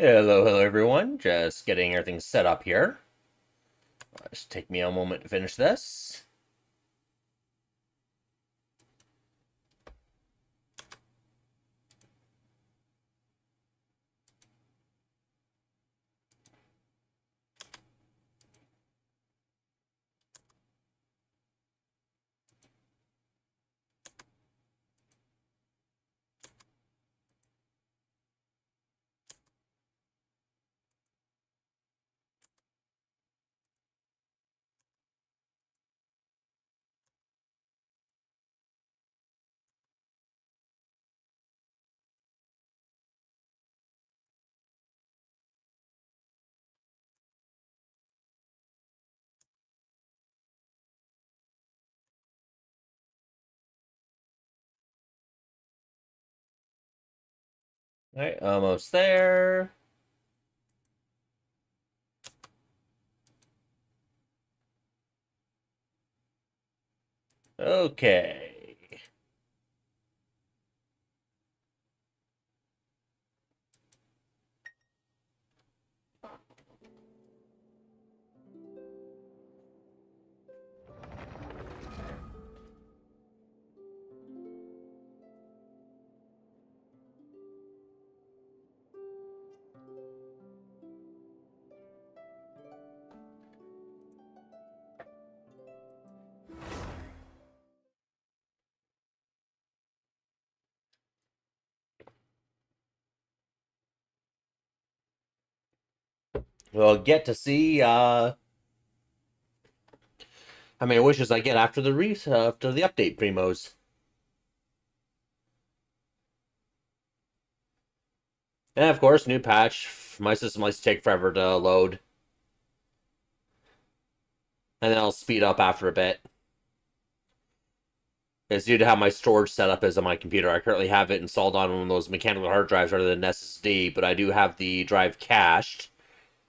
Hello everyone. Just getting everything set up here. Just take me a moment to finish this. All right, almost there. Okay. We'll get to see how many wishes I get after after the update, primos. And of course, new patch. My system likes to take forever to load, and then I'll speed up after a bit. It's due to how my storage setup is on my computer. I currently have it installed on one of those mechanical hard drives rather than SSD, but I do have the drive cached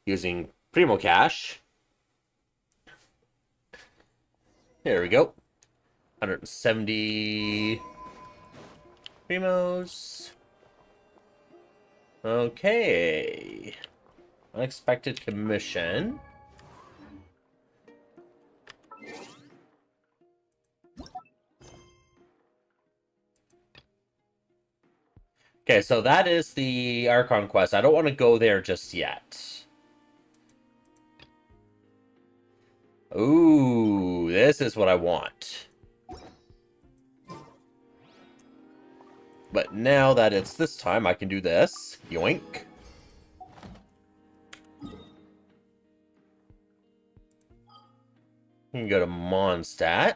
using Primo Cache. There we go. 170 primos. Okay. Unexpected commission. Okay, so that is the Archon quest. I don't want to go there just yet. Ooh, this is what I want. But now that it's this time, I can do this. Yoink. You can go to Mondstadt.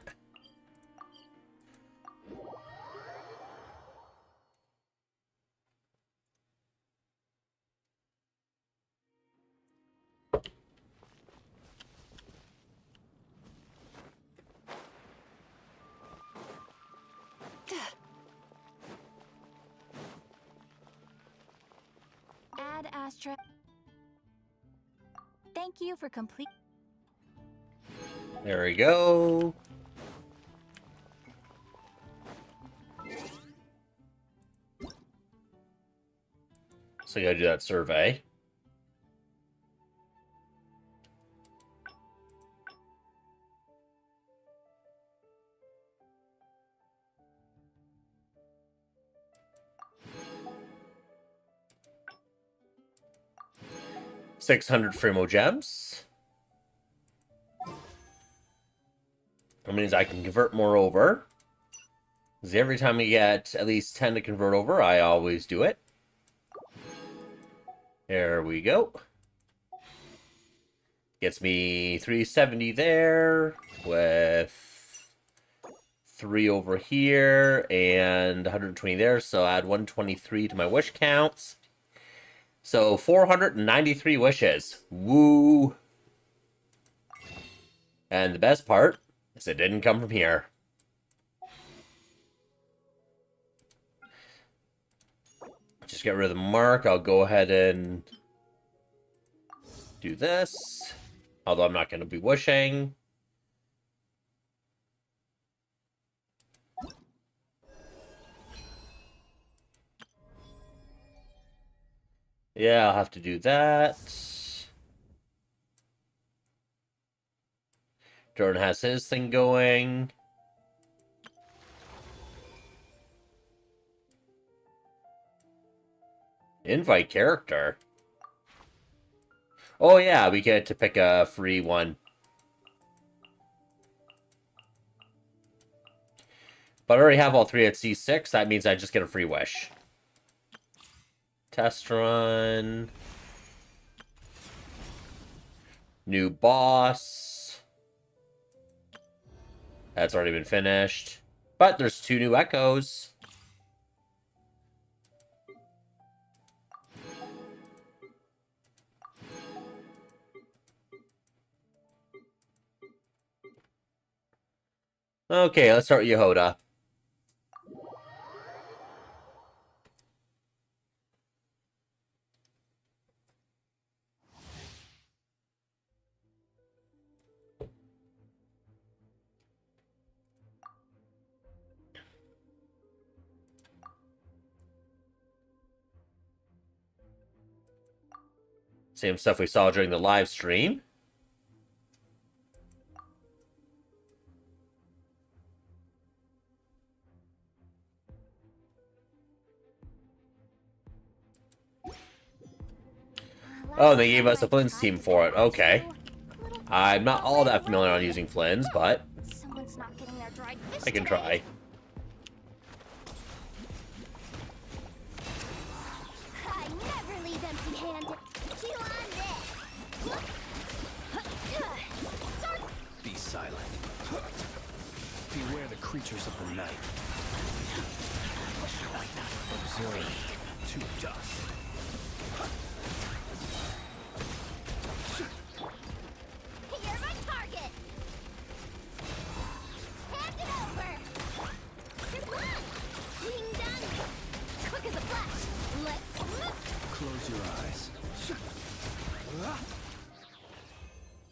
Add Astra. Thank you for complete. There we go. So you gotta do that survey. $600 Frimo gems. That means I can convert more over. Because every time we get at least 10 to convert over, I always do it. There we go. Gets me 370 there, with 3 over here, and 120 there, so add 123 to my wish counts. So 493 wishes. Woo! And the best part is it didn't come from here. Just get rid of the mark. I'll go ahead and do this. Although I'm not going to be wishing. Yeah, I'll have to do that. Jordan has his thing going. Invite character. Oh yeah, we get to pick a free one. But I already have all three at C6. That means I just get a free wish. Test run. New boss. That's already been finished. But there's 2 new echoes. Okay, let's start with Yehoda. Same stuff we saw during the live stream. Oh, they gave us a Flynn's team for it. Okay. I'm not all that familiar on using Flynn's, but I can try. I never leave empty-handed. Chew on this. Be silent. Beware the creatures of the night. Observe to dust. You're my target. Hand it over. Good luck. Being done. Quick as a flash. Let's Close your eyes.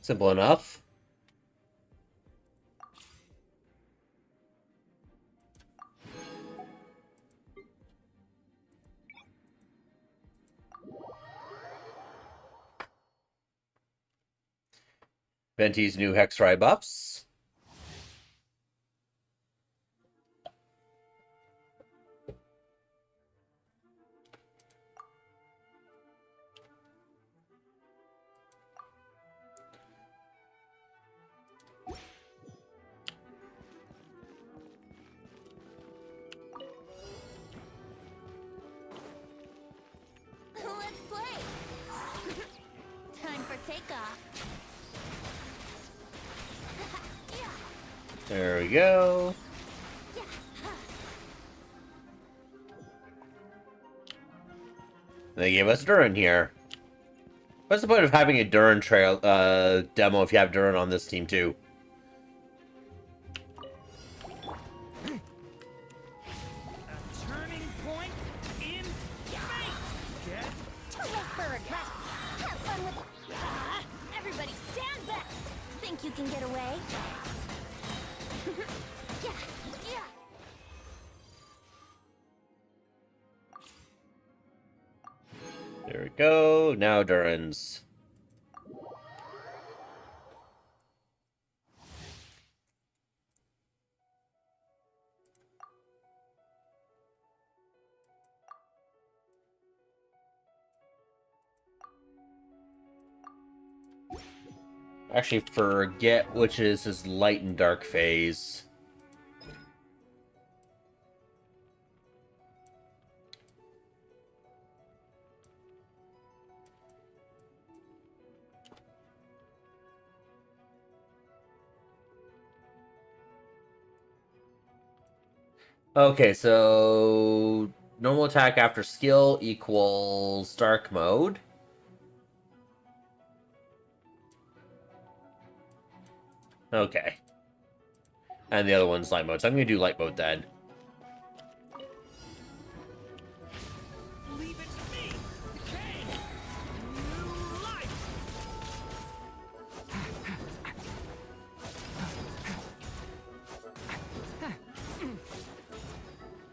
Simple enough. Venti's new hexerei buffs. Let's play. Time for takeoff. There we go. They gave us Durin here. What's the point of having a Durin trail demo if you have Durin on this team too? Turning point in fate. Too late for regrets. Have fun with. Everybody, stand back. Think you can get away? Yeah, yeah. There we go. Now Durin's. Actually, forget which is his light and dark phase. Okay, so normal attack after skill equals dark mode. Okay. And the other one's light mode, so I'm going to do light mode then. Leave it to me. Hey, new life.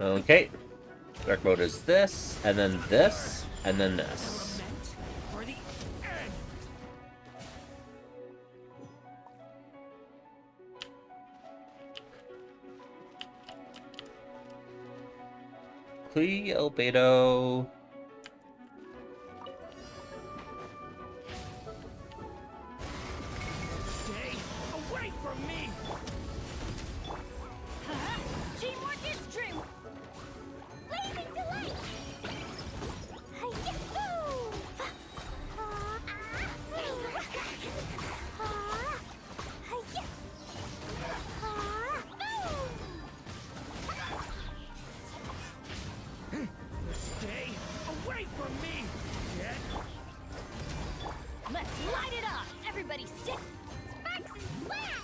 Okay. Dark mode is this, and then this, and then this. Clee Albedo. Stay away from me! Teamwork is true. Blazing delight. Hi-yahoo! Stay away from me! Get Let's light it up! Everybody stick! Sparks and flash!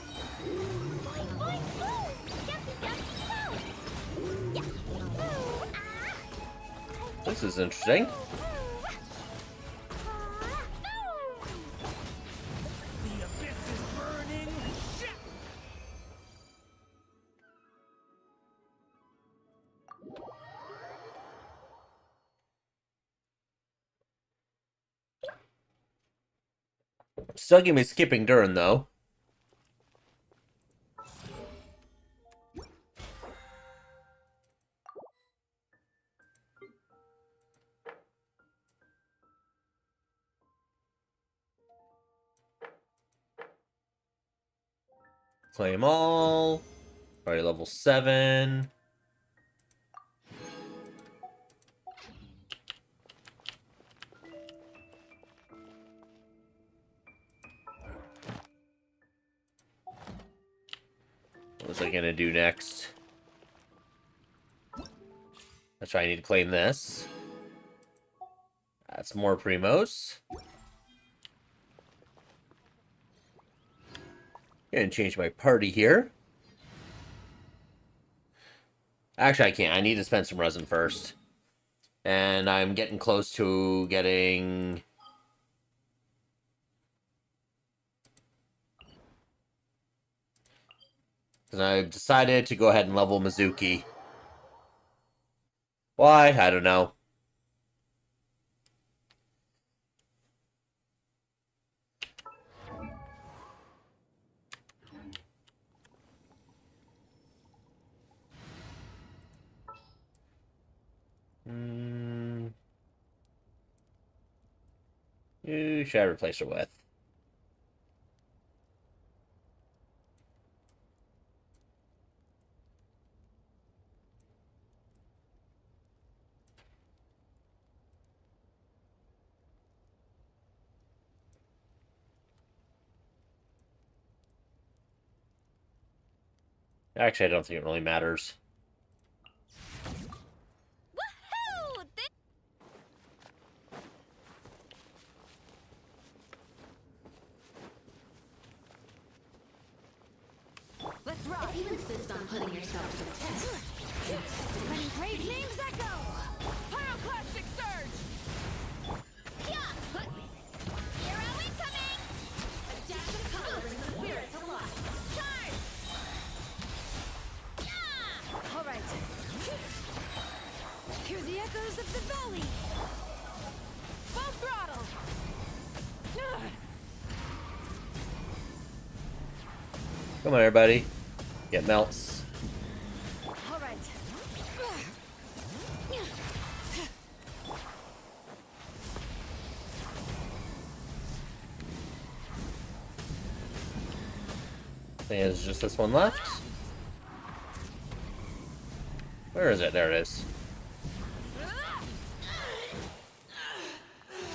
Boing, boing, boom! Jumpy, jumpy, boom! Yeah! Boo! Ah! This is interesting. the abyss is burning! Shit! Still give me skipping Durin, though. Claim all. Already level 7. What was I gonna do next? That's why I need to claim this. That's more primos. Gonna change my party here. Actually, I can't. I need to spend some resin first. And I'm getting close to getting... Because I've decided to go ahead and level Mizuki. Why? I don't know. Who should I replace her with? Actually, I don't think it really matters. Woohoo! Let's rock! If you insist on putting yourself to the test, Letting brave names echo! Pyroclastic surge! Yeah! Hero incoming! a dash of color brings the spirit to life. Charge! Yeah! All right. Hear the echoes of the valley. Full throttle. Come on, everybody. Get melts. All right. I think there's just this one left. Where is it? There it is.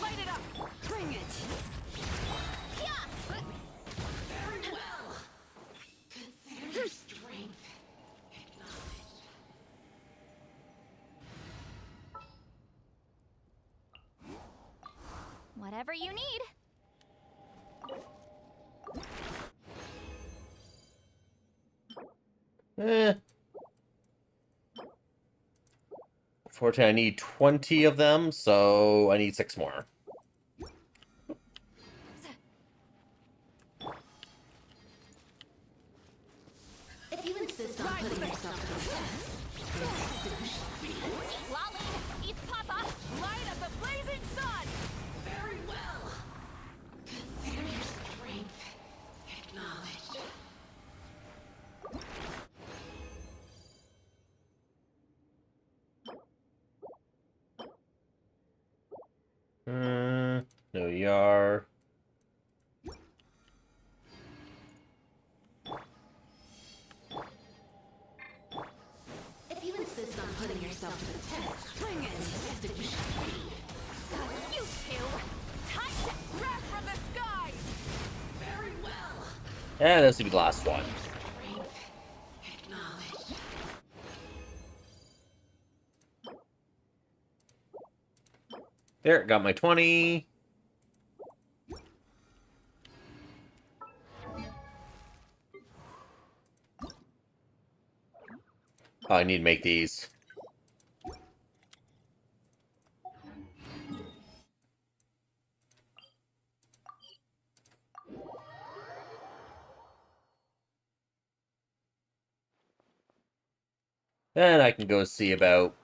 Light it up. Bring it. Very well. Consider your strength acknowledged. Whatever you need. Fortunately, I need 20 of them, so I need 6 more. If you insist on putting yourself to the test, Lolly, eat Papa. Light up the blazing sun. very well. Consider your strength acknowledged. you are. If you insist on putting yourself to the test, bring in test it. You two! Time to wrap from the sky! Very well. And this will be the last one. Strength acknowledged. There, got my 20. Oh, I need to make these. Then I can go see about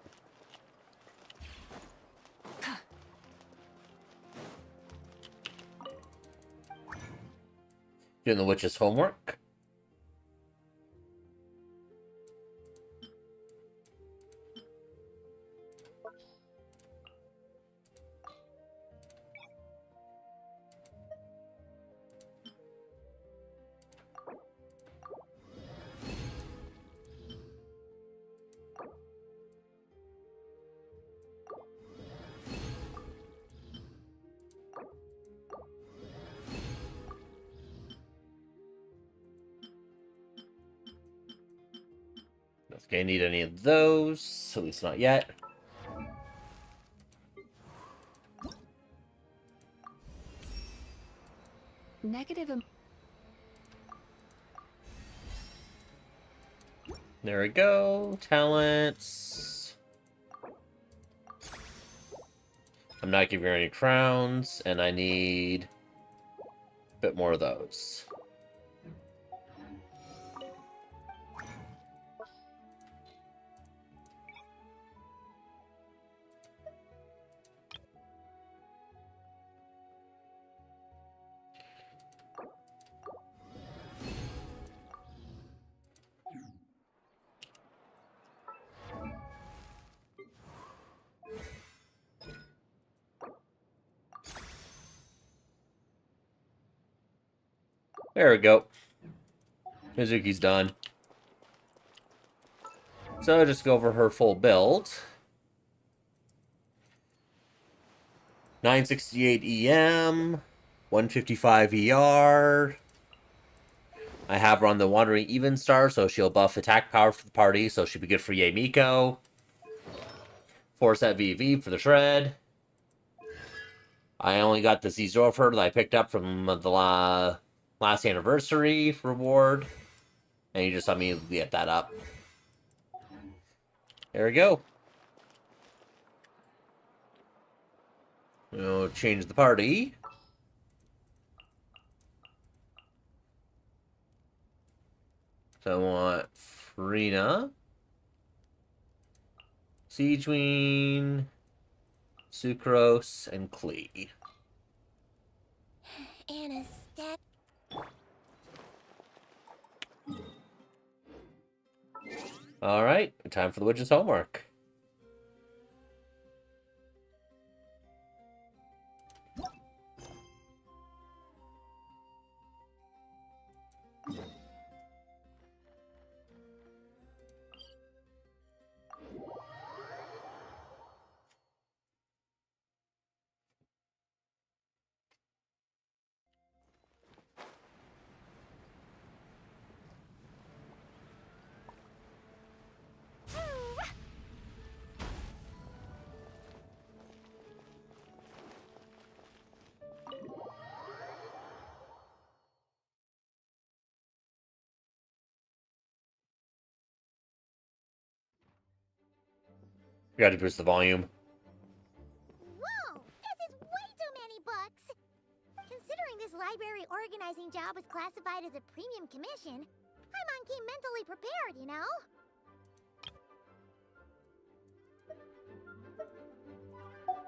doing the witch's homework. Not gonna need any of those, at least not yet. Negative. There we go. Talents. I'm not giving her any crowns, and I need a bit more of those. There we go. Mizuki's done. So just go over her full build. 968 EM, 155 ER. I have her on the Wandering Even Star, so she'll buff attack power for the party, so she'll be good for Yae Miko. 4-set VV for the Shred. I only got the Z0 of her that I picked up from the last anniversary reward. And you just let me get that up. There we go. We'll change the party. So I want Frina, Siegeween, Sucrose, and Klee. Anna's dead. Alright, time for the witch's homework. Got to boost the volume. Whoa! This is way too many books! Considering this library organizing job is classified as a premium commission, Paimon came mentally prepared, you know?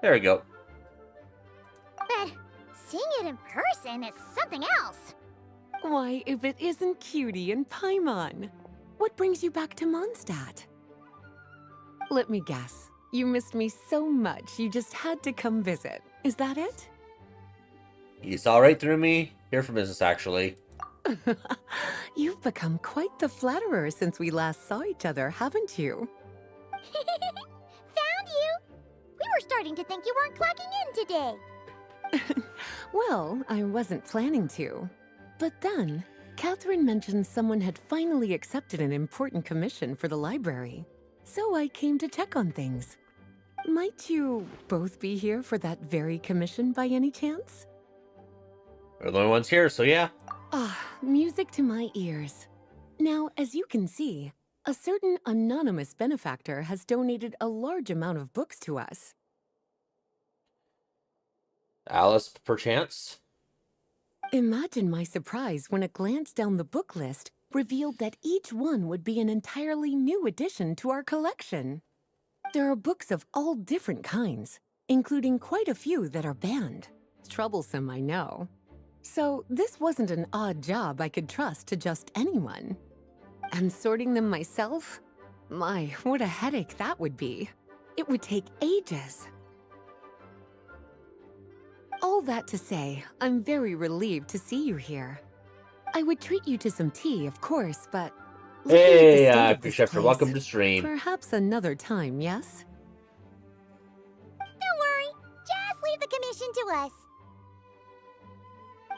There we go. But seeing it in person is something else. Why, if it isn't Cutie and Paimon? What brings you back to Mondstadt? Let me guess. You missed me so much you just had to come visit. Is that it? You saw right through me. Here for business, actually. You've become quite the flatterer since we last saw each other, haven't you? Found you! We were starting to think you weren't clocking in today. Well, I wasn't planning to. But then, Catherine mentioned someone had finally accepted an important commission for the library. So I came to check on things. Might you both be here for that very commission by any chance? We're the only ones here, so yeah. Ah, music to my ears. Now, as you can see, a certain anonymous benefactor has donated a large amount of books to us. Alice, perchance? Imagine my surprise when a glance down the book list revealed that each one would be an entirely new addition to our collection. There are books of all different kinds, including quite a few that are banned. Troublesome, I know. So this wasn't an odd job I could trust to just anyone. And sorting them myself? My, what a headache that would be. It would take ages. All that to say, I'm very relieved to see you here. I would treat you to some tea, of course, but... Hey, this Chef, place, welcome to stream. perhaps another time, yes? Don't worry, just leave the commission to us.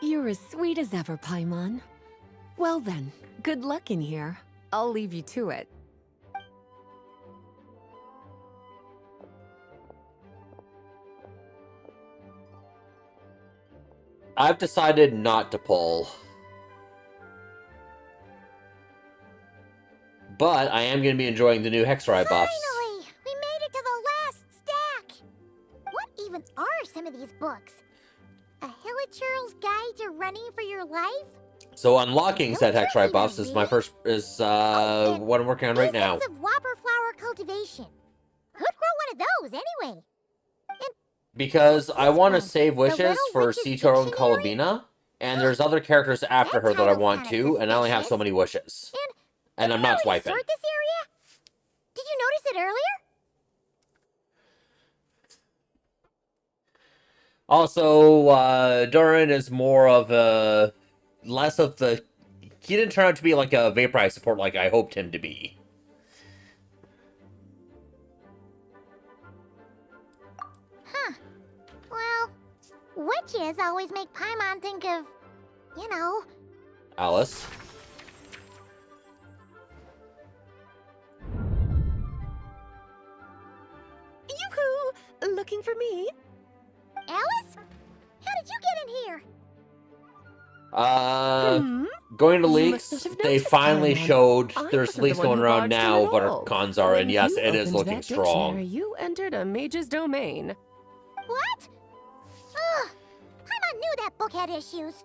You're as sweet as ever, Paimon. Well then, good luck in here. I'll leave you to it. I've decided not to pull. But I am going to be enjoying the new hexerei buffs. Finally! We made it to the last stack! What even are some of these books? A Hilichurl's Guide to Running for Your Life? So unlocking said No hexerei person buffs would is my read. first and what I'm working on right now. Basics of Whopper flower cultivation. Who'd grow one of those anyway? Because I This want to one, save the wishes Little for Witch's Citaro and Dictionary? Colabina, and there's other characters after That her that I title's want kinda to, and I only have so suspicious. many wishes. And Did I'm you not really swiping. sort this area? Did you notice it earlier? Also, Durin is more of a... less of the... He didn't turn out to be like a Vaporize support like I hoped him to be. Huh. Well, witches always make Paimon think of, you know... Alice. Yoo-hoo! Looking for me? Alice? How did you get in here? Hmm? Going to You leaks, must not have they noticed, finally Paimon. showed I there's wasn't the leaks one going who around barged in now, at but our all. cons are, and When yes, you it is opened looking that strong. dictionary, you entered a mage's domain. What? Ugh! Paimon knew that book had issues.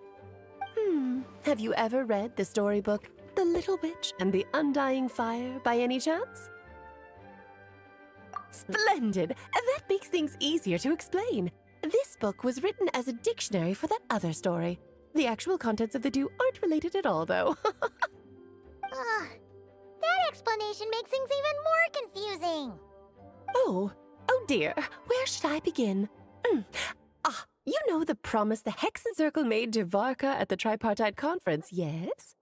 Have you ever read the storybook The Little Witch and the Undying Fire by any chance? Splendid! That makes things easier to explain. This book was written as a dictionary for that other story. The actual contents of the two aren't related at all, though. Ugh. That explanation makes things even more confusing. Oh dear. Where should I begin? You know the promise the Hexen Circle made to Varka at the Tripartite Conference, yes?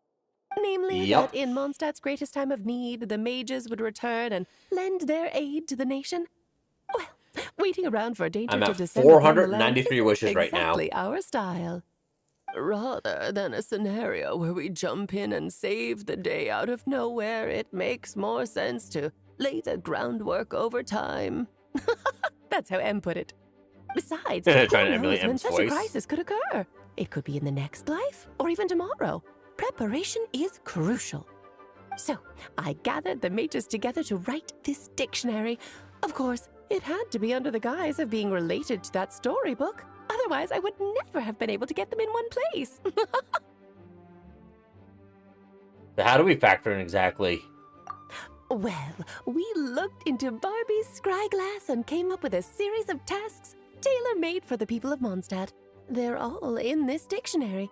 Namely, Yup. that in Mondstadt's greatest time of need, the mages would return and lend their aid to the nation? Well, waiting around for danger I'm to at descend upon the land 493 isn't wishes right now. exactly our style. Rather than a scenario where we jump in and save the day out of nowhere, it makes more sense to lay the groundwork over time. That's how M put it. Besides, Trying who to knows emulate when M's such a voice. crisis could occur? It could be in the next life, or even tomorrow. Preparation is crucial. So, I gathered the mages together to write this dictionary. Of course, it had to be under the guise of being related to that storybook. Otherwise, I would never have been able to get them in one place. How do we factor in exactly? Well, we looked into Barbie's scryglass and came up with a series of tasks tailor-made for the people of Mondstadt. They're all in this dictionary.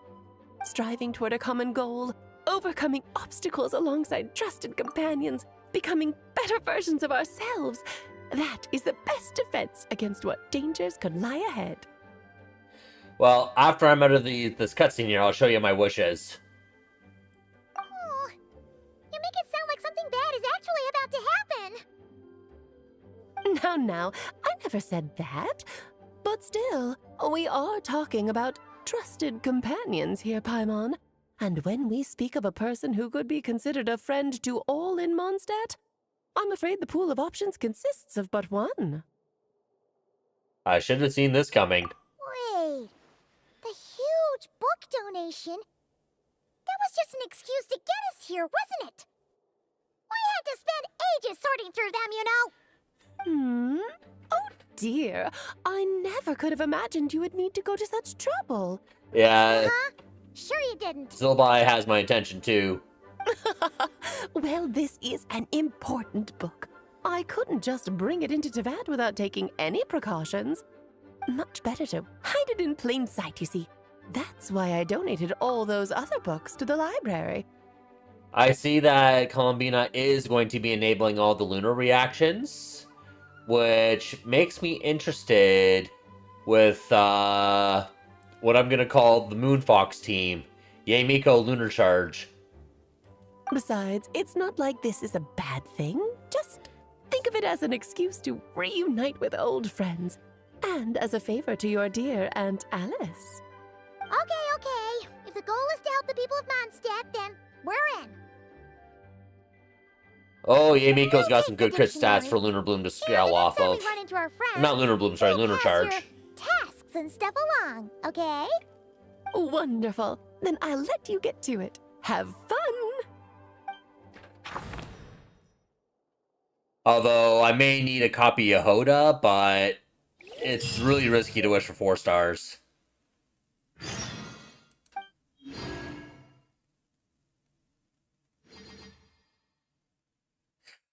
Striving toward a common goal, overcoming obstacles alongside trusted companions, becoming better versions of ourselves. That is the best defense against what dangers could lie ahead. Well, after I'm out of this cutscene here, I'll show you my wishes. Oh, you make it sound like something bad is actually about to happen. Now, I never said that. But still, we are talking about trusted companions here, Paimon. And when we speak of a person who could be considered a friend to all in Mondstadt, I'm afraid the pool of options consists of but one. I should have seen this coming. Wait, the huge book donation? That was just an excuse to get us here, wasn't it? We had to spend ages sorting through them, you know. Oh dear, I never could have imagined you would need to go to such trouble. Yeah, Sure you didn't. Zilbai has my attention too. Well, this is an important book. I couldn't just bring it into Teyvat without taking any precautions. Much better to hide it in plain sight, you see. That's why I donated all those other books to the library. I see that Columbina is going to be enabling all the lunar reactions, which makes me interested with what I'm going to call the Moonfox team. Yay Miko Lunar Charge. Besides, it's not like this is a bad thing. Just think of it as an excuse to reunite with old friends. And as a favor to your dear Aunt Alice. Okay. If the goal is to help the people of Mondstadt, then we're in. Oh, Yay Miko's got Okay, some good crit dictionary. stats for Lunar Bloom to And scale off next time of. we run into our friends, Not Lunar Bloom, sorry, we'll Lunar pass Charge. your tasks and stuff along, okay? Wonderful. Then I'll let you get to it. Have fun! Although, I may need a copy of Hoda, but it's really risky to wish for 4 stars.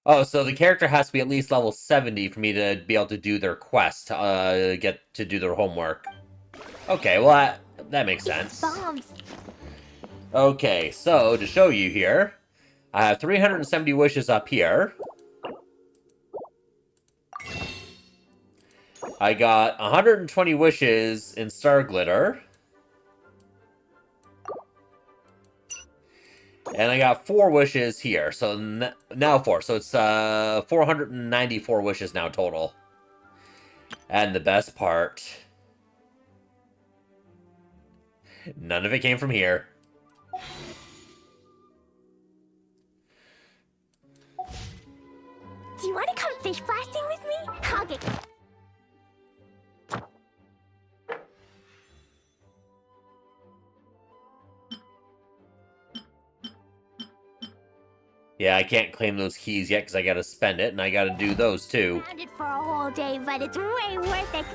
Oh, so the character has to be at least level 70 for me to be able to do their quest, get to do their homework. Okay, well, that makes sense. Bombs. Okay, so to show you here, I have 370 wishes up here. I got 120 wishes in Star Glitter. And I got 4 wishes here, so now 4. So it's 494 wishes now total. And the best part, none of it came from here. Do you want to come fish blasting with me? I'll get... Yeah, I can't claim those keys yet because I gotta spend it, and I gotta do those too. Grounded for a whole day, but it's way worth it.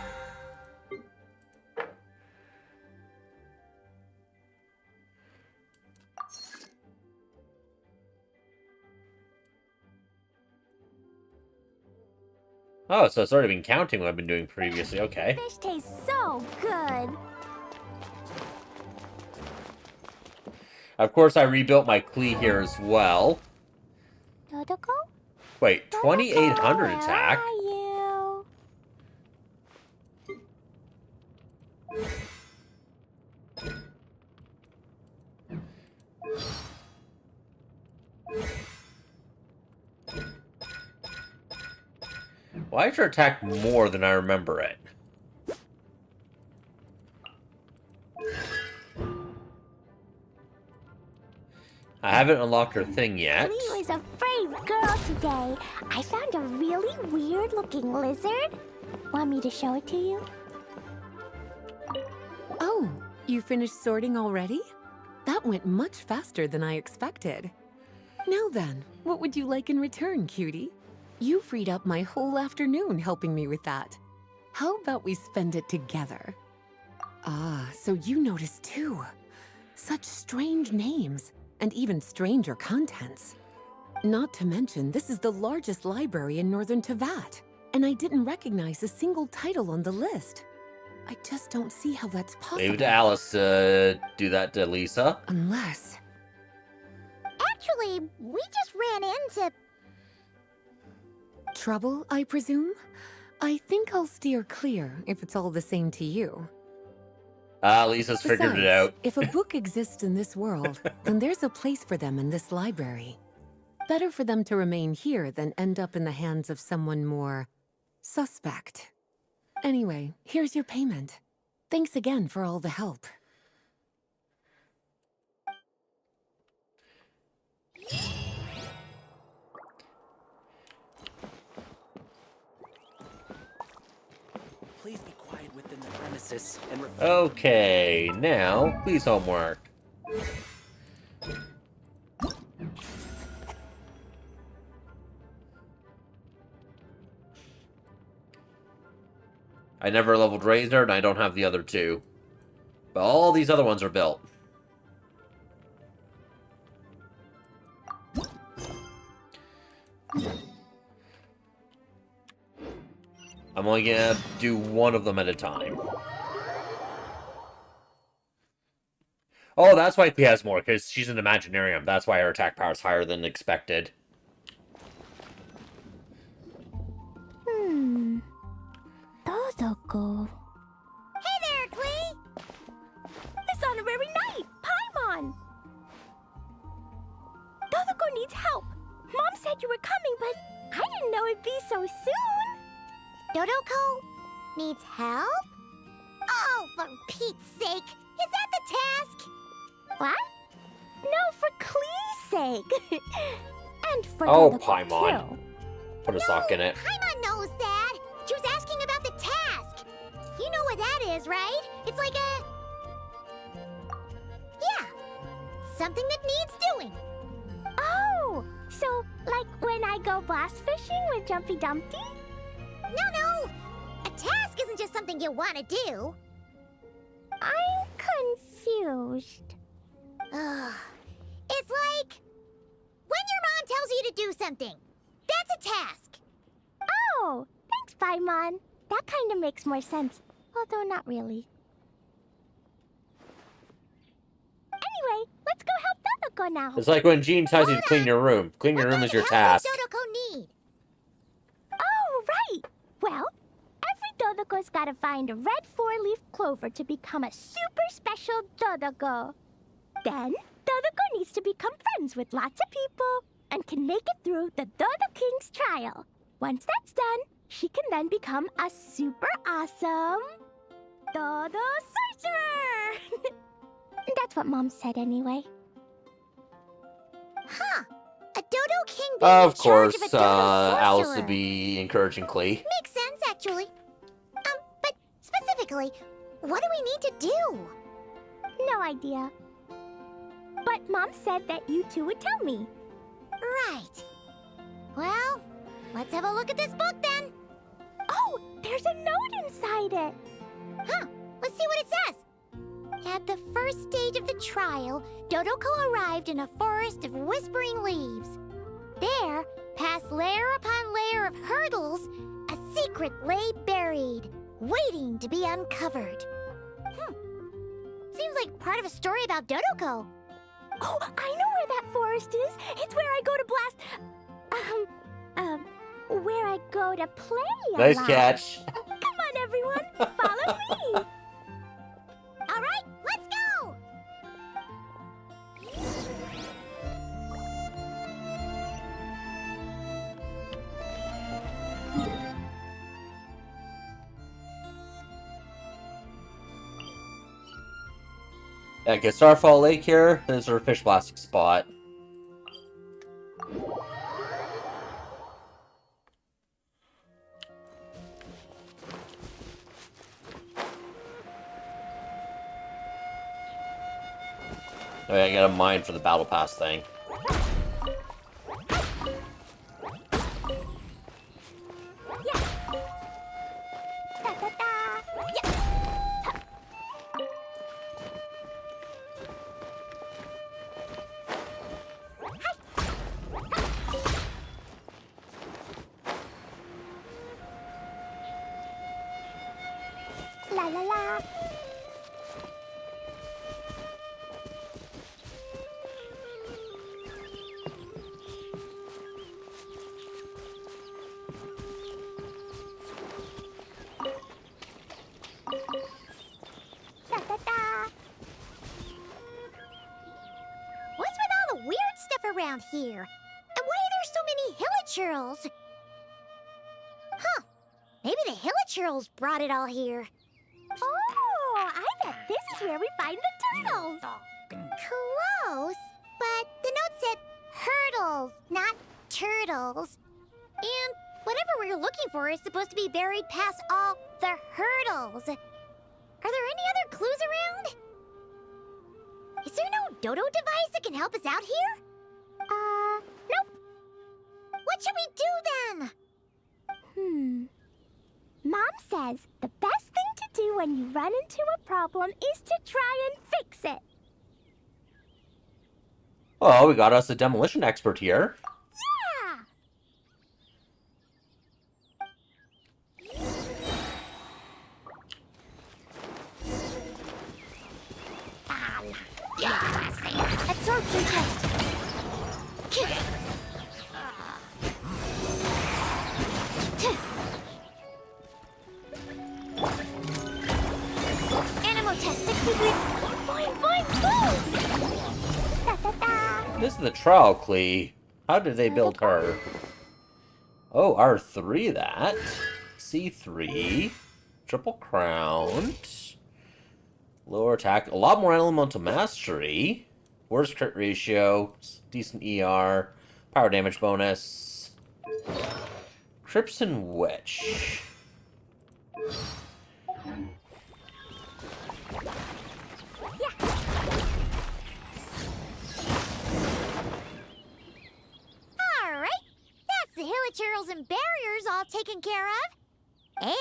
Oh, so it's already been counting what I've been doing previously, okay. Fish tastes so good. Of course, I rebuilt my Klee here as well. Dodoko? Wait, 2800 Where attack? are you? Why is your attack more than I remember it? I haven't unlocked her thing yet. Lee was a brave girl today. I found a really weird-looking lizard. Want me to show it to you? Oh, you finished sorting already? That went much faster than I expected. Now then, what would you like in return, cutie? You freed up my whole afternoon helping me with that. How about we spend it together? Ah, so you noticed too. Such strange names, and even stranger contents. Not to mention, this is the largest library in Northern Teyvat, and I didn't recognize a single title on the list. I just don't see how that's possible. Leave it to Alice to do that to Lisa. Unless... Actually, we just ran into... Trouble, I presume? I think I'll steer clear if it's all the same to you. Lisa's figured it Besides, out. if a book exists in this world, then there's a place for them in this library. Better for them to remain here than end up in the hands of someone more suspect. Anyway, here's your payment. Thanks again for all the help. Please be quiet within the premises and Okay, now, please homework. I never leveled Razor, and I don't have the other two. But all these other ones are built. I'm only gonna do one of them at a time. Oh, that's why P has more, because she's an Imaginarium. That's why her attack power is higher than expected. Dodoko. Hey there, Klee! This honorary knight, Paimon! Dodoko needs help. Mom said you were coming, but I didn't know it'd be so soon. Dodoko needs help? Oh, for Pete's sake! Is that the task? What? No, for Klee's sake. And for Oh, Dodoko Paimon. too. Put a sock in it. Paimon knows that! She was asking about the task! You know what that is, right? It's like a... Yeah. Something that needs doing. Oh, so like when I go blast fishing with Jumpy Dumpty? No. A task isn't just something you want to do. I'm confused. Ugh. It's like... when your mom tells you to do something. That's a task. Oh, thanks, Paimon. That kind of makes more sense, although not really. Anyway, let's go help Dodoko now. It's like when Jean tells you to clean your room. Clean your room is your task. What kind of help does Dodoko need? Oh, right. Well, every Dodoko's gotta find a red four-leaf clover to become a super special Dodoko. Then, Dodoko needs to become friends with lots of people and can make it through the Dodo King's trial. Once that's done, she can then become a super awesome Dodo Sorcerer! That's what Mom said anyway. Huh. A Dodo King being in Of charge course, of a Dodo Alice sorcerer. would be encouraging Klee. Makes sense, actually. But specifically, what do we need to do? No idea. But Mom said that you two would tell me. Right. Well, let's have a look at this book then. Oh, there's a note inside it. Huh. Let's see what it says. At the first stage of the trial, Dodoko arrived in a forest of whispering leaves. There, past layer upon layer of hurdles, a secret lay buried, waiting to be uncovered. Seems like part of a story about Dodoko. Oh, I know where that forest is. It's where I go to blast... where I go to play a Nice lot. catch. Come on, everyone. Follow me. All right, let's go! Yeah, get Starfall Lake here. This is our fish blasting spot. Oh, yeah, I got a mine for the battle pass thing. Da-da-da. Yeah. La la la. around here? And why are there so many hilichurls? Huh. Maybe the hilichurls brought it all here. Oh, I bet this is where we find the turtles. Close, but the note said hurdles, not turtles. And whatever we're looking for is supposed to be buried past all the hurdles. Are there any other clues around? Is there no dodo device that can help us out here? Nope. What should we do then? Mom says the best thing to do when you run into a problem is to try and fix it. Well, we got us a demolition expert here. Yeah! Absorption test. Animal test 63. Boing, boing, boom! Da, da, da. This is the trial Klee. How did they build her? Oh, R3 that. C3. Triple crowned. Lower attack. A lot more elemental mastery. Worse crit ratio. Decent ER. Power damage bonus. Crimson Witch. Alright, that's the hilichurls and barriers all taken care of.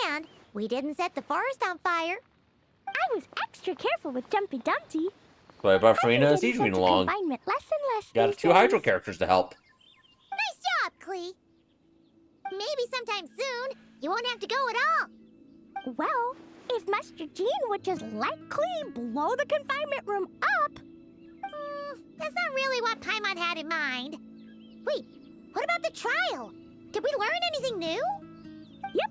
And we didn't set the forest on fire. I was extra careful with Jumpy Dumpty. So I brought I've Farina been as he's getting moving sent to along. confinement less and less Got these 2 Hydro days. characters to help. Nice job, Klee. Maybe sometime soon you won't have to go at all. Well, if Master Jean would just let Klee blow the confinement room up. That's not really what Paimon had in mind. Wait, what about the trial? Did we learn anything new? Yep,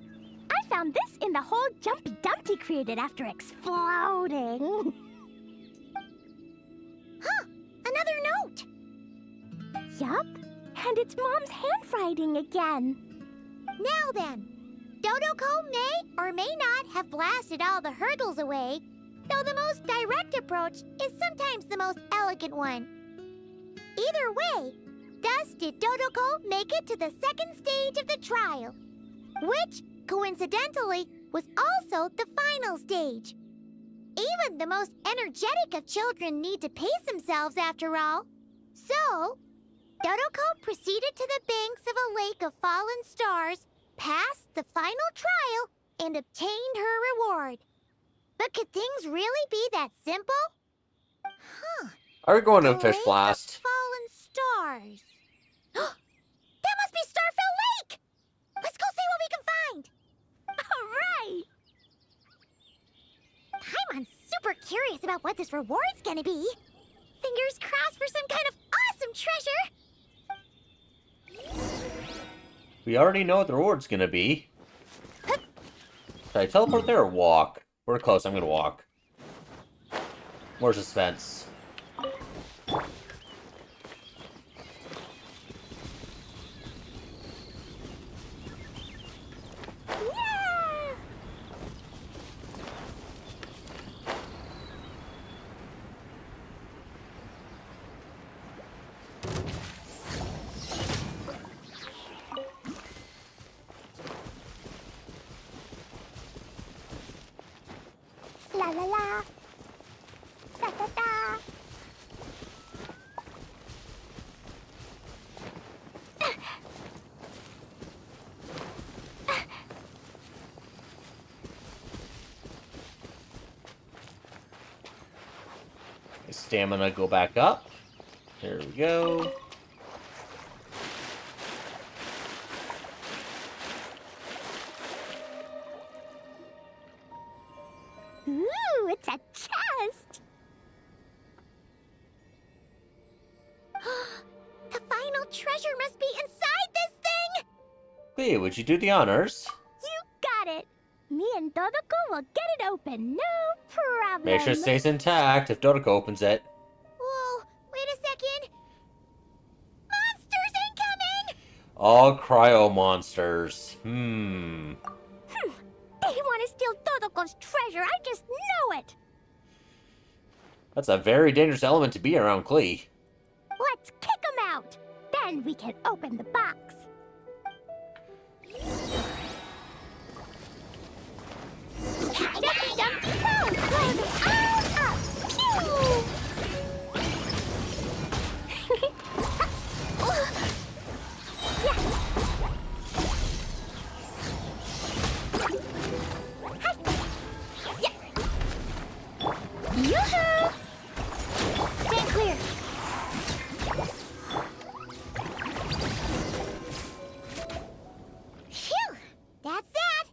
I found this in the hole Jumpy Dumpty created after exploding. Huh, another note. Yup, and it's Mom's handwriting again. Now then, Dodoko may or may not have blasted all the hurdles away, though the most direct approach is sometimes the most elegant one. Either way, thus did Dodoko make it to the second stage of the trial, which, coincidentally, was also the final stage. Even the most energetic of children need to pace themselves after all. So, Dodoko proceeded to the banks of a lake of fallen stars, passed the final trial, and obtained her reward. But could things really be that simple? Huh. Are we going to The Fish Lake of Blast? Fallen stars. That must be Starfell Lake! Let's go see what we can find! All right. Paimon's super curious about what this reward's gonna be. Fingers crossed for some kind of awesome treasure! We already know what the reward's gonna be. Should I teleport there or walk? We're close, I'm gonna walk. More suspense. Yeah. La la la. Da da da. Stamina go back up. There we go. Ooh, it's a chest. The final treasure must be inside this thing! Hey, would you do the honors? You got it. Me and Dodoko will get it open, no problem. Make sure it stays intact if Dodoko opens it. Whoa, wait a second. All cryo monsters. They want to steal Dodoko's treasure, I just know it! That's a very dangerous element to be around Klee. Let's kick him out! Then we can open the box. Yoo-hoo! Stand clear. Phew! That's that.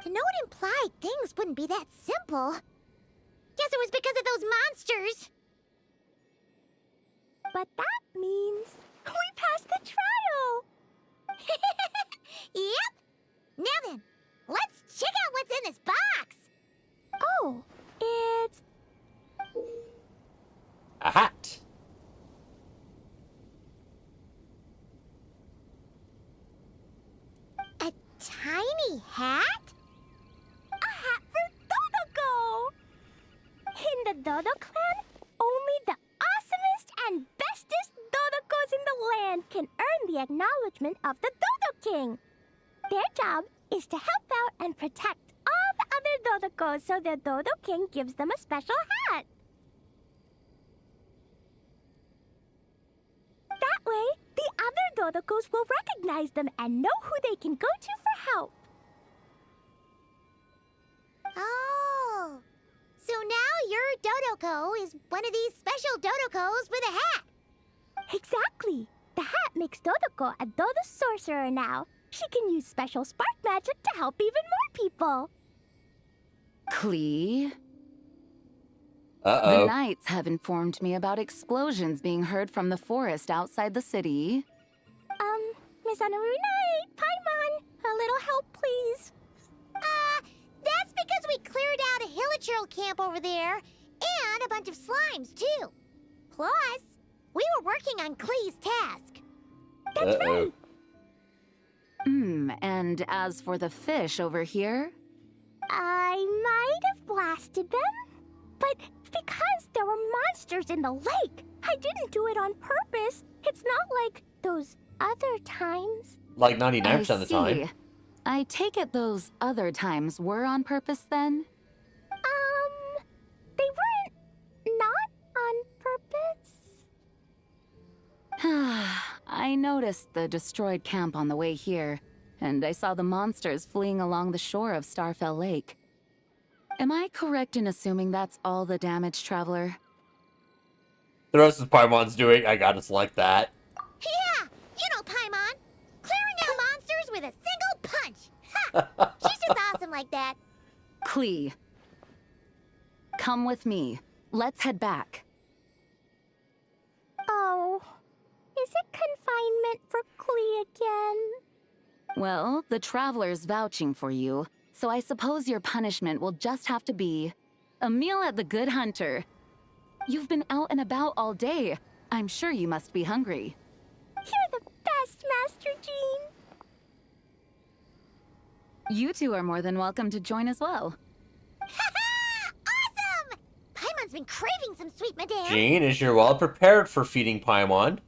To know it implied things wouldn't be that simple. Guess it was because of those monsters. But that means we passed the trial. Yep. Now then, let's check out what's in this box. Oh, it's A hat. A tiny hat? a hat for Dodoko! In the Dodo clan, only the awesomest and bestest Dodokos in the land can earn the acknowledgement of the Dodo King. Their job is to help out and protect all the other Dodokos so the Dodo King gives them a special hat. That way, the other Dodokos will recognize them and know who they can go to for help. Oh. So now your Dodoko is one of these special Dodokos with a hat. Exactly. The hat makes Dodoko a Dodo sorcerer now. She can use special spark magic to help even more people. Klee, the Uh-oh. knights have informed me about explosions being heard from the forest outside the city. Miss Honorary Knight, Paimon, a little help, please. That's because we cleared out a hilichurl camp over there, and a bunch of slimes, too. Plus, we were working on Klee's task. Uh-oh. And as for the fish over here? I might have blasted them, but because there were monsters in the lake, I didn't do it on purpose. It's not like those other times. Like 99% of the time. see. I take it those other times were on purpose then? They weren't not on purpose. I noticed the destroyed camp on the way here, and I saw the monsters fleeing along the shore of Starfell Lake. Am I correct in assuming that's all the damage, Traveler? The rest of Paimon's doing, I gotta select that. Yeah, you know Paimon. Clearing out monsters with a single punch. Ha! She's just awesome like that. Klee, come with me. Let's head back. Oh, is it confinement for Klee again? Well, the Traveler's vouching for you, so I suppose your punishment will just have to be a meal at the Good Hunter. You've been out and about all day. I'm sure you must be hungry. You're the best, Master Jean. You two are more than welcome to join as well. Ha-ha! Awesome! Paimon's been craving some sweet madame. Jean, is you're well prepared for feeding Paimon.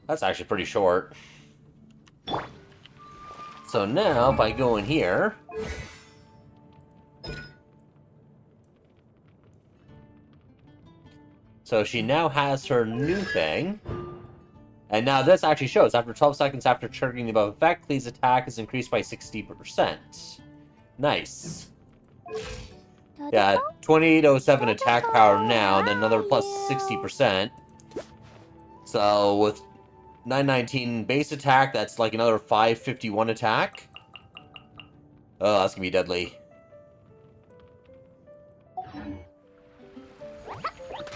That's actually pretty short. So now, by going here... So she now has her new thing. And now this actually shows, after 12 seconds after triggering the above effect, Klee's attack is increased by 60%. Nice. Yeah, 2807 attack power now, and then another plus 60%. So with 919 base attack, that's like another 551 attack. Oh, that's gonna be deadly.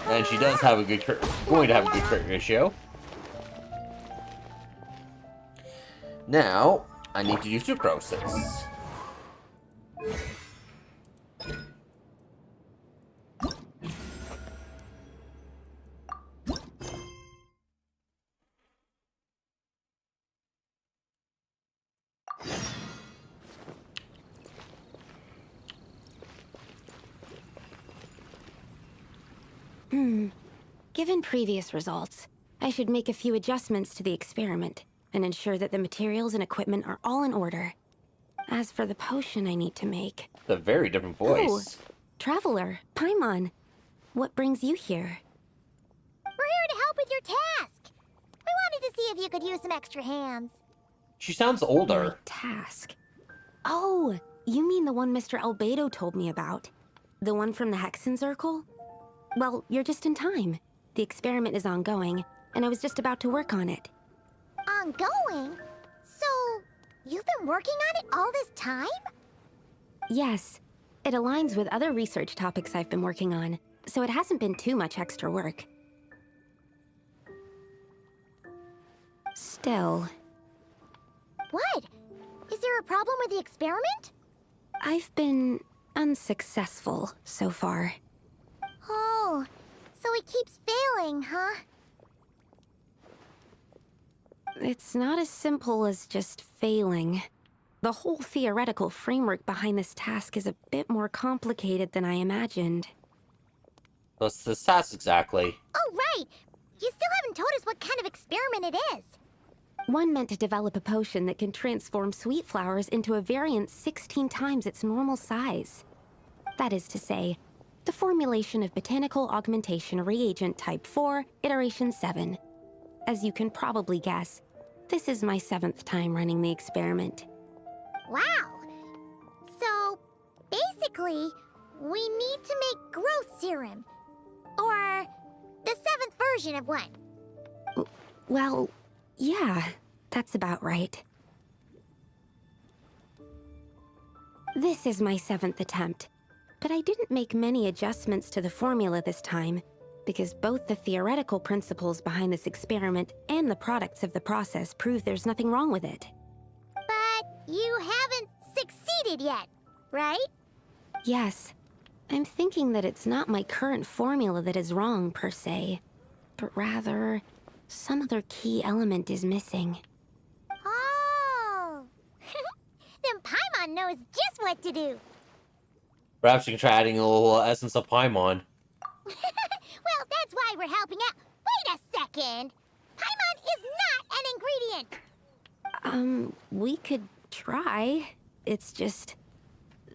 And she does have a good going to have a good crit ratio. Now, I need to do sucrosis. Given previous results, I should make a few adjustments to the experiment and ensure that the materials and equipment are all in order. As for the potion I need to make... It's a very different voice. Traveler, Paimon, what brings you here? We're here to help with your task. We wanted to see if you could use some extra hands. She sounds My older. task. Oh, you mean the one Mr. Albedo told me about? The one from the Hexen Circle? Well, you're just in time. The experiment is ongoing, and I was just about to work on it. Ongoing? So, you've been working on it all this time? Yes. It aligns with other research topics I've been working on, so it hasn't been too much extra work. Still, What? Is there a problem with the experiment? I've been unsuccessful so far. Oh, so it keeps failing, huh? It's not as simple as just failing. The whole theoretical framework behind this task is a bit more complicated than I imagined. What's this task exactly? Oh, right! You still haven't told us what kind of experiment it is. One meant to develop a potion that can transform sweet flowers into a variant 16 times its normal size. That is to say, the formulation of botanical augmentation reagent type 4, iteration 7. As you can probably guess, this is my 7th time running the experiment. Wow. So, basically, we need to make growth serum. Or the 7th version of one. Well, yeah, that's about right. This is my 7th attempt, but I didn't make many adjustments to the formula this time, because both the theoretical principles behind this experiment and the products of the process prove there's nothing wrong with it. But you haven't succeeded yet, right? Yes, I'm thinking that it's not my current formula that is wrong, per se, but rather, some other key element is missing. Oh. Then Paimon knows just what to do. Perhaps you can try adding a little essence of Paimon. Well, that's why we're helping out. Wait a second. Paimon is not an ingredient. We could try. It's just...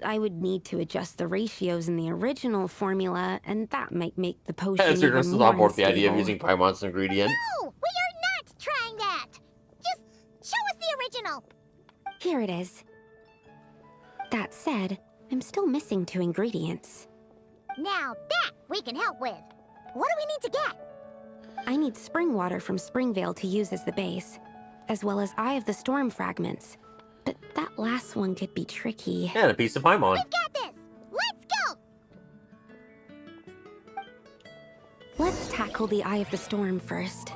I would need to adjust the ratios in the original formula, and that might make the potion Yes, you're even still more on board with the idea of unstable. using Paimon as an ingredient. No, we are not trying that. Just show us the original. Here it is. That said, I'm still missing 2 ingredients. Now that we can help with. What do we need to get? I need spring water from Springvale to use as the base, as well as Eye of the Storm fragments. But that last one could be tricky. And a piece of Paimon. We've got this. Let's go. Let's tackle the Eye of the Storm first.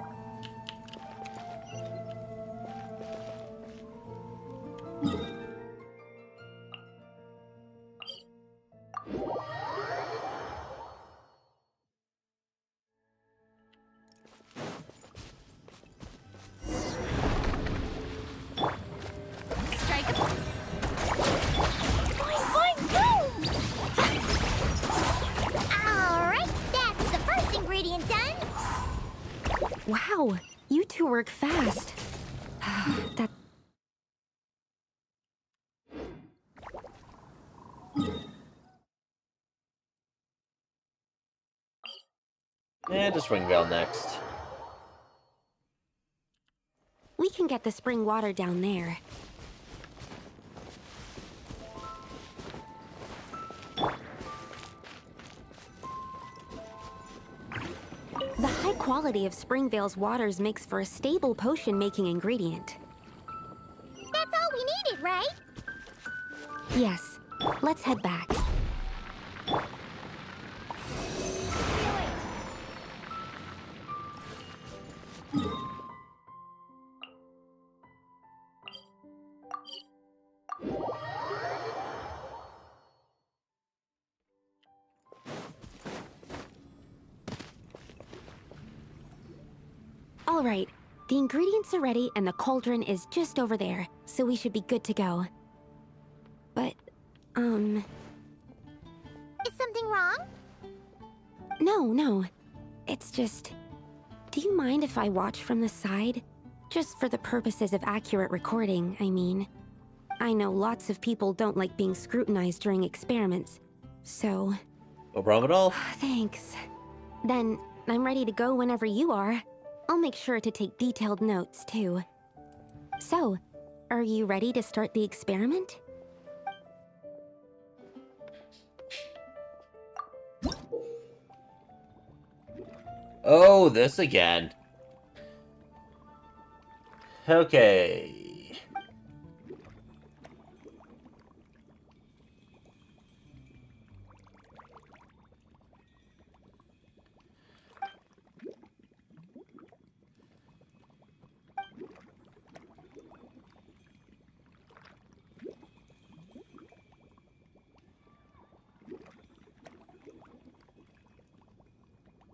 Strike. Boing, boing, boom. All right, that's the first ingredient done. Wow, you two work fast. That... And just Ringvale next. We can get the spring water down there. The high quality of Springvale's waters makes for a stable potion-making ingredient. That's all we needed, right? Yes, let's head back. All right, the ingredients are ready and the cauldron is just over there, so we should be good to go. But, Is something wrong? no. It's just... Do you mind if I watch from the side? Just for the purposes of accurate recording, I mean. I know lots of people don't like being scrutinized during experiments, so... No problem at all. Thanks. Then, I'm ready to go whenever you are. I'll make sure to take detailed notes, too. So, are you ready to start the experiment? Oh, this again. Okay.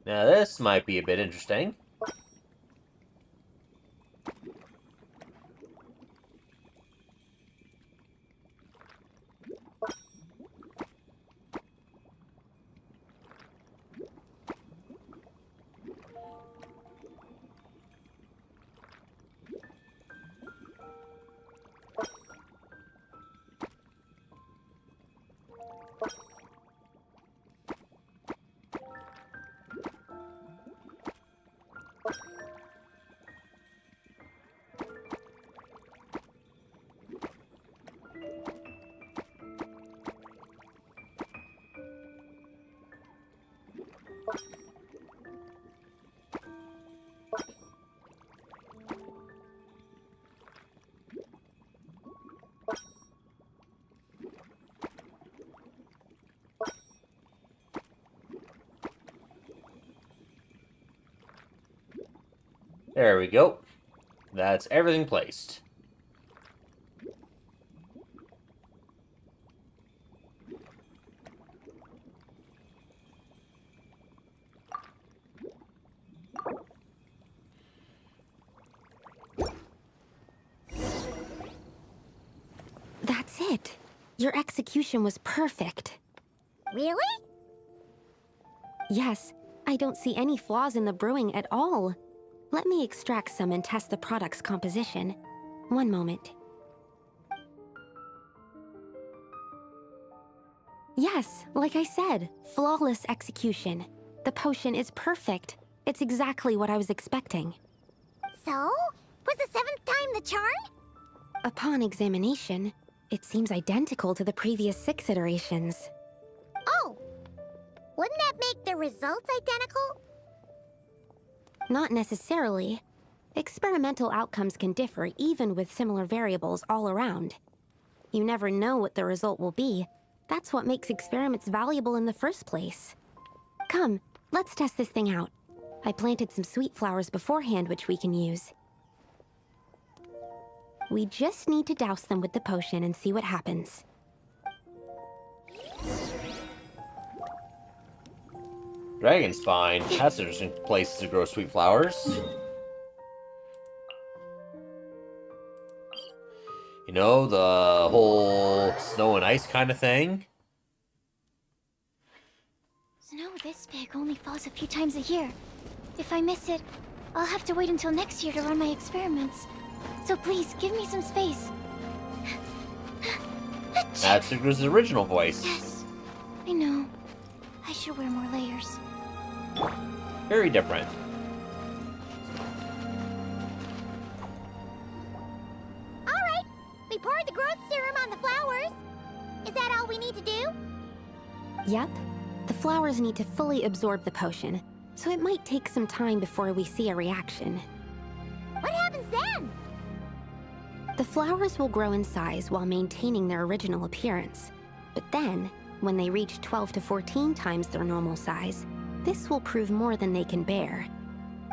Now this might be a bit interesting. There we go. That's everything placed. That's it. Your execution was perfect. Really? Yes, I don't see any flaws in the brewing at all. Let me extract some and test the product's composition. One moment. Yes, like I said, flawless execution. The potion is perfect. It's exactly what I was expecting. So? Was the 7th time the charm? Upon examination, it seems identical to the previous 6 iterations. Oh! Wouldn't that make the results identical? Not necessarily. Experimental outcomes can differ even with similar variables all around. You never know what the result will be. That's what makes experiments valuable in the first place. Come, let's test this thing out. I planted some sweet flowers beforehand which we can use. We just need to douse them with the potion and see what happens. Dragon's fine. That's an interesting place to grow sweet flowers. You know, the whole snow and ice kind of thing. Snow this big only falls a few times a year. If I miss it, I'll have to wait until next year to run my experiments. So please, give me some space. That's Sucru's original voice. Yes, I know. I should wear more layers. Very different. Alright, we poured the growth serum on the flowers. Is that all we need to do? Yep. The flowers need to fully absorb the potion, so it might take some time before we see a reaction. What happens then? The flowers will grow in size while maintaining their original appearance. But then, when they reach 12 to 14 times their normal size, this will prove more than they can bear.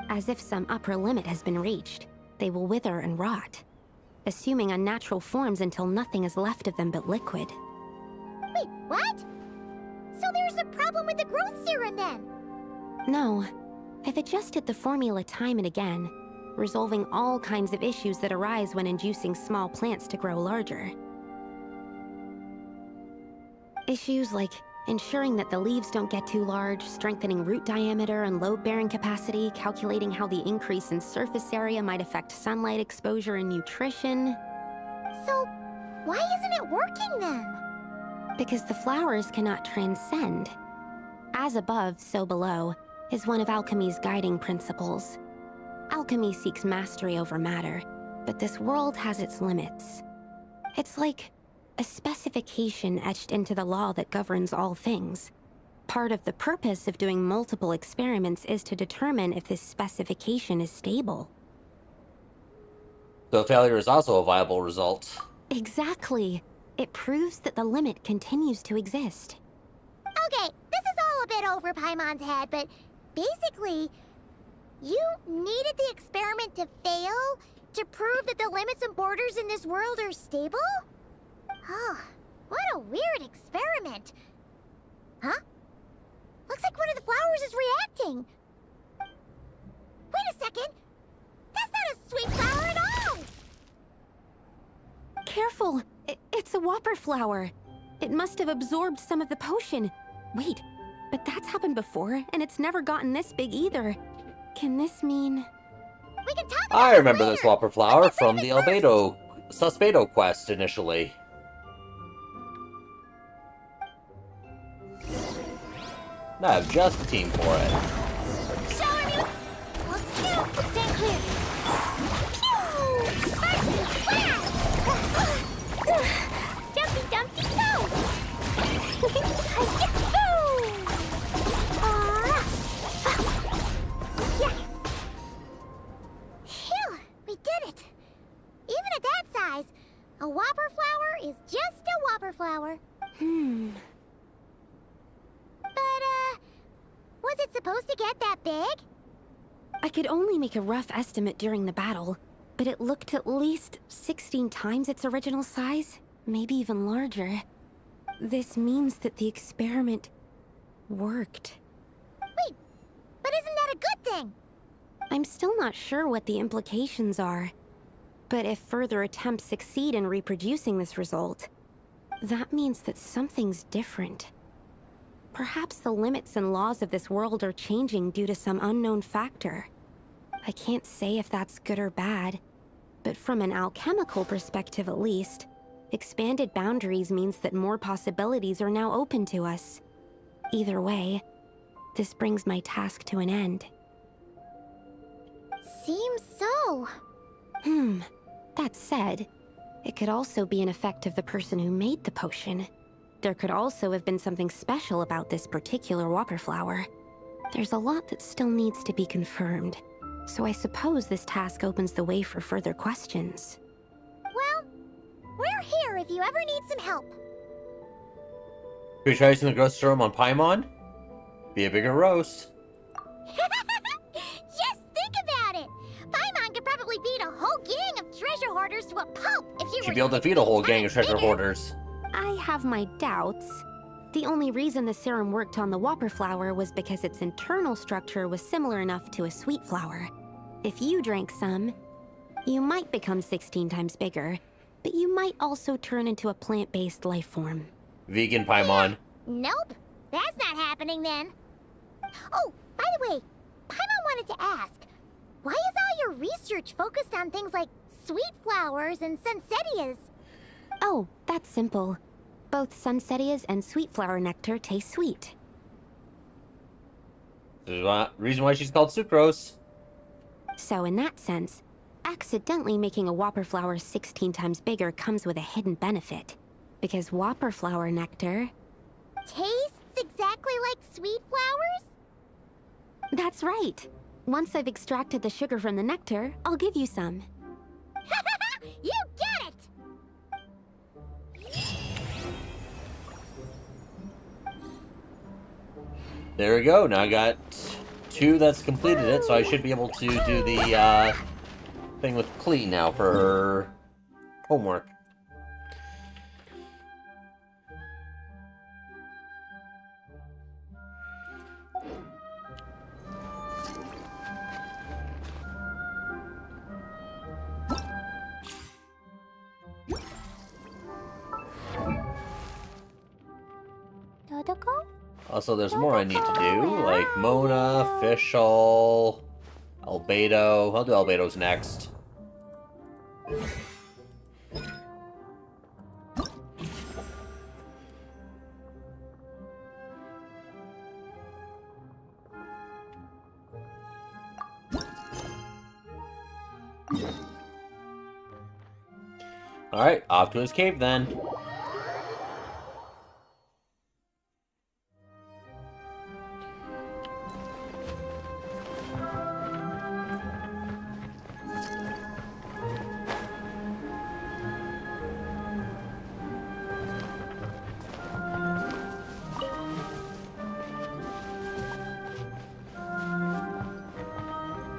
As if some upper limit has been reached, they will wither and rot, assuming unnatural forms until nothing is left of them but liquid. Wait, what? So there's a problem with the growth serum then? No, I've adjusted the formula time and again, resolving all kinds of issues that arise when inducing small plants to grow larger. Issues like ensuring that the leaves don't get too large, strengthening root diameter and load-bearing capacity, calculating how the increase in surface area might affect sunlight exposure and nutrition. So, why isn't it working then? Because the flowers cannot transcend. As above, so below, is one of alchemy's guiding principles. Alchemy seeks mastery over matter, but this world has its limits. It's like a specification etched into the law that governs all things. Part of the purpose of doing multiple experiments is to determine if this specification is stable. So failure is also a viable result. Exactly. It proves that the limit continues to exist. Okay, this is all a bit over Paimon's head, but basically, you needed the experiment to fail to prove that the limits and borders in this world are stable? Oh, what a weird experiment. Huh? Looks like one of the flowers is reacting. Wait a second. That's not a sweet flower at all. Careful! It's a whopper flower. It must have absorbed some of the potion. Wait, but that's happened before, and it's never gotten this big either. Can this mean... We can talk about I remember this this later. Whopper flower Let's get from rid the of it Suspedo quest initially. I have just the team for it. first. Showing you. Let's do. Stay clear. Pew! Jumpy, jumpy, go! Yeah. Phew, we did it. Even at that size, a whopper flower is just a whopper flower. But, was it supposed to get that big? I could only make a rough estimate during the battle, but it looked at least 16 times its original size, maybe even larger. This means that the experiment worked. Wait, but isn't that a good thing? I'm still not sure what the implications are, but if further attempts succeed in reproducing this result, that means that something's different. Perhaps the limits and laws of this world are changing due to some unknown factor. I can't say if that's good or bad, but from an alchemical perspective at least, expanded boundaries means that more possibilities are now open to us. Either way, this brings my task to an end. Seems so. That said, it could also be an effect of the person who made the potion. There could also have been something special about this particular whopper flower. There's a lot that still needs to be confirmed, so I suppose this task opens the way for further questions. Well, we're here if you ever need some help. Should we try using the grocery room on Paimon? Be a bigger roast. Just think about it. Paimon could probably beat a whole gang of treasure hoarders to a pulp if you were She'd be able to defeat a whole 16 gang of times treasure bigger. hoarders. I have my doubts. The only reason the serum worked on the whopper flower was because its internal structure was similar enough to a sweet flower. If you drank some, you might become 16 times bigger, but you might also turn into a plant-based life form. Vegan Paimon. Nope, that's not happening then. Oh, by the way, Paimon wanted to ask, why is all your research focused on things like sweet flowers and sunsettias? Oh, that's simple. Both sunsettias and sweet flower nectar taste sweet. The reason why she's called sucrose. So in that sense, accidentally making a whopper flower 16 times bigger comes with a hidden benefit. Because whopper flower nectar... Tastes exactly like sweet flowers? That's right. Once I've extracted the sugar from the nectar, I'll give you some. You get it! There we go. Now I got 2 that's completed it, so I should be able to do the thing with Klee now for her homework. Dodoco? Also, there's more I need to do, like Mona, Fischl, Albedo. I'll do Albedo's next. Alright, off to his cave then.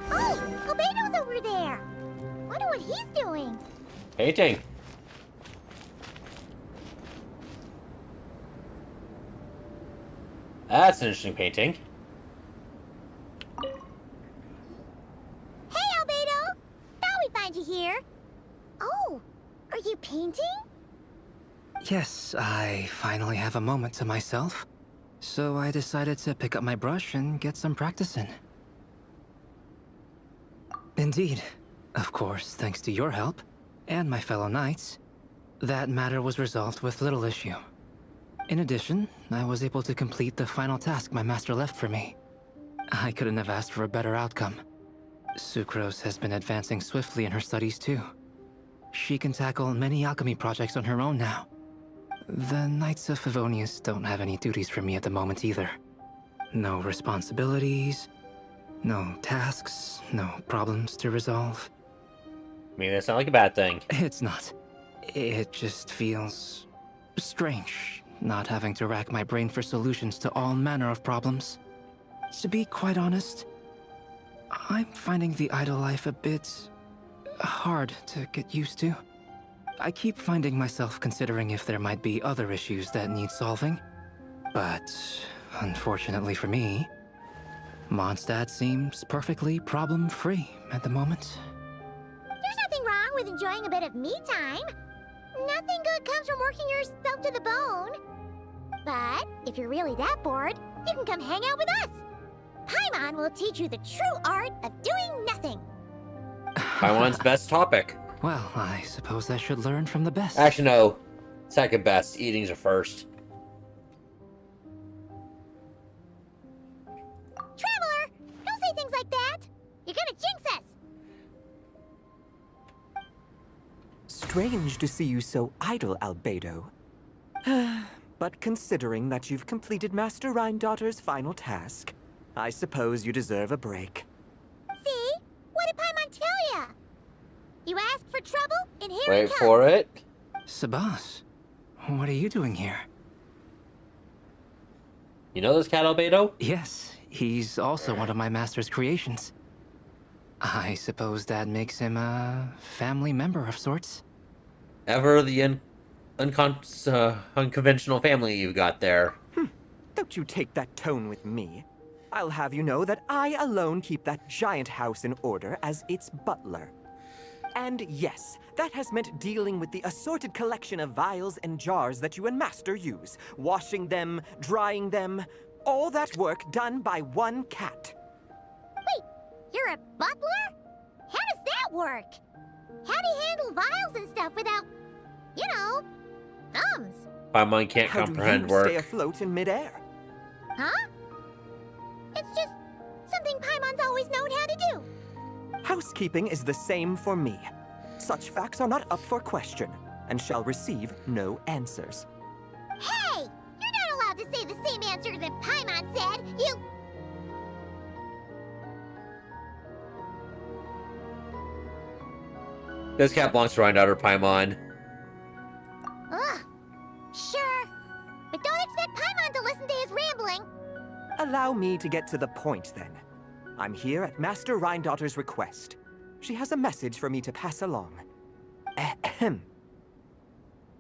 Oh, Albedo's over there. Wonder what he's doing. Painting. That's an interesting painting. Hey, Albedo! Thought we'd find you here. Oh, are you painting? Yes, I finally have a moment to myself. So I decided to pick up my brush and get some practice in. Indeed. Of course, thanks to your help, and my fellow knights, that matter was resolved with little issue. In addition, I was able to complete the final task my master left for me. I couldn't have asked for a better outcome. Sucrose has been advancing swiftly in her studies too. She can tackle many alchemy projects on her own now. The Knights of Favonius don't have any duties for me at the moment either. No responsibilities, no tasks, no problems to resolve. I mean, that's not like a bad thing. It's not. It just feels strange, not having to rack my brain for solutions to all manner of problems. To be quite honest, I'm finding the idle life a bit hard to get used to. I keep finding myself considering if there might be other issues that need solving. But, unfortunately for me, Mondstadt seems perfectly problem-free at the moment. There's nothing wrong with enjoying a bit of me time. Nothing good comes from working yourself to the bone. But if you're really that bored, you can come hang out with us. Paimon will teach you the true art of doing nothing. Paimon's best topic. Well, I suppose I should learn from the best. Actually, no. Second best. Eating's are first. Traveler, don't say things like that. You're gonna jinx us. Strange to see you so idle, Albedo. But considering that you've completed Master Rhindaughter's final task, I suppose you deserve a break. See? What did Paimon tell ya? You asked for trouble, and here Wait it comes. for it. Sabas, what are you doing here? You know this cat, Albedo? Yes, he's also one of my master's creations. I suppose that makes him a family member of sorts. Ever the unconventional family you've got there. Don't you take that tone with me. I'll have you know that I alone keep that giant house in order as its butler. And yes, that has meant dealing with the assorted collection of vials and jars that you and Master use, washing them, drying them, all that work done by one cat. Wait, you're a butler? How does that work? How do you handle vials and stuff without, you know, thumbs? Paimon can't How comprehend do you stay work. afloat in midair? Huh? It's just something Paimon's always known how to do. Housekeeping is the same for me. Such facts are not up for question, and shall receive no answers. Hey! You're not allowed to say the same answer that Paimon said. You... This cat belongs to Rhindaughter Paimon. Ugh. Sure. But don't expect Paimon to listen to his rambling. Allow me to get to the point, then. I'm here at Master Rhindaughter's request. She has a message for me to pass along. Ahem.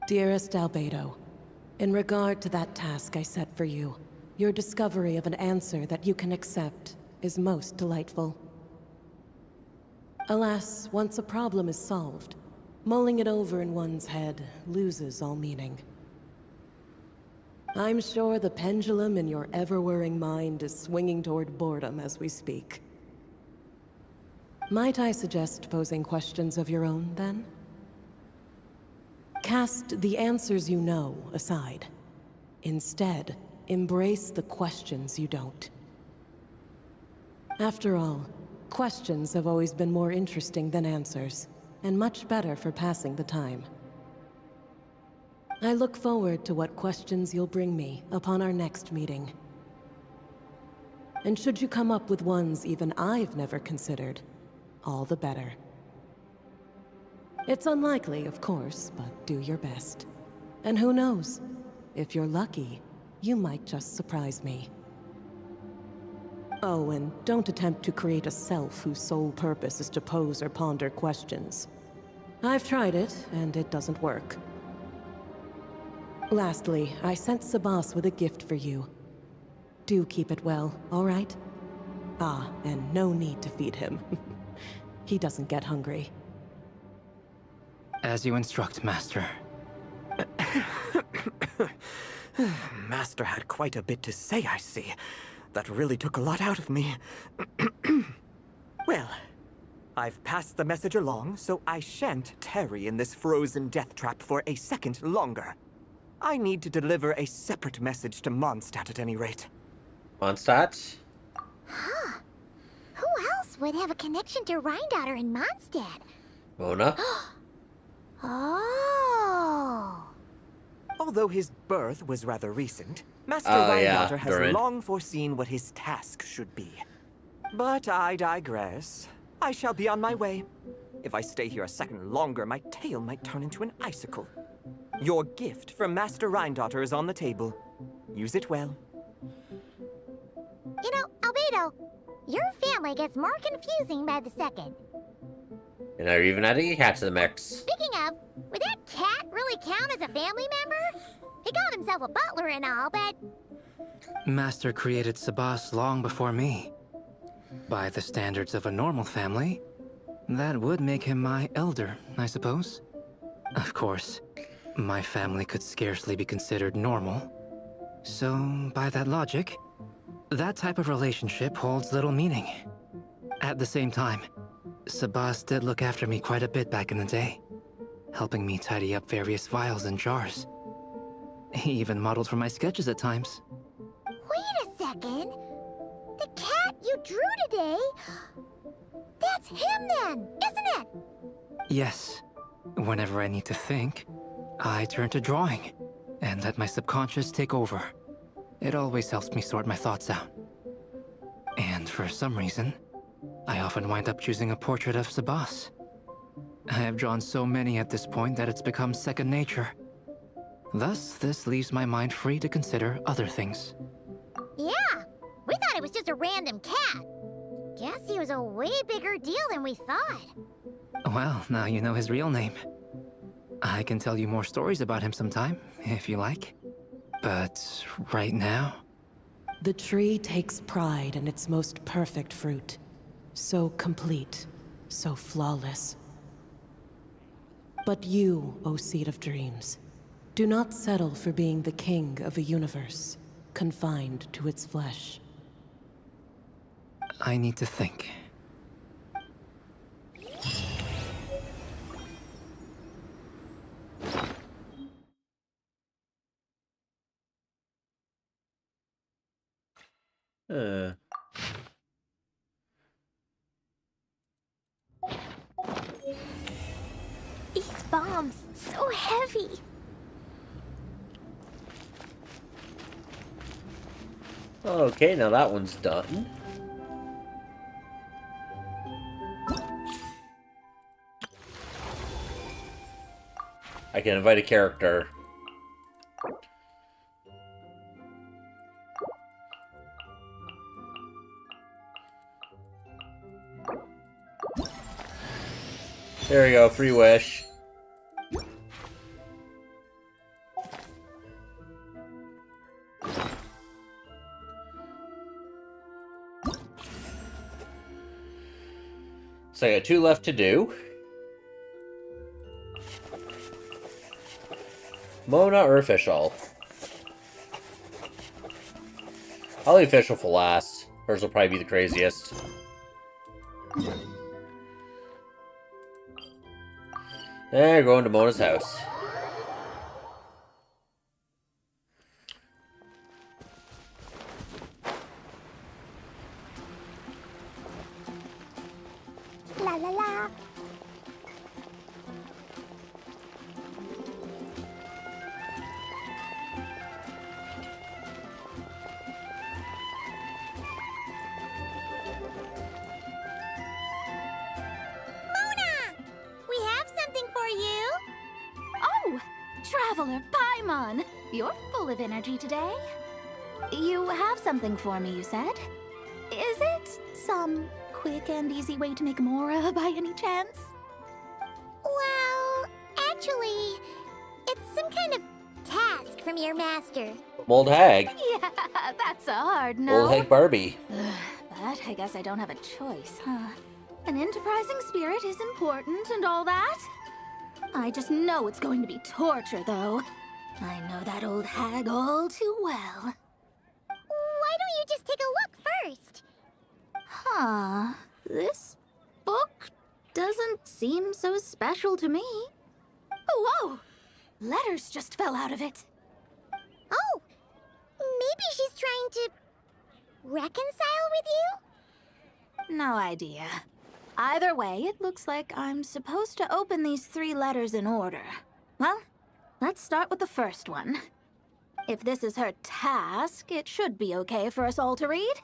Dearest Albedo, in regard to that task I set for you, your discovery of an answer that you can accept is most delightful. Alas, once a problem is solved, mulling it over in one's head loses all meaning. I'm sure the pendulum in your ever-whirring mind is swinging toward boredom as we speak. Might I suggest posing questions of your own, then? Cast the answers you know aside. Instead, embrace the questions you don't. After all, questions have always been more interesting than answers, and much better for passing the time. I look forward to what questions you'll bring me upon our next meeting. And should you come up with ones even I've never considered, all the better. It's unlikely, of course, but do your best. And who knows? If you're lucky, you might just surprise me. Oh, and don't attempt to create a self whose sole purpose is to pose or ponder questions. I've tried it, and it doesn't work. Lastly, I sent Sabas with a gift for you. Do keep it well, all right? Ah, and no need to feed him. He doesn't get hungry. As you instruct, Master. Master had quite a bit to say, I see. That really took a lot out of me. Well, I've passed the message along, so I shan't tarry in this frozen death trap for a second longer. I need to deliver a separate message to Mondstadt at any rate. Mondstadt? Huh. Who else would have a connection to Rhindaughter and Mondstadt? Mona? Oh. Although his birth was rather recent, Master Oh, yeah, Rhindaughter has Durin. long foreseen what his task should be. But I digress. I shall be on my way. If I stay here a second longer, my tail might turn into an icicle. Your gift from Master Rhindaughter is on the table. Use it well. You know, Albedo, your family gets more confusing by the second. And I even adding a cat to the mix. Speaking of, would that cat really count as a family member? He called himself a butler and all, but... Master created Sabas long before me. By the standards of a normal family, that would make him my elder, I suppose. Of course, my family could scarcely be considered normal. So, by that logic, that type of relationship holds little meaning. At the same time, Sabas did look after me quite a bit back in the day, helping me tidy up various vials and jars. He even modeled for my sketches at times. Wait a second. The cat you drew today... That's him then, isn't it? Yes. Whenever I need to think, I turn to drawing and let my subconscious take over. It always helps me sort my thoughts out. And for some reason, I often wind up choosing a portrait of Sabas. I have drawn so many at this point that it's become second nature. Thus, this leaves my mind free to consider other things. Yeah, we thought it was just a random cat. Guess he was a way bigger deal than we thought. Well, now you know his real name. I can tell you more stories about him sometime, if you like. But right now... The tree takes pride in its most perfect fruit. So complete, so flawless. But you, O Seed of Dreams, do not settle for being the king of a universe, confined to its flesh. I need to think. These bombs, so heavy. Okay, now that one's done. I can invite a character. There we go, free wish. So I got 2 left to do. Mona or official? I'll leave official for last. Hers will probably be the craziest. And going to Mona's house. La la la. We have something for you. Oh, Traveler Paimon. You're full of energy today. You have something for me, you said? Is it some quick and easy way to make Mora by any chance? Well, actually, it's some kind of task from your master. Old hag. Yeah, that's a hard no. Old hag Barbie. But I guess I don't have a choice, huh? An enterprising spirit is important and all that. I just know it's going to be torture, though. I know that old hag all too well. Why don't you just take a look first? Huh. This book doesn't seem so special to me. Oh, whoa! Letters just fell out of it. Oh, maybe she's trying to reconcile with you? No idea. Either way, it looks like I'm supposed to open these 3 letters in order. Well, let's start with the first one. If this is her task, it should be okay for us all to read.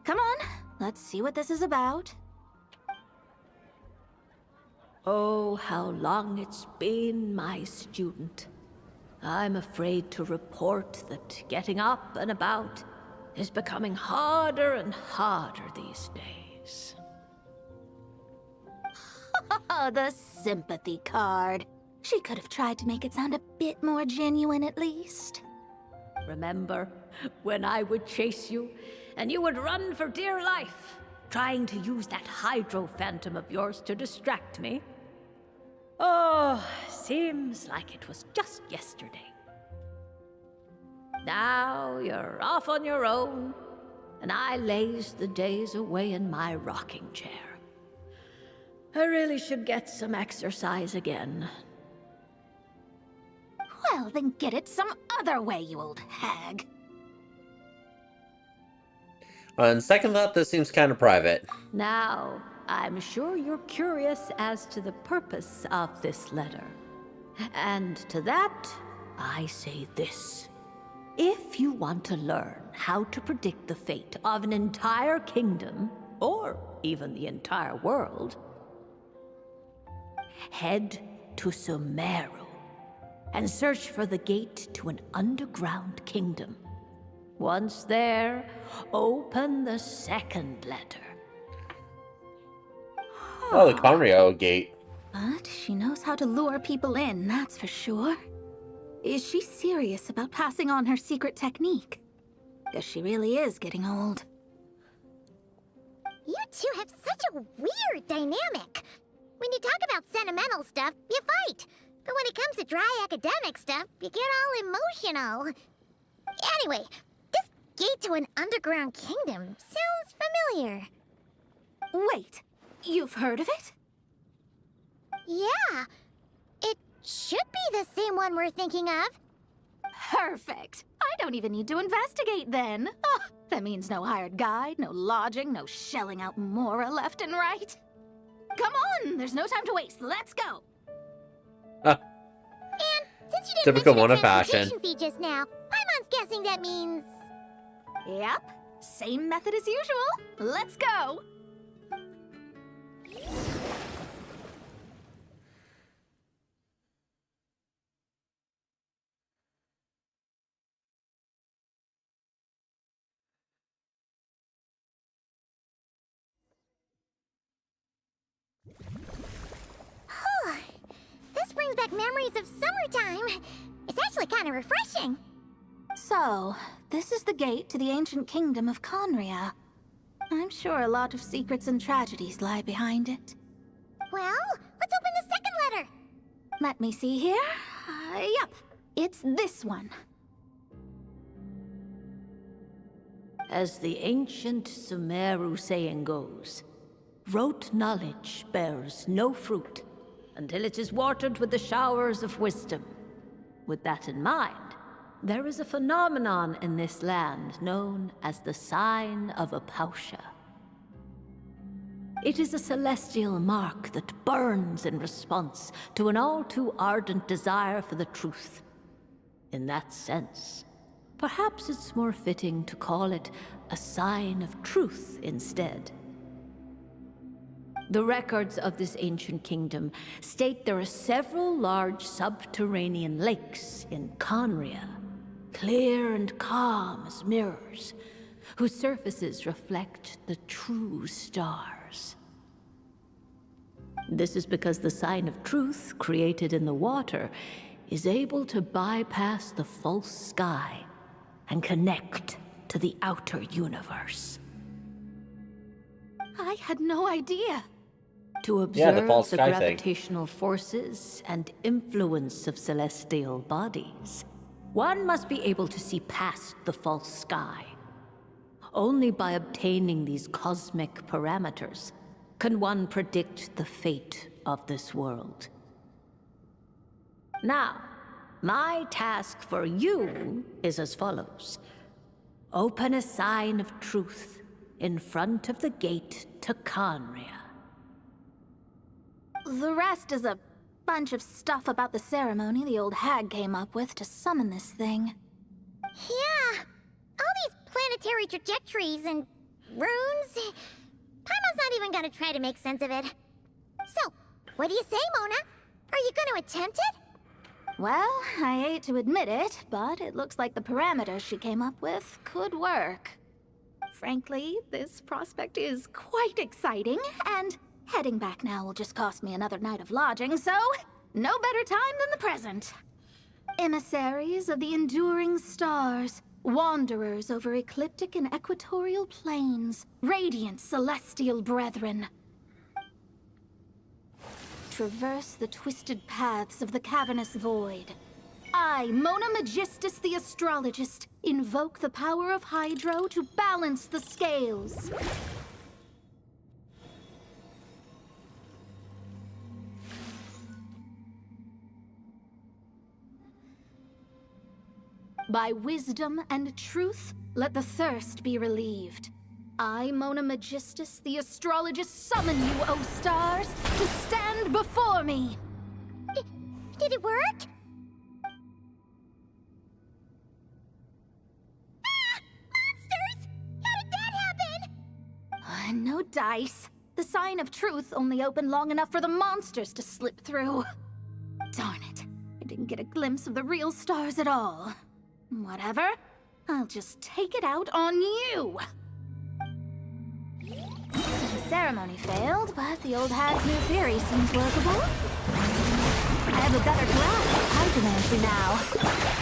Come on, let's see what this is about. Oh, how long it's been, my student. I'm afraid to report that getting up and about is becoming harder and harder these days. The sympathy card. She could have tried to make it sound a bit more genuine at least. Remember when I would chase you and you would run for dear life, trying to use that hydro phantom of yours to distract me? Oh, seems like it was just yesterday. Now you're off on your own, and I laze the days away in my rocking chair. I really should get some exercise again. Well, then get it some other way, you old hag. On second thought, this seems kind of private. Now, I'm sure you're curious as to the purpose of this letter. And to that, I say this. If you want to learn how to predict the fate of an entire kingdom, or even the entire world, head to Sumeru and search for the gate to an underground kingdom. Once there, open the second letter. Oh, the Conrio gate. But she knows how to lure people in, that's for sure. Is she serious about passing on her secret technique? Guess she really is getting old. You two have such a weird dynamic. When you talk about sentimental stuff, you fight. But when it comes to dry academic stuff, you get all emotional. Anyway, this gate to an underground kingdom sounds familiar. Wait, you've heard of it? Yeah. It should be the same one we're thinking of. Perfect. I don't even need to investigate then. Oh, that means no hired guide, no lodging, no shelling out Mora left and right. Come on, there's no time to waste. Let's go. And since you didn't Typical mention Mona a fashion. transportation fee just now, Paimon's guessing that means... Yep, same method as usual. Let's go. This brings back memories of summertime. It's actually kind of refreshing. So, this is the gate to the ancient kingdom of Conria. I'm sure a lot of secrets and tragedies lie behind it. Well, let's open the second letter. Let me see here. Yep, it's this one. As the ancient Sumeru saying goes, rote knowledge bears no fruit until it is watered with the showers of wisdom. With that in mind, there is a phenomenon in this land known as the Sign of Apausha. It is a celestial mark that burns in response to an all-too ardent desire for the truth. In that sense, perhaps it's more fitting to call it a sign of truth instead. The records of this ancient kingdom state there are several large subterranean lakes in Conria, clear and calm as mirrors, whose surfaces reflect the true stars. This is because the sign of truth created in the water is able to bypass the false sky and connect to the outer universe. I had no idea. To Yeah, the observe false the sky thing. gravitational forces and influence of celestial bodies, one must be able to see past the false sky. Only by obtaining these cosmic parameters can one predict the fate of this world. Now, my task for you is as follows. Open a sign of truth in front of the gate to Conria. The rest is a bunch of stuff about the ceremony the old hag came up with to summon this thing. Yeah, all these planetary trajectories and runes. Paimon's not even gonna try to make sense of it. So, what do you say, Mona? Are you gonna attempt it? Well, I hate to admit it, but it looks like the parameters she came up with could work. Frankly, this prospect is quite exciting, and heading back now will just cost me another night of lodging, so no better time than the present. Emissaries of the enduring stars, wanderers over ecliptic and equatorial planes, radiant celestial brethren. Traverse the twisted paths of the cavernous void. I, Mona Magistus the Astrologist, invoke the power of Hydro to balance the scales. By wisdom and truth, let the thirst be relieved. I, Mona Magistus, the Astrologist, summon you, O stars, to stand before me! Did it work? Ah! Monsters! How did that happen? No dice. The sign of truth only opened long enough for the monsters to slip through. Darn it. I didn't get a glimpse of the real stars at all. Whatever. I'll just take it out on you! The ceremony failed, but the old hag's new theory seems workable. I have a better grasp of hydromancy now.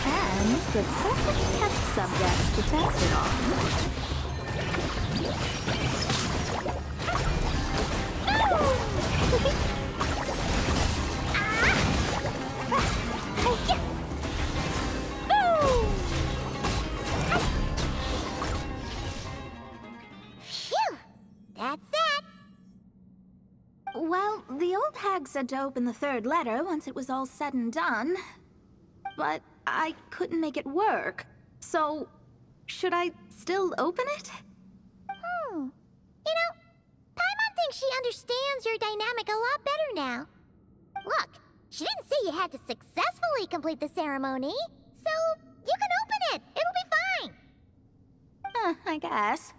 And the perfect test subject to test it on. Phew! That's that! Well, the old hag said to open the third letter once it was all said and done. But I couldn't make it work. So, should I still open it? You know, Paimon thinks she understands your dynamic a lot better now. Look, she didn't say you had to successfully complete the ceremony, so you can open it. It'll be fine. I guess.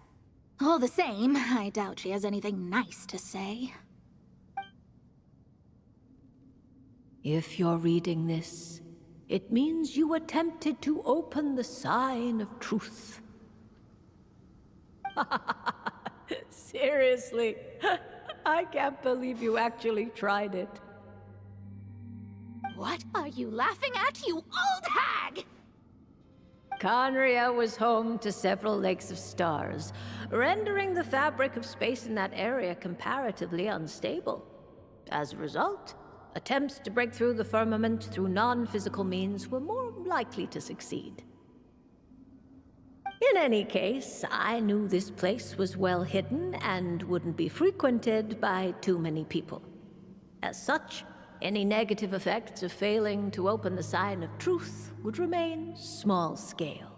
All the same, I doubt she has anything nice to say. If you're reading this, it means you attempted to open the sign of truth. Seriously, I can't believe you actually tried it. What are you laughing at, you old hag? Conria was home to several lakes of stars, rendering the fabric of space in that area comparatively unstable. As a result, attempts to break through the firmament through non-physical means were more likely to succeed. In any case, I knew this place was well hidden and wouldn't be frequented by too many people. As such, any negative effects of failing to open the sign of truth would remain small scale.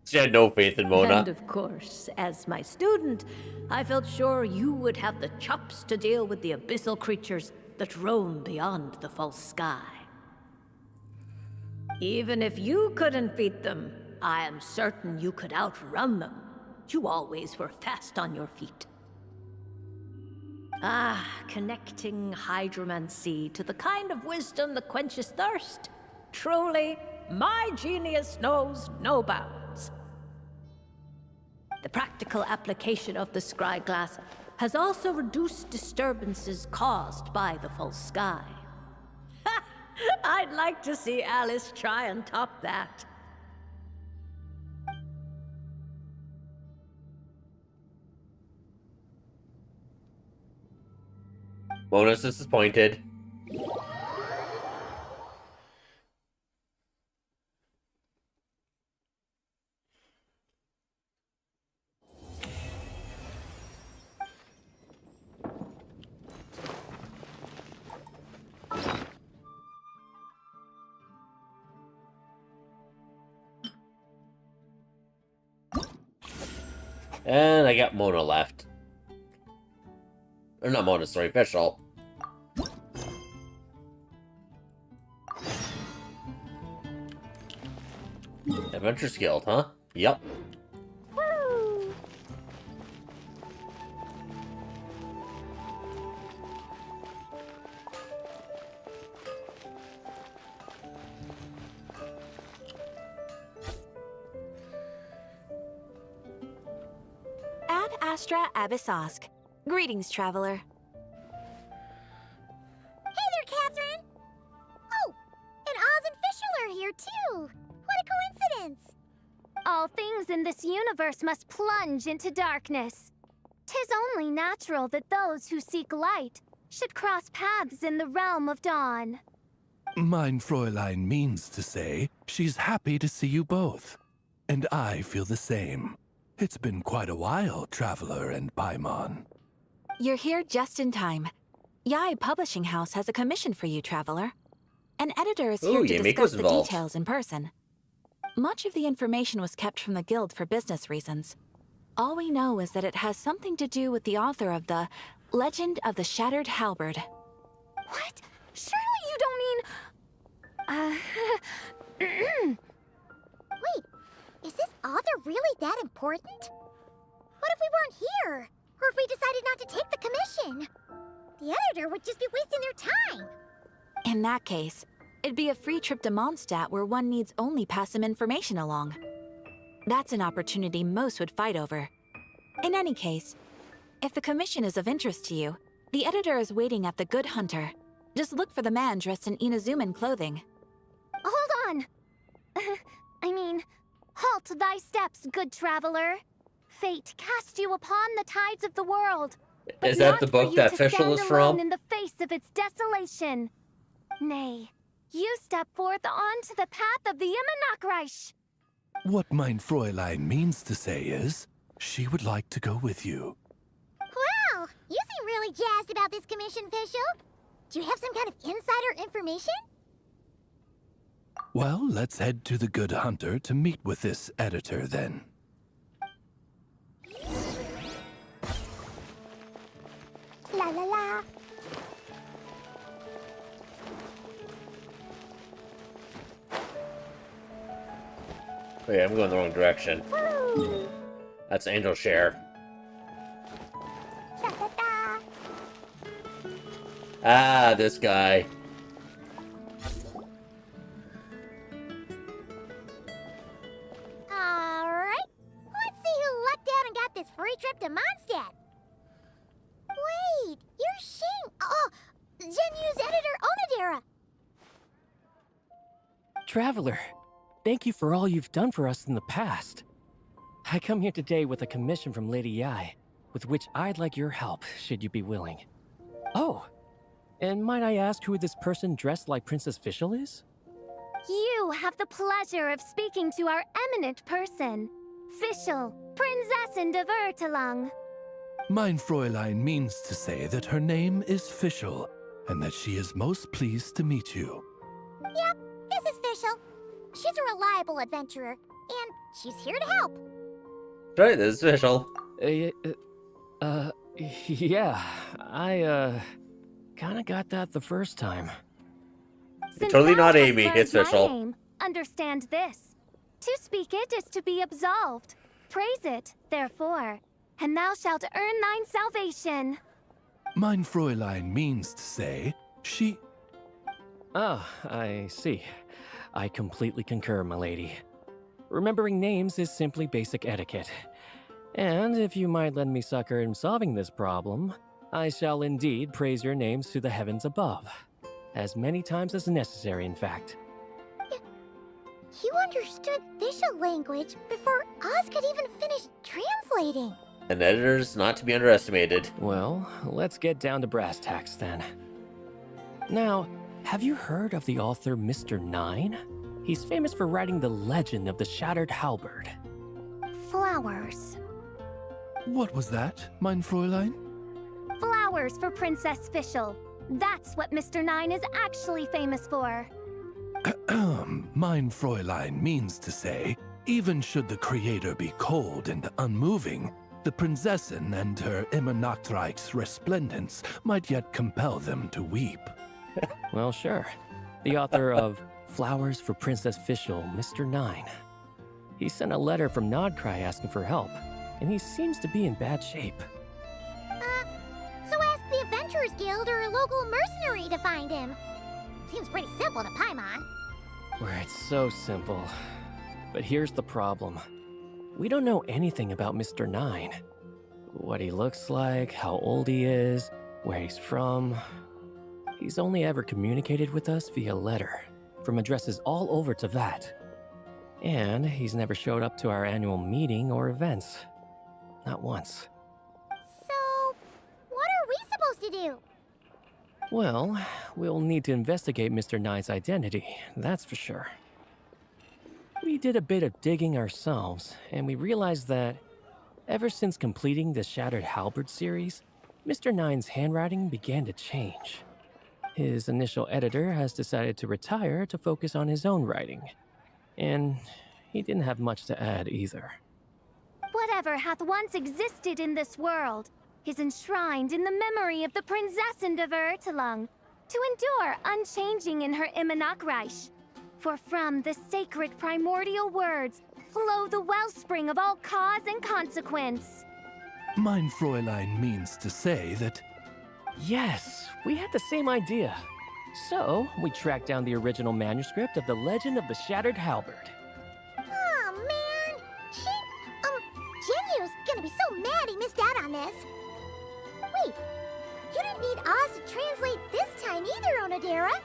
She had no faith in Mona. And of course, as my student, I felt sure you would have the chops to deal with the abyssal creatures that roam beyond the false sky. Even if you couldn't beat them, I am certain you could outrun them. You always were fast on your feet. Ah, connecting hydromancy to the kind of wisdom that quenches thirst. Truly, my genius knows no bounds. The practical application of the scryglass has also reduced disturbances caused by the false sky. Ha! I'd like to see Alice try and top that. Mona's disappointed. And I got Mona left. Or not Mona, sorry, Fischl. Adventure Guild, huh? Yep. Woo! Ad Astra Abyssosk. Greetings, traveler. Hey there, Catherine! Oh, and Oz and Fischl are here too! What a coincidence! All things in this universe must plunge into darkness. 'Tis only natural that those who seek light should cross paths in the realm of dawn. Mein Fräulein means to say she's happy to see you both. And I feel the same. It's been quite a while, Traveler and Paimon. You're here just in time. Yai Publishing House has a commission for you, traveler. An editor is here to discuss the details in person. Much of the information was kept from the guild for business reasons. All we know is that it has something to do with the author of the Legend of the Shattered Halberd. What? Surely you don't mean... Wait, is this author really that important? What if we weren't here? Or if we decided not to take the commission? The editor would just be wasting their time. In that case, it'd be a free trip to Mondstadt where one needs only pass some information along. That's an opportunity most would fight over. In any case, if the commission is of interest to you, the editor is waiting at the Good Hunter. Just look for the man dressed in Inazuman clothing. Hold on! Halt thy steps, good traveler. Fate cast you upon the tides of the world. But is that the book that Fischl is from? In the face of its desolation. Nay, you step forth onto the path of the Immenachreich. What mein Fräulein means to say is, she would like to go with you. Wow, you seem really jazzed about this commission, Fischl. Do you have some kind of insider information? Well, let's head to the Good Hunter to meet with this editor then. La la la. Wait, I'm going the wrong direction. Woo. That's Angel Share. Da, da, da. Ah, this guy. Alright, let's see who lucked out and got this free trip to Mondstadt. Wait, you're Shing. Oh, Genu's editor, Onodera. Traveler, thank you for all you've done for us in the past. I come here today with a commission from Lady Yai, with which I'd like your help, should you be willing. Oh, and might I ask who this person dressed like Princess Fischl is? You have the pleasure of speaking to our eminent person. Fischl, Prinzessin de Vertelung. Mein Fräulein means to say that her name is Fischl, and that she is most pleased to meet you. Yep, this is Fischl. She's a reliable adventurer, and she's here to help. Right, this is Fischl. Yeah, I, kinda got that the first time. You're totally thou not hast Amy, learned it's my Fischl. name, understand this. To speak it is to be absolved. Praise it, therefore, and thou shalt earn thine salvation. Mein Fräulein means to say she... Ah, I see. I completely concur, my lady. Remembering names is simply basic etiquette. And if you might lend me succor in solving this problem, I shall indeed praise your names to the heavens above. As many times as necessary, in fact. You understood Fischl language before Oz could even finish translating. An editor's not to be underestimated. Well, let's get down to brass tacks then. Now, have you heard of the author Mr. Nine? He's famous for writing the legend of the Shattered Halberd. Flowers. What was that, mein Fräulein? Flowers for Princess Fischl. That's what Mr. Nine is actually famous for. Mein Fräulein means to say, even should the creator be cold and unmoving, the Prinzessin and her immer Nachtreich's resplendence might yet compel them to weep. Well, sure. The author of Flowers for Princess Fischl, Mr. Nine. He sent a letter from Nodcry asking for help, and he seems to be in bad shape. So ask the Adventurers Guild or a local mercenary to find him. Seems pretty simple to Paimon. Where it's so simple. But here's the problem. We don't know anything about Mr. Nine. What he looks like, how old he is, where he's from. He's only ever communicated with us via letter, from addresses all over Teyvat. And he's never showed up to our annual meeting or events. Not once. So, what are we supposed to do? Well, we'll need to investigate Mr. Nine's identity, that's for sure. We did a bit of digging ourselves, and we realized that ever since completing the Shattered Halberd series, Mr. Nine's handwriting began to change. His initial editor has decided to retire to focus on his own writing. And he didn't have much to add either. Whatever hath once existed in this world is enshrined in the memory of the Prinzessin de Vertelung, to endure unchanging in her Immanakreich. For from the sacred primordial words flow the wellspring of all cause and consequence. Mein Fräulein means to say that... Yes, we had the same idea. So, we tracked down the original manuscript of the Legend of the Shattered Halberd. Oh man, Genyu's gonna be so mad he missed out on this. Wait, you didn't need Oz to translate this time either, Onodera.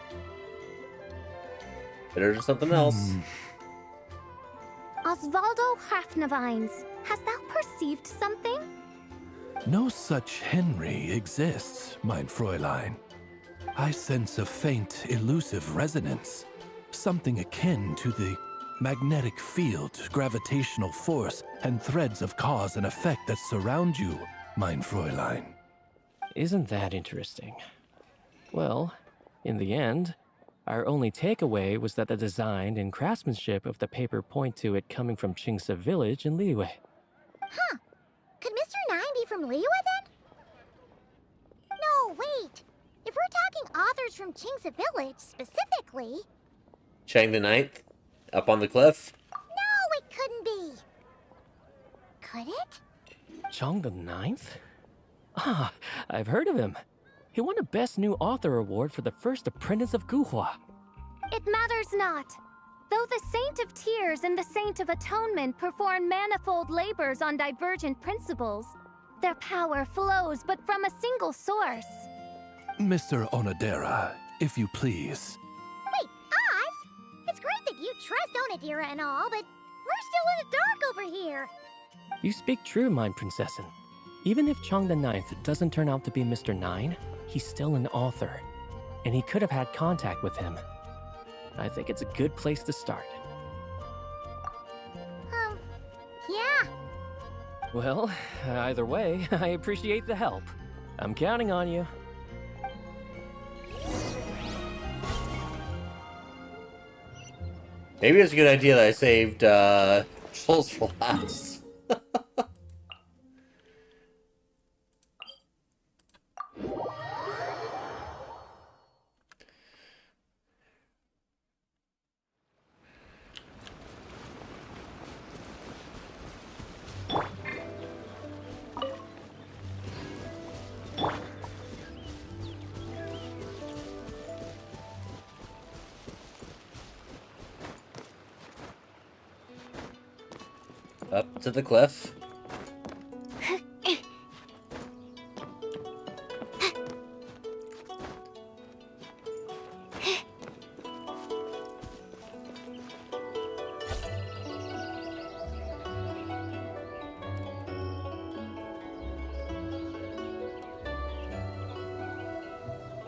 Better do something else. Osvaldo Hafnavines, hast thou perceived something? No such Henry exists, mein Fräulein. I sense a faint, elusive resonance. Something akin to the magnetic field, gravitational force, and threads of cause and effect that surround you, mein Fräulein. Isn't that interesting? Well, in the end, our only takeaway was that the design and craftsmanship of the paper point to it coming from Qingce village in Liyue. Huh. Could Mr. Nine be from Liyue then? No, wait. If we're talking authors from Qingce village specifically... Chang the Ninth? Up on the cliff? No, it couldn't be. Could it? Chang the Ninth? Ah, I've heard of him. He won a Best New Author award for the first apprentice of Guhua. It matters not. Though the Saint of Tears and the Saint of Atonement perform manifold labors on divergent principles, their power flows but from a single source. Mr. Onodera, if you please. Wait, Oz? It's great that you trust Onodera and all, but we're still in the dark over here. You speak true, mine Princessin. Even if Chang the Ninth doesn't turn out to be Mr. Nine, he's still an author, and he could have had contact with him. I think it's a good place to start. Yeah, Well, either way, I appreciate the help. I'm counting on you. Maybe it's a good idea that I saved Trolls for last. Up to the cliff.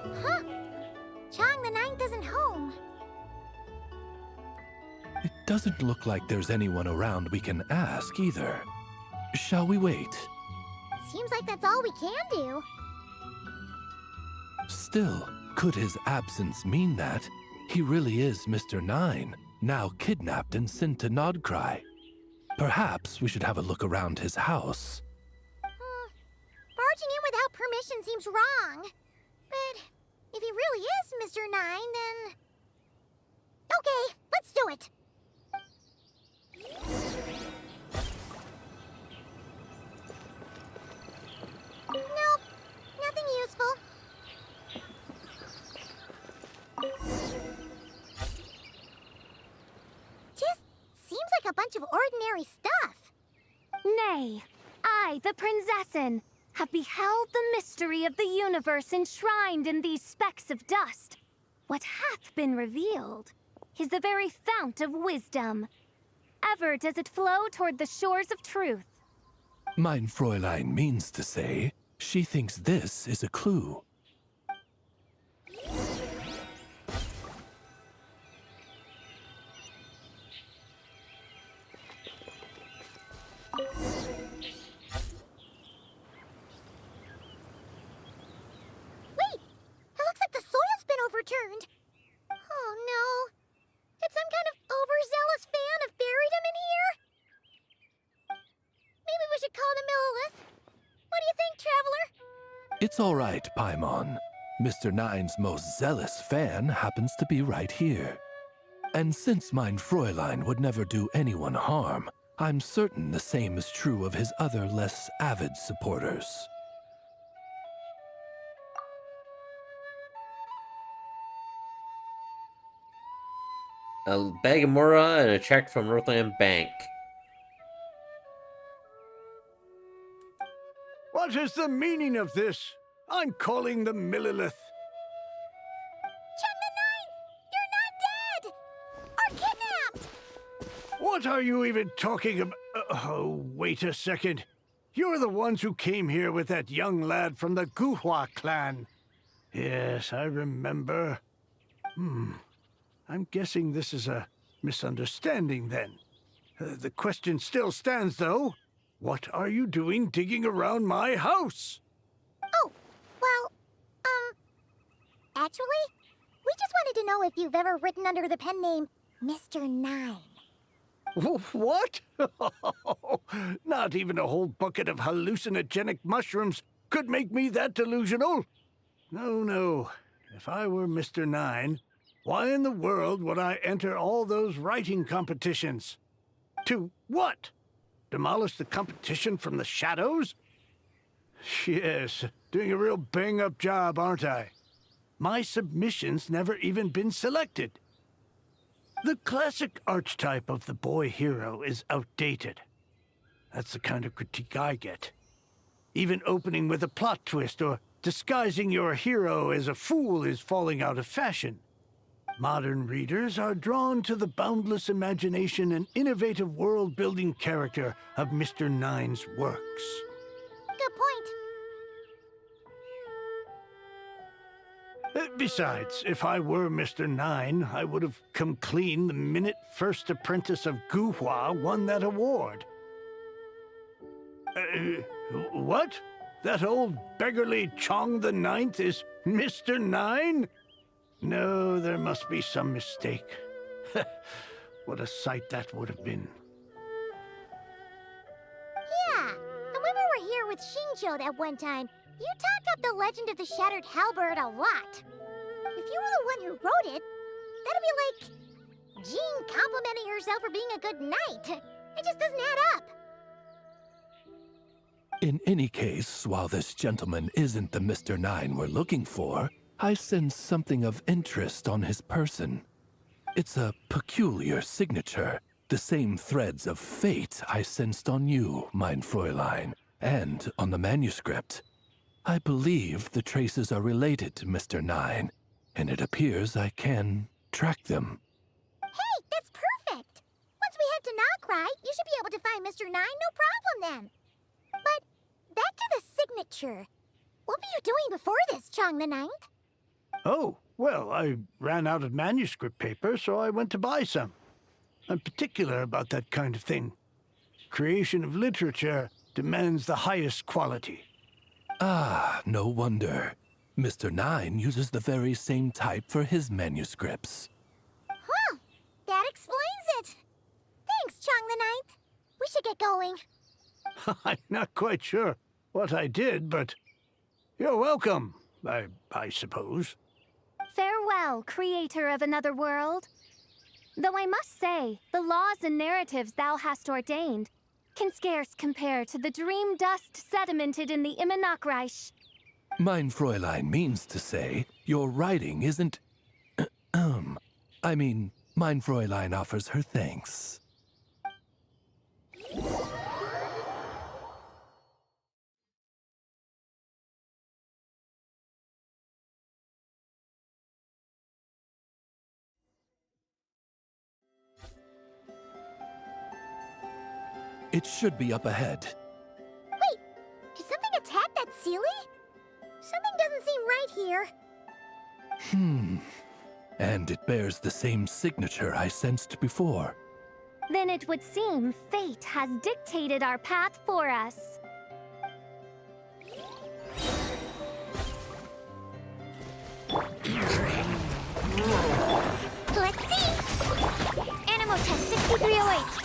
Huh? Chang the Ninth isn't home. It doesn't look like there's anyone around we can ask either. Shall we wait? Seems like that's all we can do. Still, could his absence mean that he really is Mr. Nine, now kidnapped and sent to Nodcry? Perhaps we should have a look around his house. Barging in without permission seems wrong. But if he really is Mr. Nine, then... Okay, let's do it. Nope, nothing useful. Just seems like a bunch of ordinary stuff. Nay, I, the Prinzessin, have beheld the mystery of the universe enshrined in these specks of dust. What hath been revealed is the very fount of wisdom. Ever does it flow toward the shores of truth. Mein Fräulein means to say, she thinks this is a clue. Wait! It looks like the soil's been overturned. Oh no. Did some kind of overzealous fan have buried him in here? Maybe we should call him Lilith. What do you think, Traveler? It's all right, Paimon. Mr. Nine's most zealous fan happens to be right here. And since Mein Fräulein would never do anyone harm, I'm certain the same is true of his other less avid supporters. A bag of Mura and a check from Northland Bank. What is the meaning of this? I'm calling the Millilith. Chang the Ninth! You're not dead! Or kidnapped! What are you even talking about? Oh, wait a second. You're the ones who came here with that young lad from the Guhua clan. Yes, I remember. I'm guessing this is a misunderstanding then. The question still stands, though. What are you doing digging around my house? Oh, well, actually, we just wanted to know if you've ever written under the pen name Mr. Nine. What? Not even a whole bucket of hallucinogenic mushrooms could make me that delusional. No. If I were Mr. Nine, why in the world would I enter all those writing competitions? To what? Demolish the competition from the shadows? Yes, doing a real bang-up job, aren't I? My submission's never even been selected. The classic archetype of the boy hero is outdated. That's the kind of critique I get. Even opening with a plot twist or disguising your hero as a fool is falling out of fashion. Modern readers are drawn to the boundless imagination and innovative world-building character of Mr. Nine's works. Good point. Besides, if I were Mr. Nine, I would have come clean the minute First Apprentice of Guhua won that award. What? That old beggarly Chong the Ninth is Mr. Nine? No, there must be some mistake. What a sight that would have been. Yeah, and when we were here with Shinjo that one time, you talked up the legend of the Shattered Halberd a lot. If you were the one who wrote it, that'd be like Jean complimenting herself for being a good knight. It just doesn't add up. In any case, while this gentleman isn't the Mr. Nine we're looking for, I sense something of interest on his person. It's a peculiar signature, the same threads of fate I sensed on you, mein Fräulein, and on the manuscript. I believe the traces are related to Mr. Nine, and it appears I can track them. Hey, that's perfect! Once we head to Nokrai, you should be able to find Mr. Nine, no problem then. But back to the signature. What were you doing before this, Chong the Ninth? Oh, well, I ran out of manuscript paper, so I went to buy some. I'm particular about that kind of thing. Creation of literature demands the highest quality. Ah, no wonder. Mr. Nine uses the very same type for his manuscripts. Huh, that explains it. Thanks, Chong the Ninth. We should get going. I'm not quite sure what I did, but you're welcome, I suppose. Farewell, creator of another world. Though I must say, the laws and narratives thou hast ordained can scarce compare to the dream dust sedimented in the Immenachreich. Mein Fräulein means to say, your writing isn't... I mean, mein Fräulein offers her thanks. It should be up ahead. Wait, did something attack that Sealy? Something doesn't seem right here. And it bears the same signature I sensed before. Then it would seem fate has dictated our path for us. Let's see! Animal test 6308.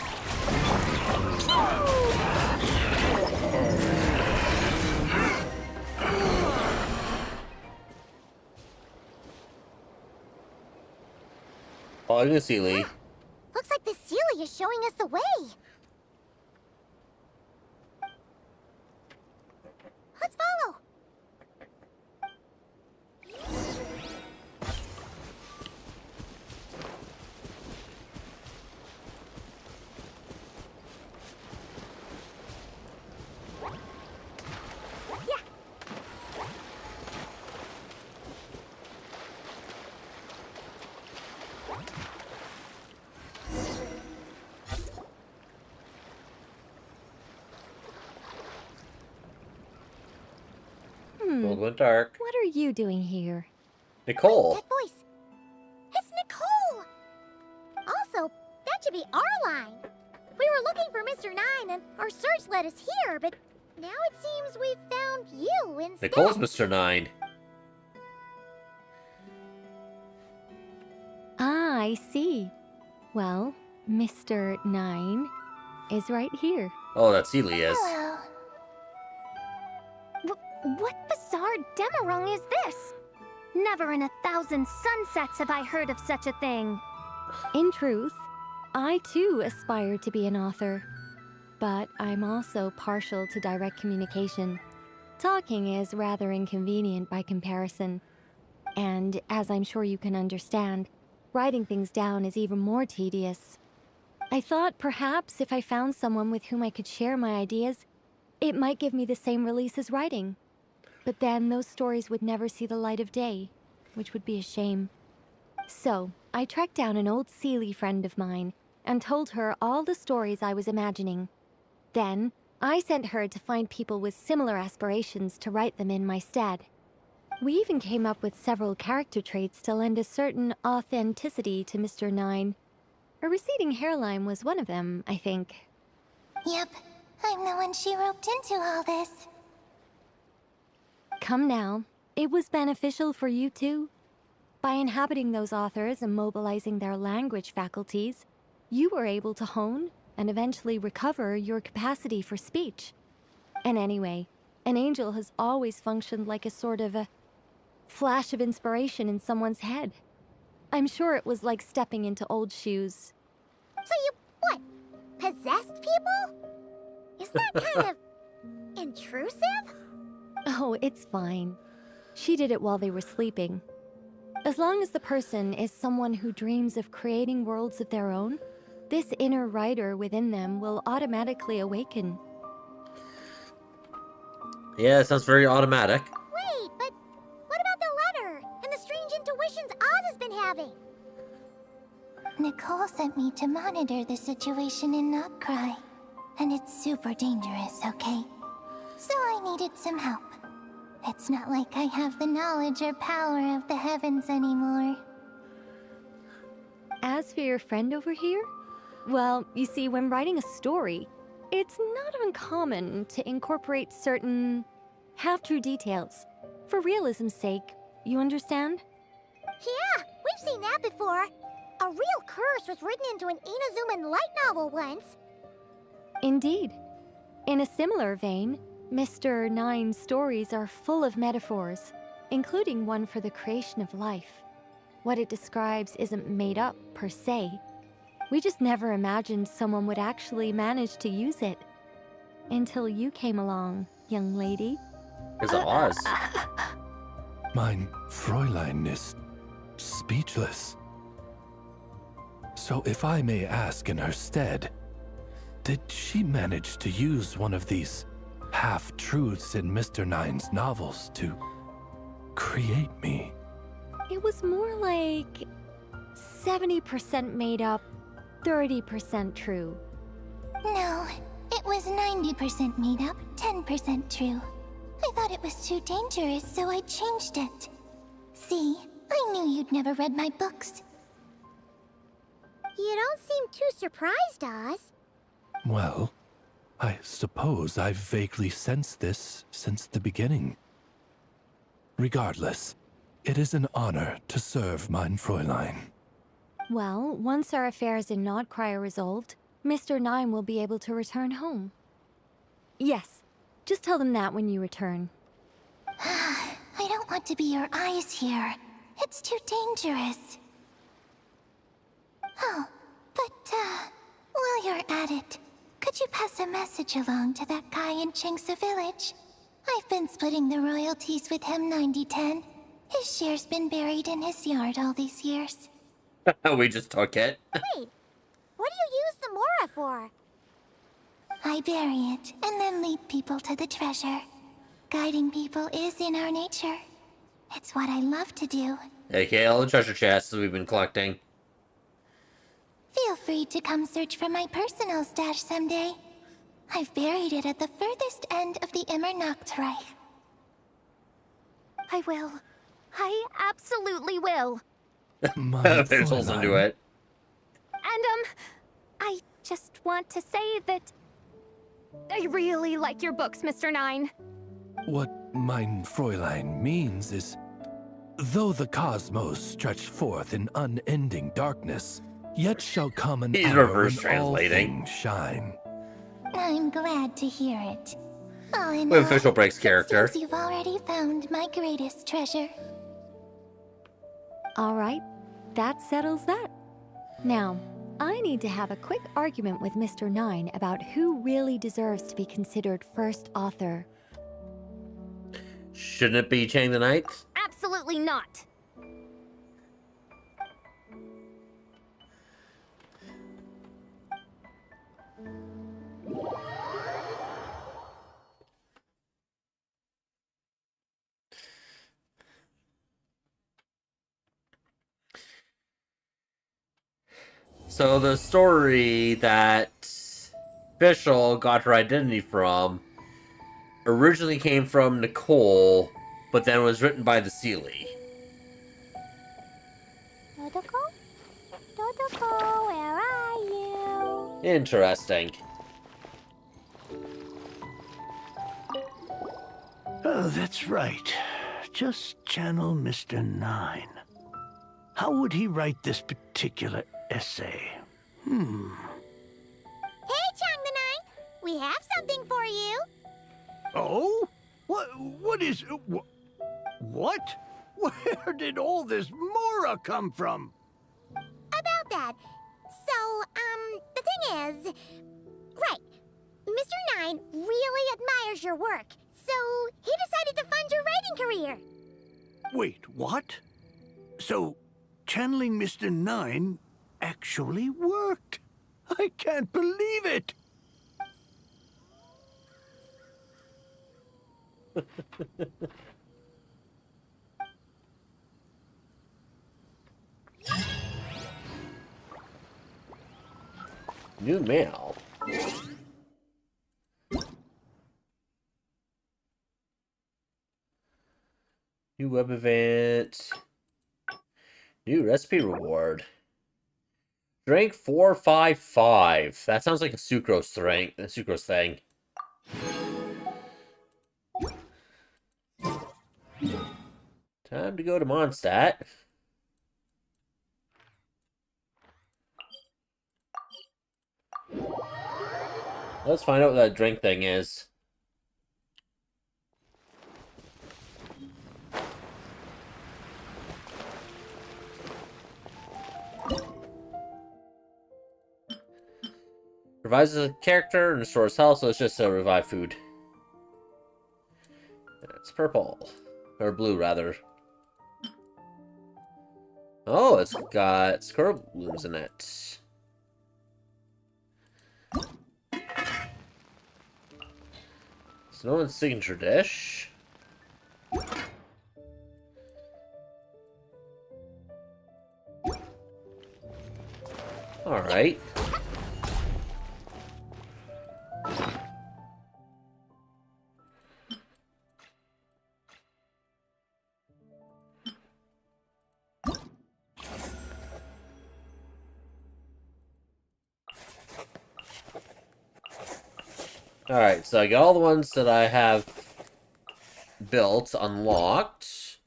Following the Sealy. Looks like the Sealy is showing us the way. Let's follow. World went dark. What are you doing here? Nicole. That voice. It's Nicole. Also, that should be our line. We were looking for Mr. Nine and our search led us here, but now it seems we've found you instead. Nicole's Mr. Nine. Ah, I see. Well, Mr. Nine is right here. Oh, that Sealy is. Hello. What bizarre Demerung is this? Never in 1,000 sunsets have I heard of such a thing. In truth, I too aspire to be an author. But I'm also partial to direct communication. Talking is rather inconvenient by comparison. And as I'm sure you can understand, writing things down is even more tedious. I thought perhaps if I found someone with whom I could share my ideas, it might give me the same release as writing. But then those stories would never see the light of day, which would be a shame. So, I tracked down an old Sealy friend of mine and told her all the stories I was imagining. Then, I sent her to find people with similar aspirations to write them in my stead. We even came up with several character traits to lend a certain authenticity to Mr. Nine. A receding hairline was one of them, I think. Yep, I'm the one she roped into all this. Come now. It was beneficial for you too. By inhabiting those authors and mobilizing their language faculties, you were able to hone and eventually recover your capacity for speech. And anyway, an angel has always functioned like a sort of a flash of inspiration in someone's head. I'm sure it was like stepping into old shoes. So you, what, possessed people? Is that kind of intrusive? Oh, it's fine. She did it while they were sleeping. As long as the person is someone who dreams of creating worlds of their own, this inner writer within them will automatically awaken. Yeah, it sounds very automatic. Wait, but what about the letter and the strange intuitions Oz has been having? Nicole sent me to monitor the situation in Notcry. And it's super dangerous, okay? So I needed some help. It's not like I have the knowledge or power of the heavens anymore. As for your friend over here, well, you see, when writing a story, it's not uncommon to incorporate certain half-true details. For realism's sake, you understand? Yeah, we've seen that before. A real curse was written into an Inazuman light novel once. Indeed. In a similar vein, Mr. Nine's stories are full of metaphors, including one for the creation of life. What it describes isn't made up, per se. We just never imagined someone would actually manage to use it. Until you came along, young lady. It's Oz. Mein Fräulein is speechless. So if I may ask in her stead, did she manage to use one of these half-truths in Mr. Nine's novels to create me? It was more like 70% made up, 30% true. No, it was 90% made up, 10% true. I thought it was too dangerous, so I changed it. See, I knew you'd never read my books. You don't seem too surprised, Oz. Well, I suppose I've vaguely sensed this since the beginning. Regardless, it is an honor to serve mein Fräulein. Well, once our affairs in Notcry are resolved, Mr. Nine will be able to return home. Yes, just tell them that when you return. I don't want to be your eyes here. It's too dangerous. Oh, but, while you're at it, could you pass a message along to that guy in Chengsa village? I've been splitting the royalties with him 90-10. His share's been buried in his yard all these years. We just took it. Wait, what do you use the Mora for? I bury it, and then lead people to the treasure. Guiding people is in our nature. It's what I love to do. AKA all the treasure chests we've been collecting. Feel free to come search for my personal stash someday. I've buried it at the furthest end of the Immer Nachtreich. I will. I absolutely will. Visuals into it. And, I just want to say that I really like your books, Mr. Nine. What mein Fräulein means is, though the cosmos stretch forth in unending darkness, yet shall come an hour reverse when all translating. things shine. I'm glad to hear it. All in With all, Official Break's character. it seems you've already found my greatest treasure. All right, that settles that. Now, I need to have a quick argument with Mr. Nine about who really deserves to be considered first author. Shouldn't it be Chang the Knight? Absolutely not. So the story that Fischl got her identity from originally came from Nicole, but then was written by the Sealy. Dodoko? Dodoko, where are you? Interesting. that's right. Just channel Mr. Nine. How would he write this particular essay? Hey, Chang the Ninth! We have something for you! Oh? What is... What? Where did all this Mora come from? About that. So, the thing is... Right. Mr. Nine really admires your work, so he decided to fund your writing career. Wait, what? So, channeling Mr. Nine actually worked. I can't believe it. New mail. New web event. New recipe reward. Drink 455. That sounds like a sucrose thing. Time to go to Mondstadt. Let's find out what that drink thing is. Revives a character and restores health, so it's just a revive food. It's purple. Or blue, rather. Oh, it's got squirrel blooms in it. It's no one's signature dish. Alright. Alright, so I got all the ones that I have built, unlocked.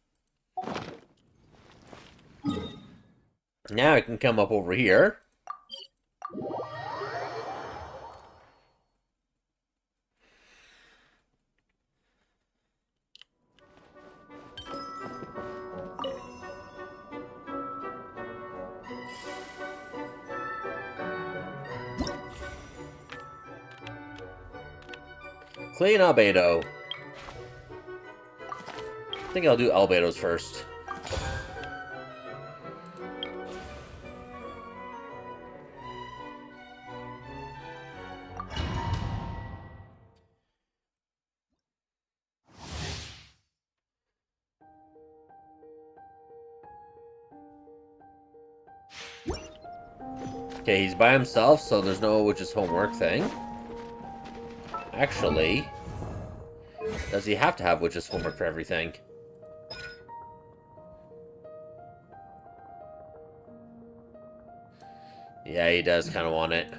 Now I can come up over here. Clean albedo. I think I'll do albedos first. Okay, he's by himself, so there's no witch's homework thing. Actually, does he have to have witch's homework for everything? Yeah, he does kind of want it.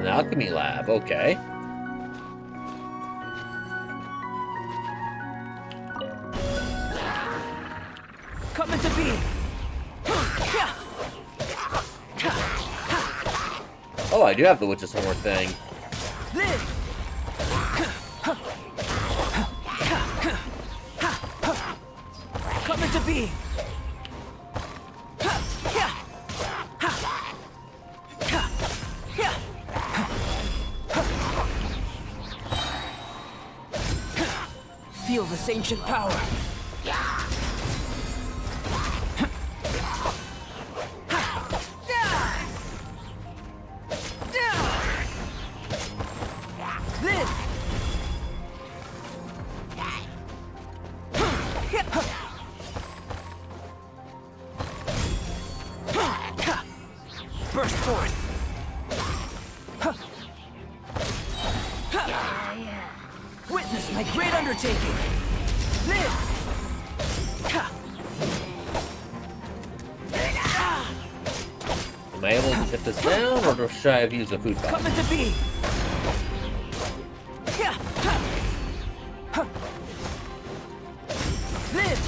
Alchemy lab, okay. Come into being. Oh, I do have the witch's homework thing. Come into being. Feel this ancient power. Witness my great undertaking. Live! Am I able to hit this down, or should I have used a food bomb? Coming to be! Live!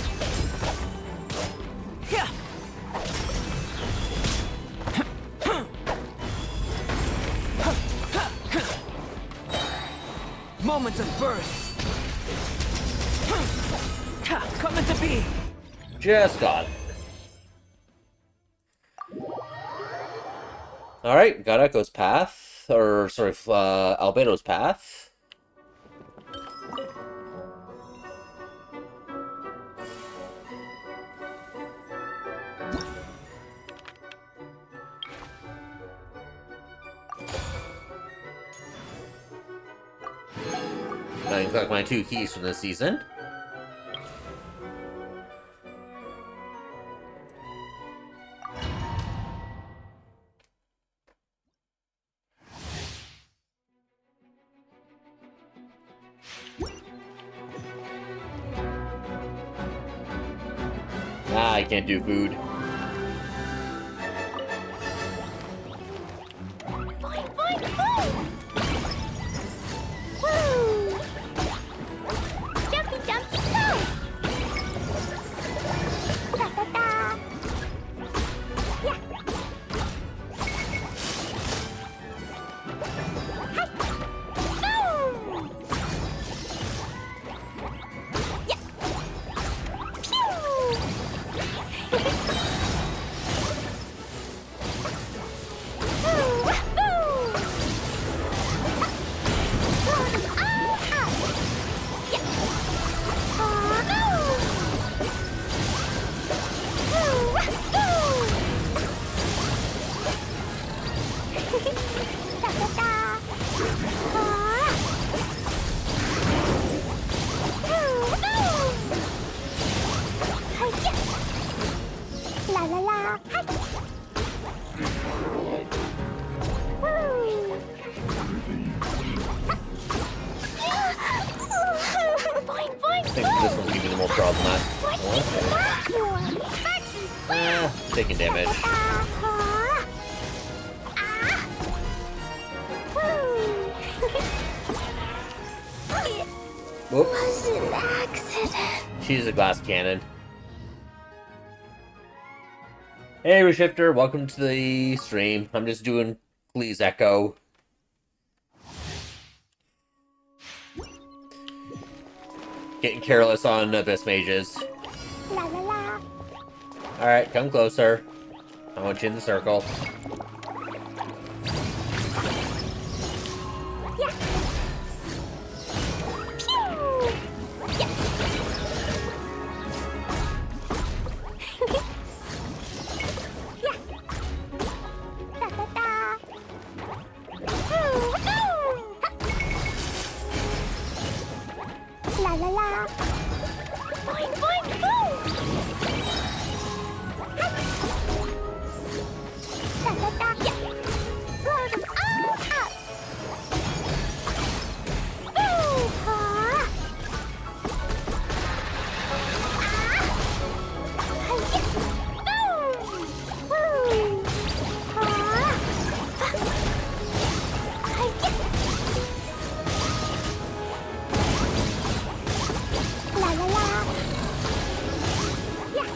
Moments of birth! Coming to be! Just got it. Alright, got Echo's path. Or, sorry, Albedo's path. I can collect my 2 keys from this season. Ah, I can't do food. Boing, boing, boom! Woo! Jumpy, jumpy, go! Da, da, da! Yeah! Hi! Boom! Yeah! Pew! La la la. Boing, boing, I think this one's gonna be the most problematic. Taking damage. Whoops. Was an accident. She's a glass cannon. Hey, Reshifter, welcome to the stream. I'm just doing Please Echo. Getting careless on Abyss Mages. La la la. Alright, come closer. I want you in the circle. Yeah. Pew! Yeah. Yeah. Da da da. Ooh, ooh. La la la. Boing, boing, boom. Da da da. Yeah. Blow them all up. Ooh, ha. La la la. Yeah.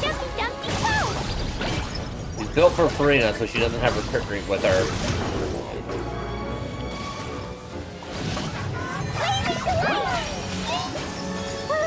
Jumpy, jumpy, go. She's built for Farina, so she doesn't have her crit rate with her. Blazing delight. Woo.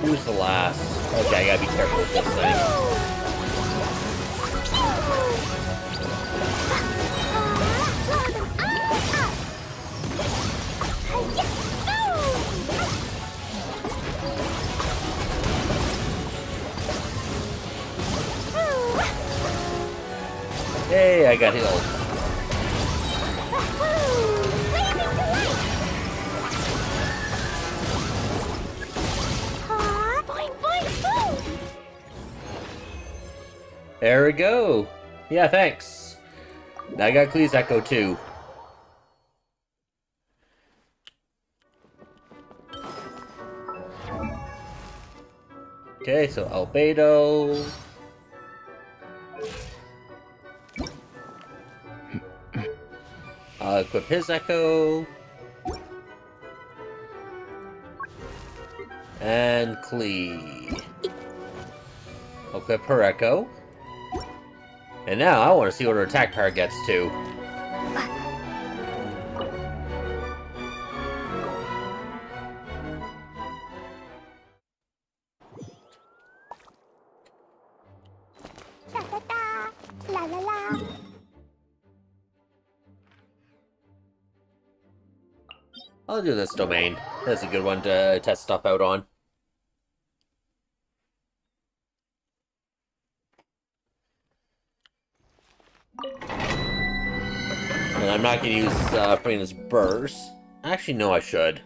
Who's the last? Okay, I gotta be careful with this thing. Hey, I got healed. There we go. Yeah, thanks. Now I got Klee's Echo too. Okay, so Albedo. Equip his Echo. And Klee. Equip her Echo. And now I want to see what her attack power gets to. La la la. I'll do this domain. That's a good one to test stuff out on. And I'm not going to use Farina's Burst. Actually, no, I should.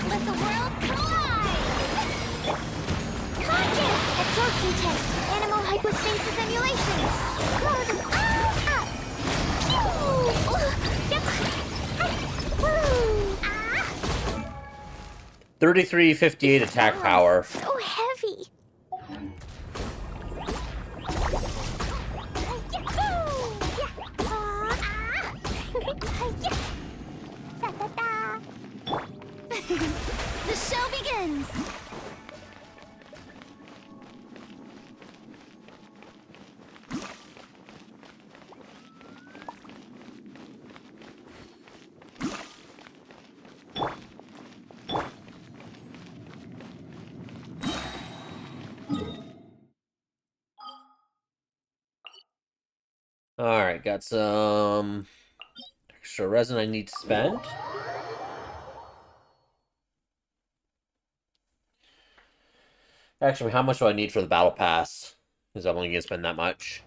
Let the world collide! Contact! Absorption test! Animal hypostasis emulation! Close all up! Woo! 3358 attack power. So heavy! The show begins! Alright, got some extra resin I need to spend. Actually, how much do I need for the battle pass? Because I'm only going to spend that much.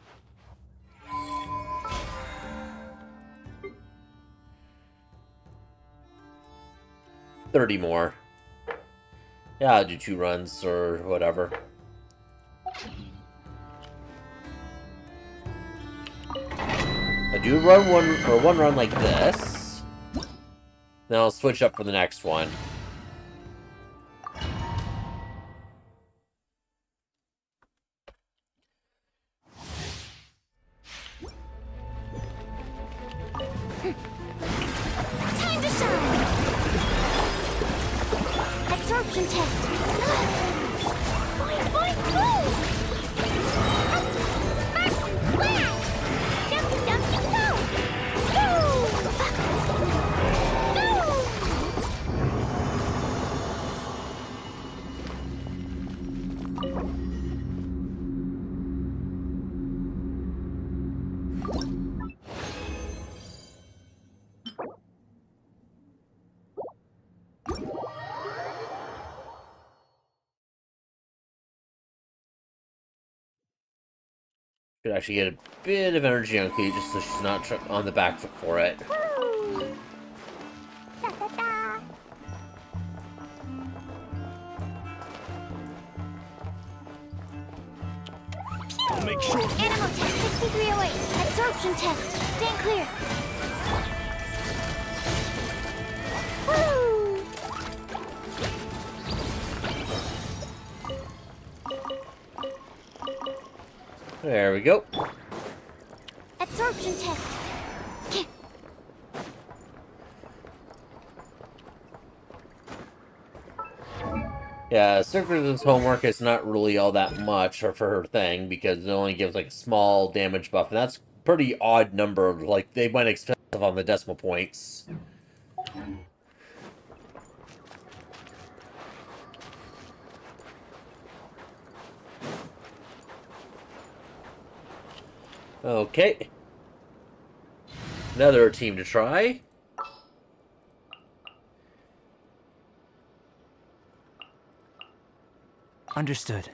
$30 more. Yeah, I'll do 2 runs or whatever. I do run one run like this. Then I'll switch up for the next one. Time to shine! Absorption test! Boing, boing, boom! First blast! Jumpy, jumpy, go! Could actually get a bit of energy on Klee just so she's not on the back foot for it. I'll make sure. Animal test 6308. Absorption test. Stand clear. Woo! There we go. Absorption test. Yeah, Circus's homework is not really all that much for her thing, because it only gives like a small damage buff, and that's a pretty odd number. Like, they went expensive on the decimal points. Okay. Another team to try. Understood.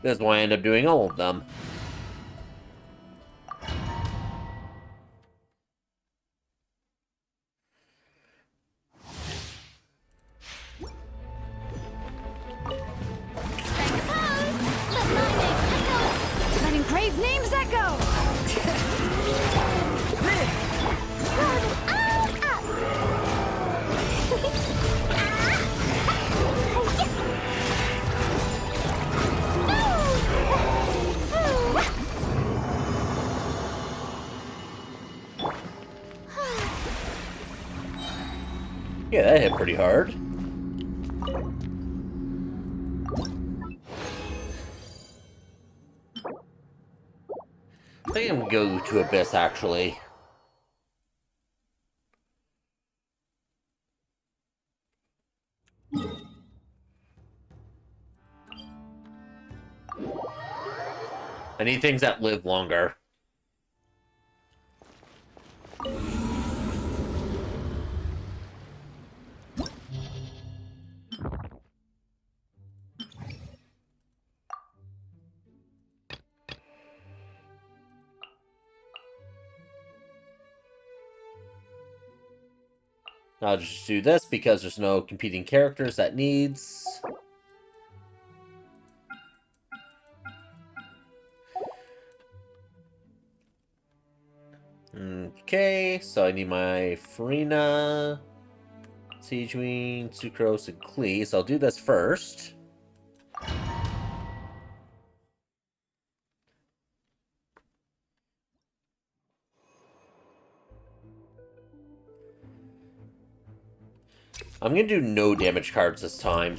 That's why I end up doing all of them. Letting Gray's names echo! Yeah, that hit pretty hard. I think I'm gonna go to Abyss, actually. I need things that live longer. I'll just do this because there's no competing characters that needs. Okay, so I need my Farina, Siege Wing, Sucrose, and Klee. So I'll do this first. I'm gonna do no damage cards this time.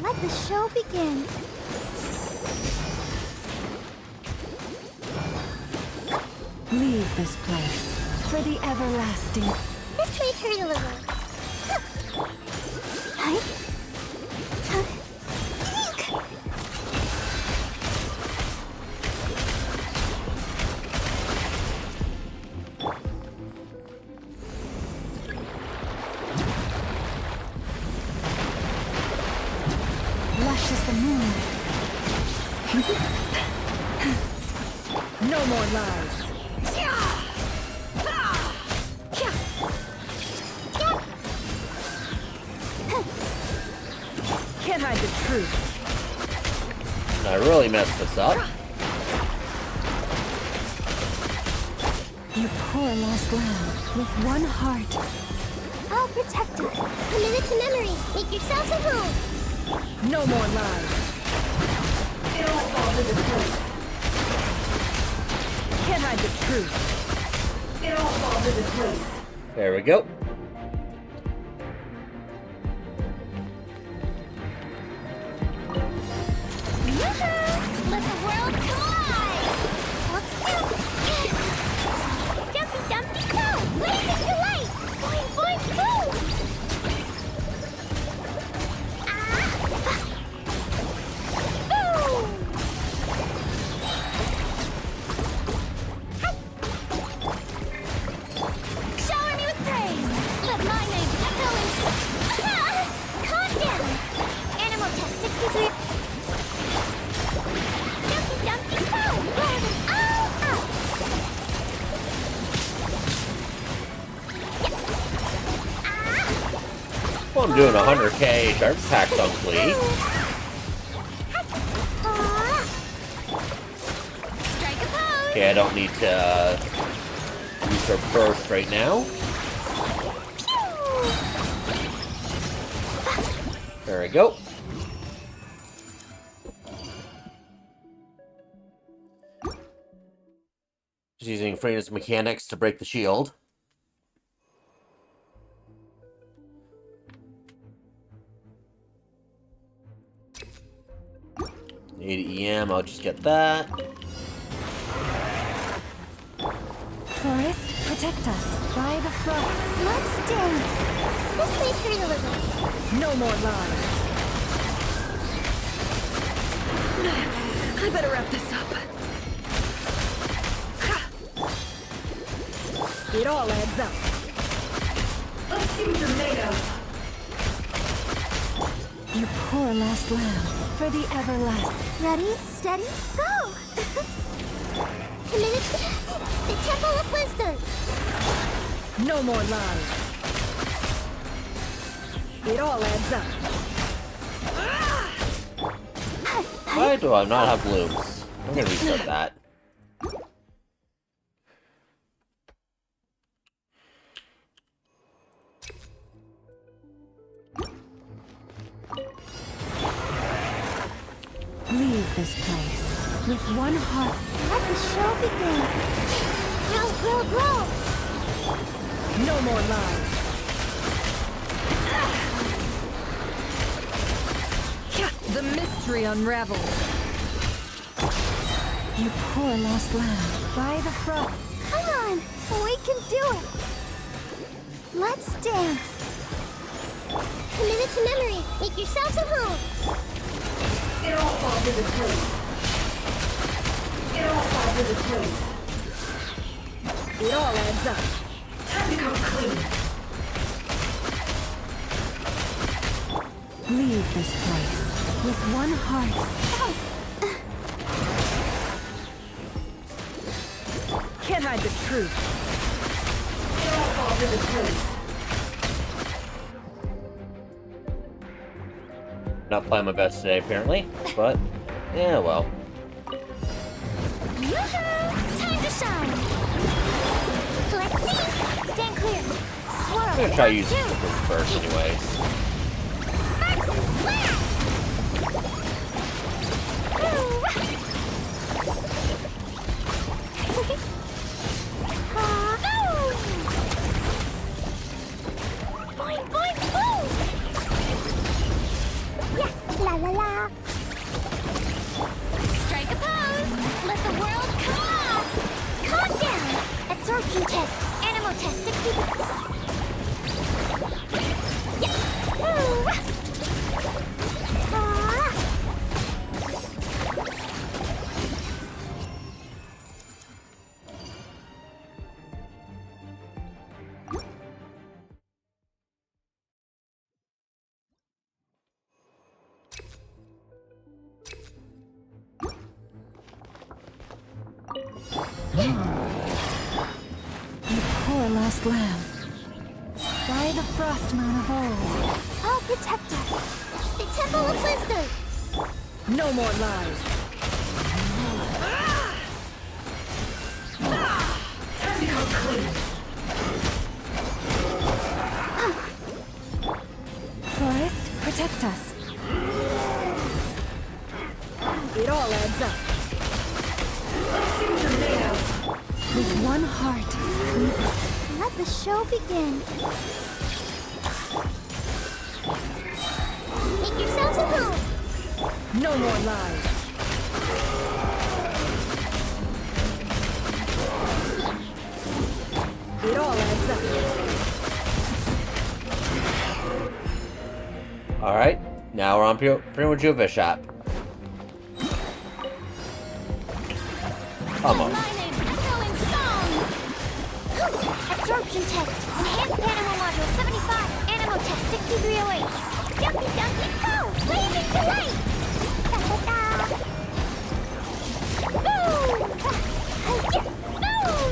Let the show begin. Leave this place for the everlasting. This may hurt a little. Lush as the moon. No more lies. Can't hide the truth. I really messed this up. You poor lost lamb with one heart. I'll protect us. Commit it to memory. Make yourselves at home. No more lies. It all falls into place. Can't hide the truth. It all falls into place. There we go. Let the world collide! Let's do it! Dumpy Dumpty Go! Blazing delight! Boing boing boom! Boom! Shower me with praise! Let my name echo in... Calm down! Animal test 63... Dumpty Go! All out! Well, I'm doing 100k sharp attacks on Klee. Strike a pose! Okay, I don't need to use her burst right now. There we go. Just using Farina's mechanics to break the shield. 80 EM, I'll just get that. Forest, protect us. By the front. Let's dance. This may hurt a little. No more lies. I better wrap this up. It all adds up. Let's see what you're made of. You poor last lamb, for the everlasting. Ready, steady, go! Committed to the Temple of Wisdom. No more lies. It all adds up. Why do I not have blooms? I'm gonna restart that. Leave this place with one heart. Let the show begin. Grow, grow, grow. No more lies. The mystery unravels. You poor lost lamb. By the front. Come on, we can do it. Let's dance. Committed to memory. Make yourselves at home. It all falls into place. It all falls into place. It all adds up. Time to come clean. Leave this place with one heart. Can't hide the truth. It all falls into place. Not playing my best today, apparently. But, yeah, well. Time to shine. Let's see. Stand clear. Swirl. I'm gonna try using the first, anyways. Boing, boing, boom! Yeah, la la la. Strike a pose. Let the world come on. Calm down. Absorption test. Animal test 60. Yeah. Ooh. You poor lost lamb. By the frostman of old. I'll protect us. The Temple of Wisdom. No more lies. Time to come clean. Forest, protect us. It all adds up. Let's see what you're made of. With one heart, let the show begin. Make yourselves at home. No more lies. It all adds up. Alright, now we're on Primo Juva shop. Almost. Absorption test. Enhanced animal module 75. Animal test 6308. Jumpy Dumpy go! Blazing to light! Da-da-da! Boom! Boom! Boom!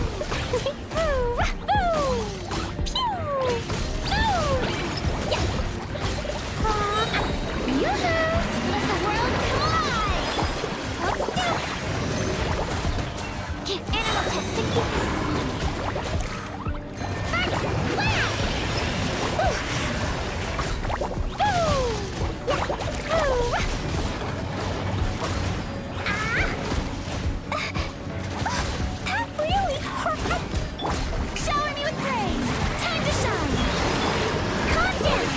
Boom! Pew! Boom! Yeah! Yoo-hoo! Let the world come alive! Hold still! Animal test 60.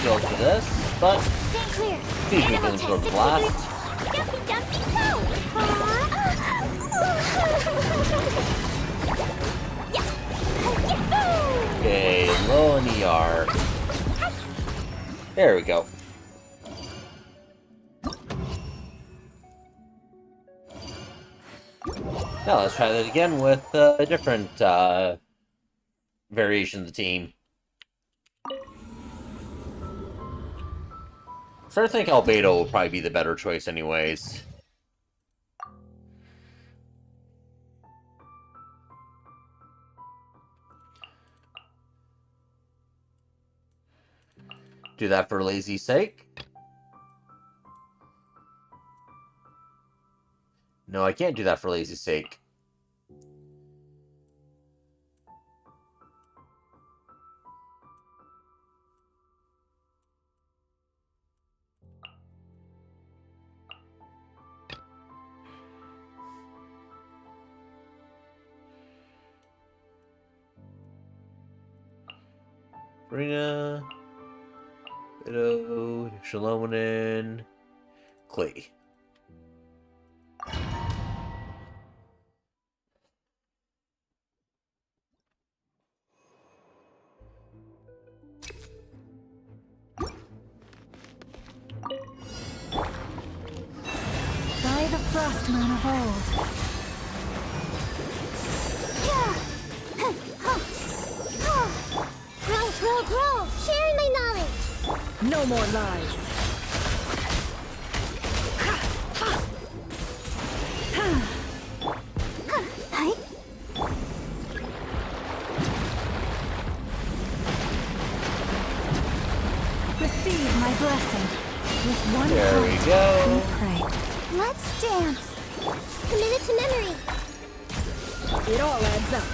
For this, but stand clear. these are going to blast. Dumpy Dumpy go! Yeah. 1 ER. There we go. Now let's try that again with a different variation of the team. So I think Albedo will probably be the better choice anyways. Do that for lazy sake. No, I can't do that for lazy sake. Rena, Bido, Shalomonin, Klee. By the frost moon of old. Grow! Sharing my knowledge! No more lies. Receive my blessing. With one There we heart, go. we pray. Let's dance. Commit it to memory. It all adds up.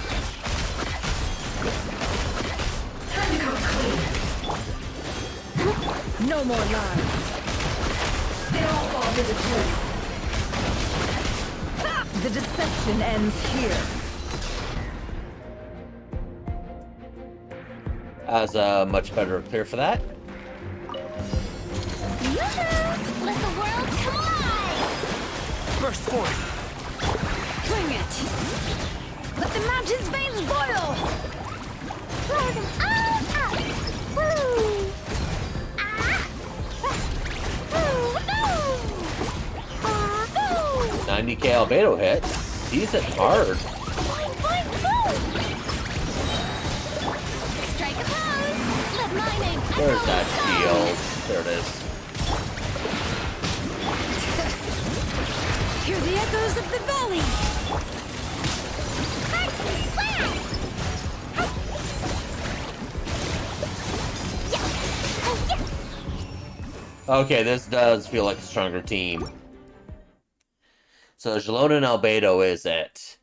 Time to go clean. No more lies. They all fall to the truth. The deception ends here. As a much better clear for that. Yoo-hoo! Let the world come alive! Burst forth. Bring it. Let the mountain's veins boil. Blow them all up! Woo! Ah! Woo! 90k Albedo hits. He's hit hard. Boing, boing, boom! Strike a pose! Let my name There's echo that the shield. There it is. Hear the echoes of the valley. Okay, this does feel like a stronger team. So Jalona and Albedo is it.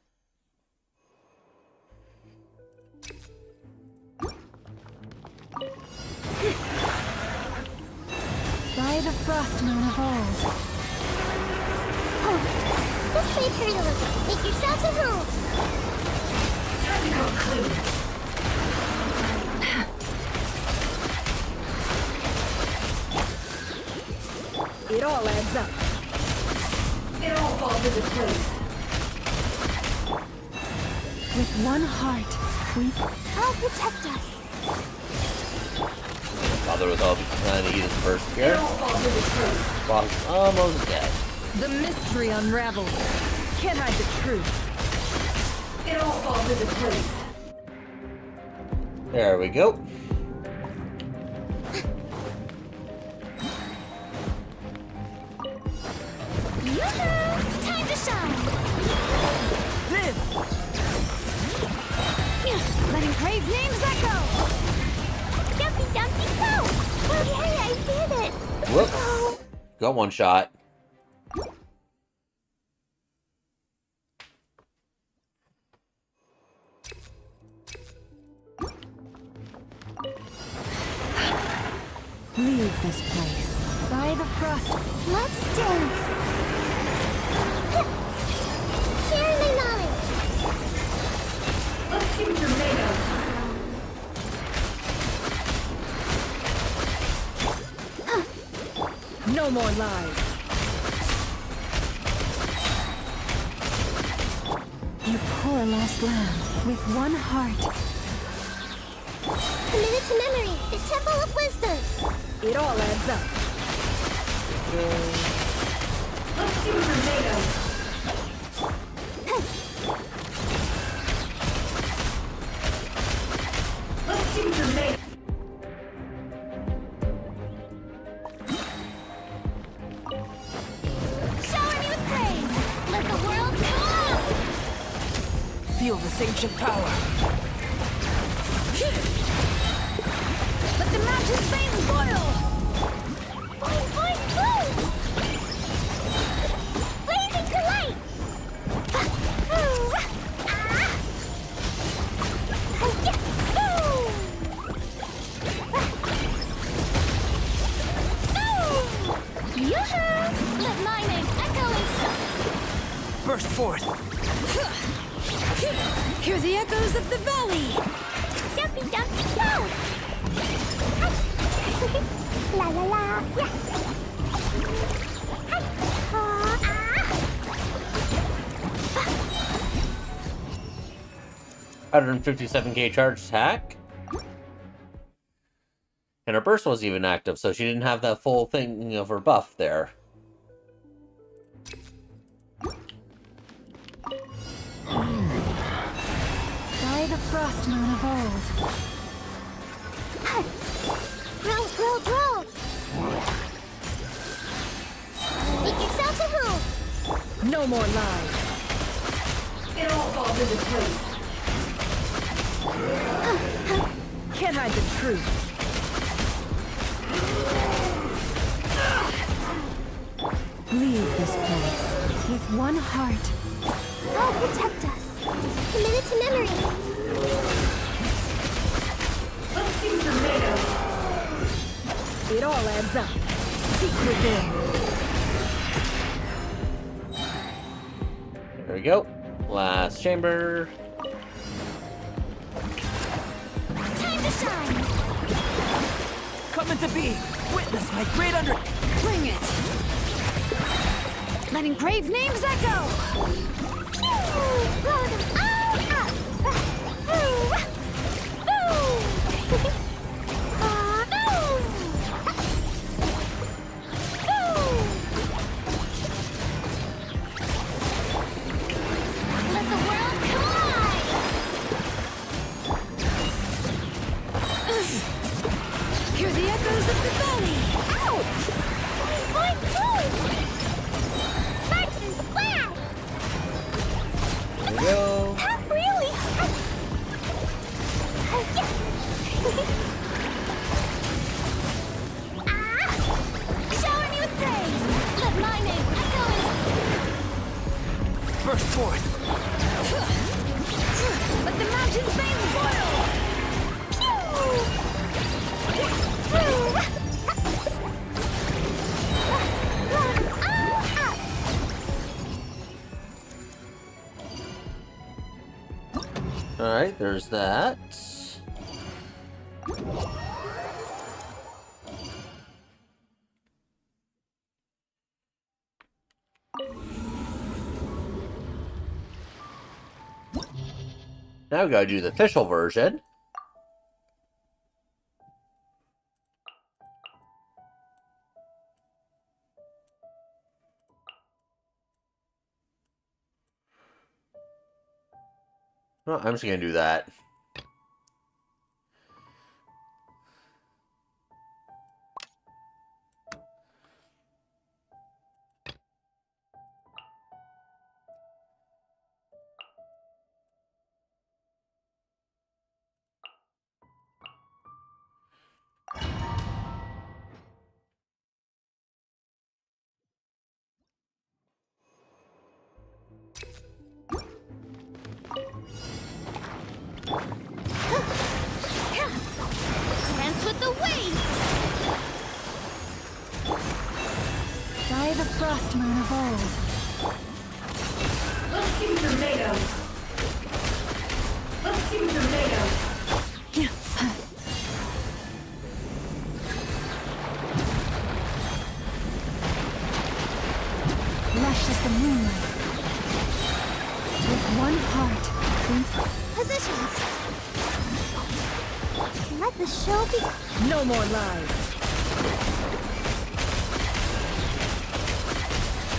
By the frost moon of old. Oh, this may hurt a little. Make yourselves at home. Time to go clean. It all adds up. It all falls into place. With one heart, I'll protect us. Father was all trying to eat his first here. It all falls into place. Boss is almost dead. The mystery unravels. Can't hide the truth. It all falls into place. There we go. Time to shine! This! Letting brave names echo! Dumpy Dumpy go! Oh yay, I did it! Whoop. Got one shot. Leave this place. By the frost. Let's dance! Share my knowledge! Let's see what you're made of. No more lies. You poor lost lamb, with one heart. Committed to memory, the Temple of Wisdom. It all adds up. Let's see what they're made of. Let's see what they're made of. Shower me with praise. Let the world come out. Feel this ancient power. Let the mountain's veins boil! Boing, boing, boom! Blazing to light! Yoo-hoo! Let my name echo in Burst forth! Hear the echoes of the valley! Jumpy, jumpy, go! La la la, yeah! 157k charge attack. And her burst wasn't even active, so she didn't have that full thing of her buff there. By the frost moon of old. Grow, grow, grow! Make yourselves a move! No more lies. It all falls into place. Can't hide the truth. Leave this place with one heart. God protect us! Committed to memory! Let's see what they're made of. It all adds up. Seek within. There we go. Last chamber. Time to shine! Coming to be. Witness my great under... Bring it! Letting brave names echo! Blow them all up! Let the world collide! Hear the echoes of the valley! Ouch! Boing, boing, boing! Nice and flat! There we go. Not really! Shower me with praise! Let my name echo in... Burst forth! Let the mountain's veins boil! Alright, there's that. Now we gotta do the official version. Well, I'm just gonna do that. Dance with the waves! By the frost moon of old. Let's see what they're made of. Let's see what they're made of. Lush as the moonlight. With one heart. Positions! Let the show be. No more lies.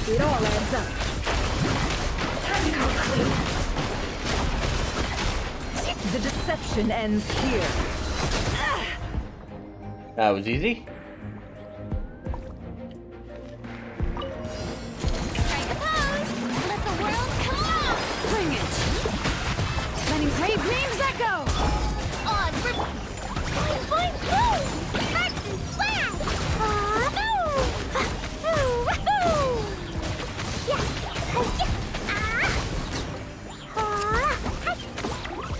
It all adds up. Time to come clean. The deception ends here. That was easy. Strike a pose. Let the world come out. Bring it. Letting brave names echo. On for. Boing, boing, boom. Hearts and flag. Boom. Woohoo. Yeah.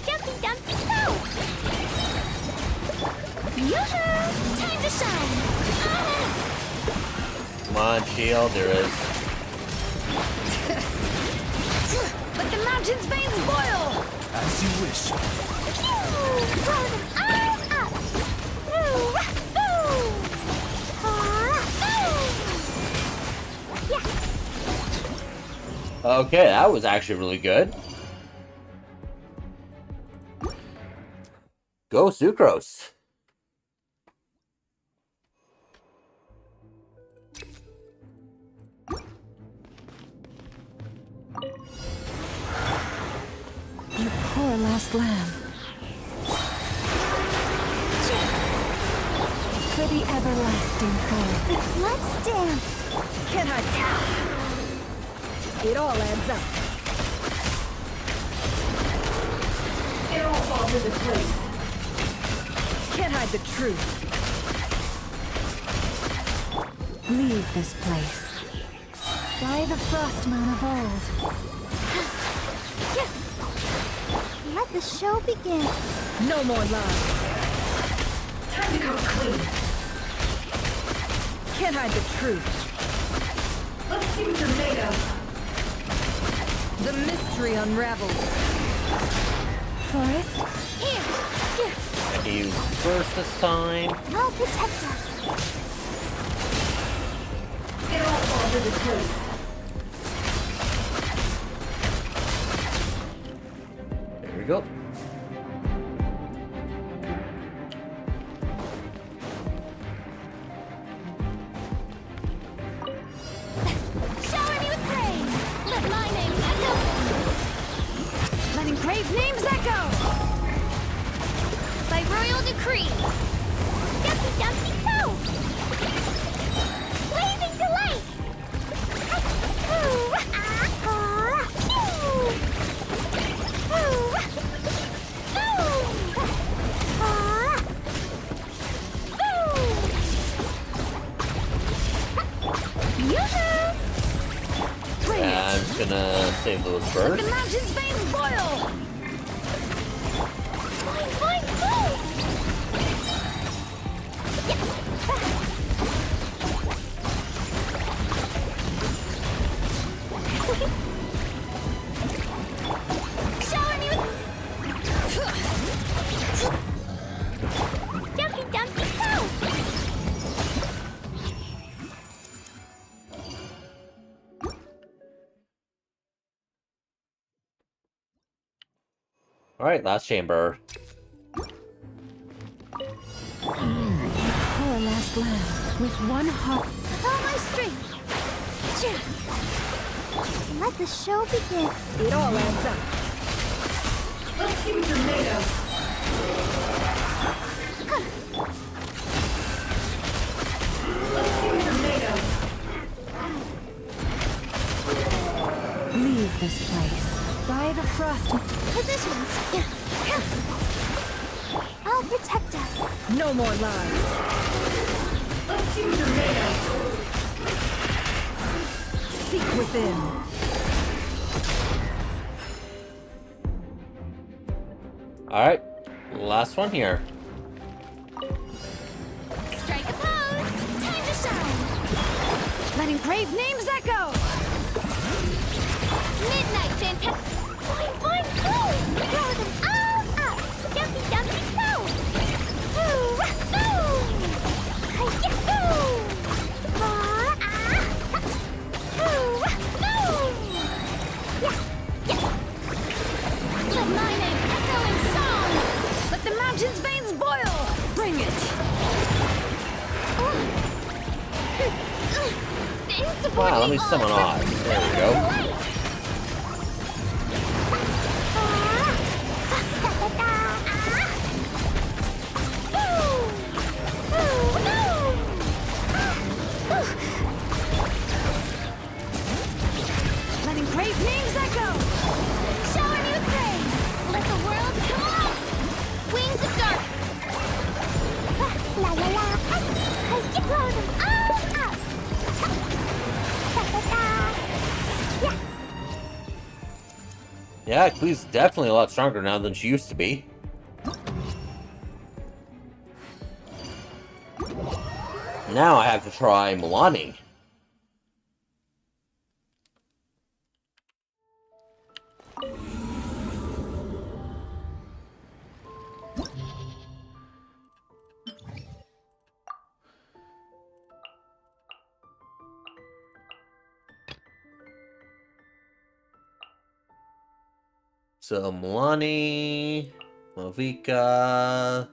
Jumpy, dumpy, go. Yoo-hoo! Time to shine! Come on, shield, there is. Let the mountain's veins boil! As you wish. Throw them all up! Yeah. Okay, that was actually really good. Go Sucrose. You poor last lamb. For the everlasting home. Let's dance! Can I tell? It all adds up. It all falls into place. Can't hide the truth. Leave this place. By the frost moon of old. Let the show begin. No more lies. Time to come clean. Can't hide the truth. Let's see what you're made of. The mystery unravels. Forest, here. I can use first this time. I'll protect us. It all falls into place. There we go. Shower me with praise. Let my name echo. Letting brave names echo. By royal decree. Dumpy, dumpy, go. Blazing delight. Yeah, I'm just gonna save those Let first. the mountain's veins boil. Boing, boing, boom. Shower me with. Dumpy, dumpy, go. Alright, last chamber. Poor last lamb with one heart. All my strength. Let the show begin. It all adds up. Let's see what you're made of. Let's see what you're made of. Leave this place. By the frost. Positions. I'll protect us. No more lies. Let's see what you're made of. Seek within. Alright, last one here. Strike a pose. Time to shine. Letting brave names echo. Midnight fantastic. Boing, boing, boom. Throw them all up. Dumpy, dumpy, boom. Boom. Let the mountain's veins boil. Wow, let me summon Oz. There we go. Letting great names echo! Shower me with praise! Let the world come alive! Wings of dark! La la la! You blow them all up! Yeah! Yeah, Klee's definitely a lot stronger now than she used to be. Now I have to try Milani. So Milani, Malvika.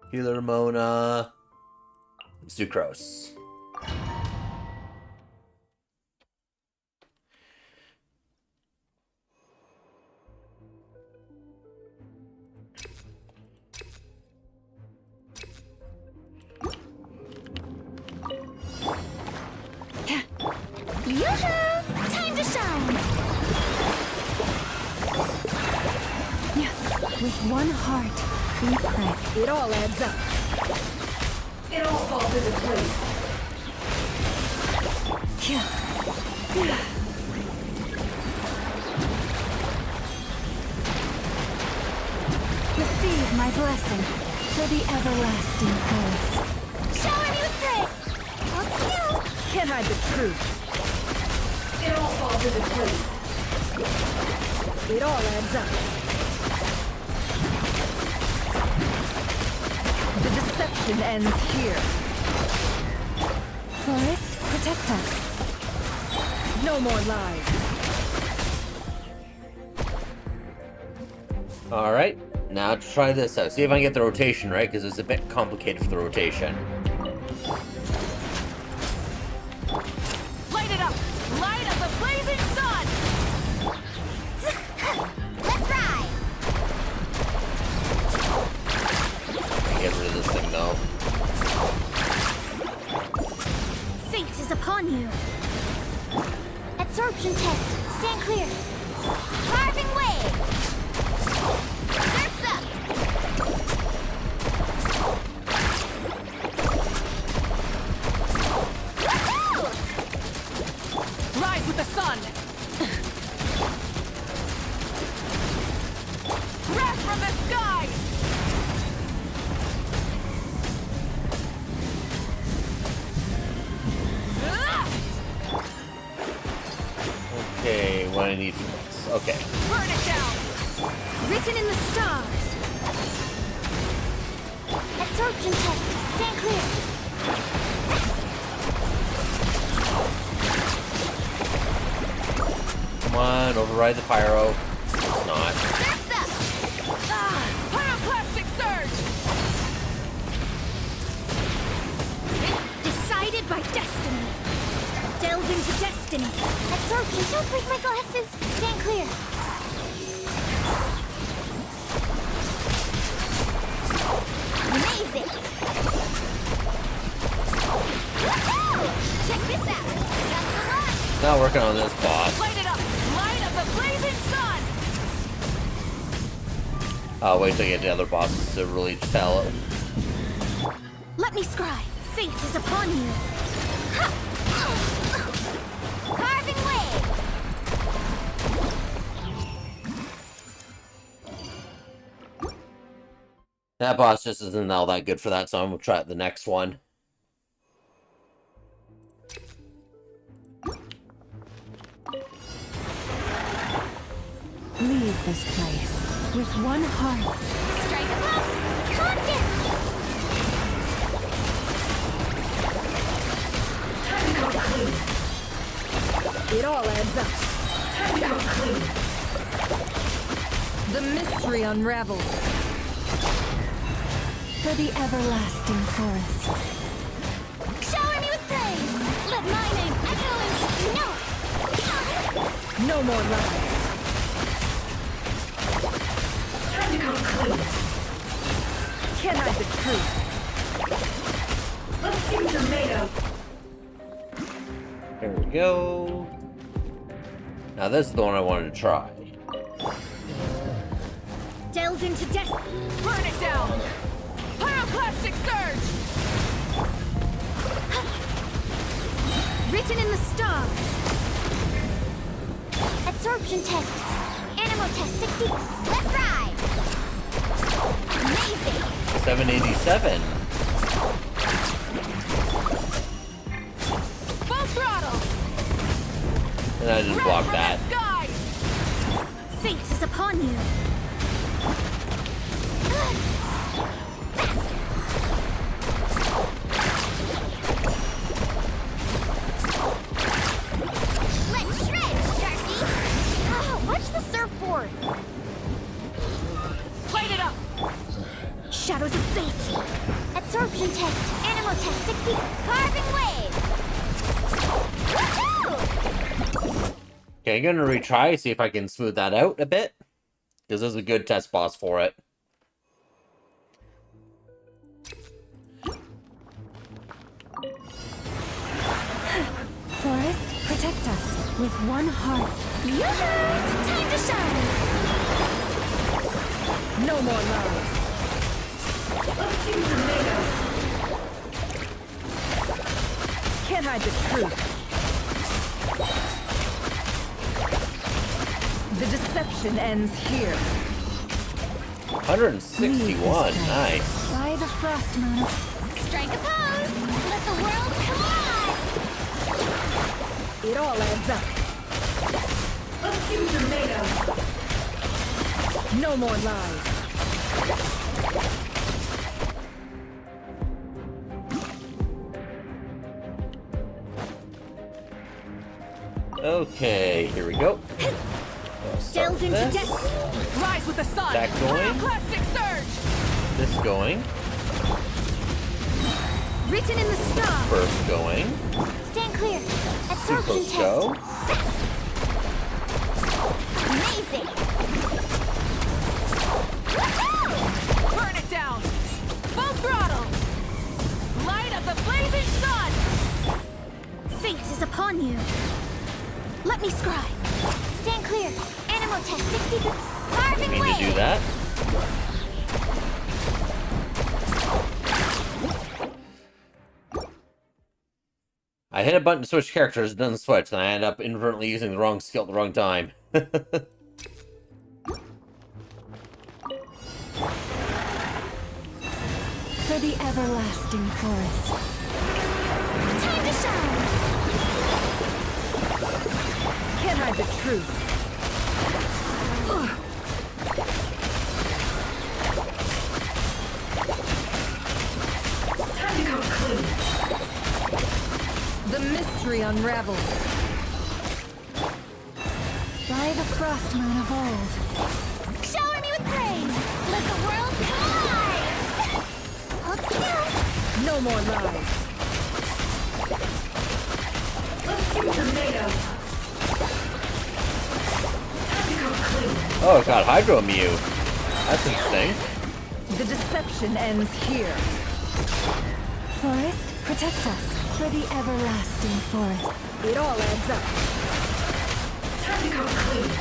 Healer Mona, Sucrose. Yoo-hoo! Time to shine! With one heart, we pray. It all adds up. It all falls into place. Receive my blessing for the everlasting curse. Shower me with praise! Hold still! Can't hide the truth. It all falls into place. It all adds up. The deception ends here. Forest, protect us. No more lies. Alright, now to try this out. See if I can get the rotation right, because it's a bit complicated for the rotation. Light it up! Light up the blazing sun! Let's ride! Get rid of this thing, though. Fate is upon you. Absorption test. Stand clear. Carving wave. Surf's up. Woohoo! Rise with the sun! Breath from the sky! Okay, what I need to fix. Okay. Burn it down! Written in the stars. Absorption test. Stand clear. Come on, override the pyro. It's not. Surf's up. Pyroclastic surge! Decided by destiny. Delve into destiny. Absorption. Don't break my glasses. Stand clear. Amazing. Woohoo! Check this out. Just the one. Now working on this boss. Light it up! Light up the blazing sun! I'll wait till I get the other bosses to really tell it. Let me scry. Fate is upon you. Ha! Carving wave. That boss just isn't all that good for that, so I'm gonna try the next one. Leave this place with one heart. Strike a blow. Content. Time to go clean. It all adds up. Time to go clean. The mystery unravels. For the everlasting forest. Shower me with praise! Let my name echo in snow! No more lies. Time to come clean. Can't hide the truth. Let's see what you're made of. There we go. Now this is the one I wanted to try. Delve into death! Burn it down! Pyroclastic surge! Written in the stars! Absorption test! Animal test 60! Let's ride! Amazing! 787. Full throttle! And I just blocked that. Fate is upon you! Let's shred, Sharky! Oh, watch the surfboard! Light it up! Shadows of fate! Absorption test! Animal test 60! Carving waves! Woohoo! Okay, I'm gonna retry, see if I can smooth that out a bit. Because this is a good test boss for it. Forest, protect us with one heart. Yoo-hoo! Time to shine! No more lies. Let's see what you're made of. Can't hide the truth. The deception ends here. 161, nice. By the frost moon. Strike a pose! Let the world collide! It all adds up. Let's see what you're made of. No more lies. Okay, here we go. Delve into death! Rise with the sun! That going. Pyroclastic surge! This going. Written in the stars! First going. Stand clear! Absorption Supposed test! go. Amazing! Woohoo! Burn it down! Full throttle! Light of the blazing sun! Fate is upon you! Let me scribe! Stand clear! Animal test 60! Carving Need waves! to do that. I hit a button to switch characters, it doesn't switch, and I end up inadvertently using the wrong skill at the wrong time. For the everlasting forest. Time to shine! Can't hide the truth. Time to come clean. The mystery unravels. By the frost moon of old. Shower me with praise! Let the world collide! Hold still! No more lies. Let's see what you're made of. Time to come clean. Oh, it got Hydro Mew. That's interesting. The deception ends here. Forest, protect us. For the everlasting forest. It all adds up. Time to come clean.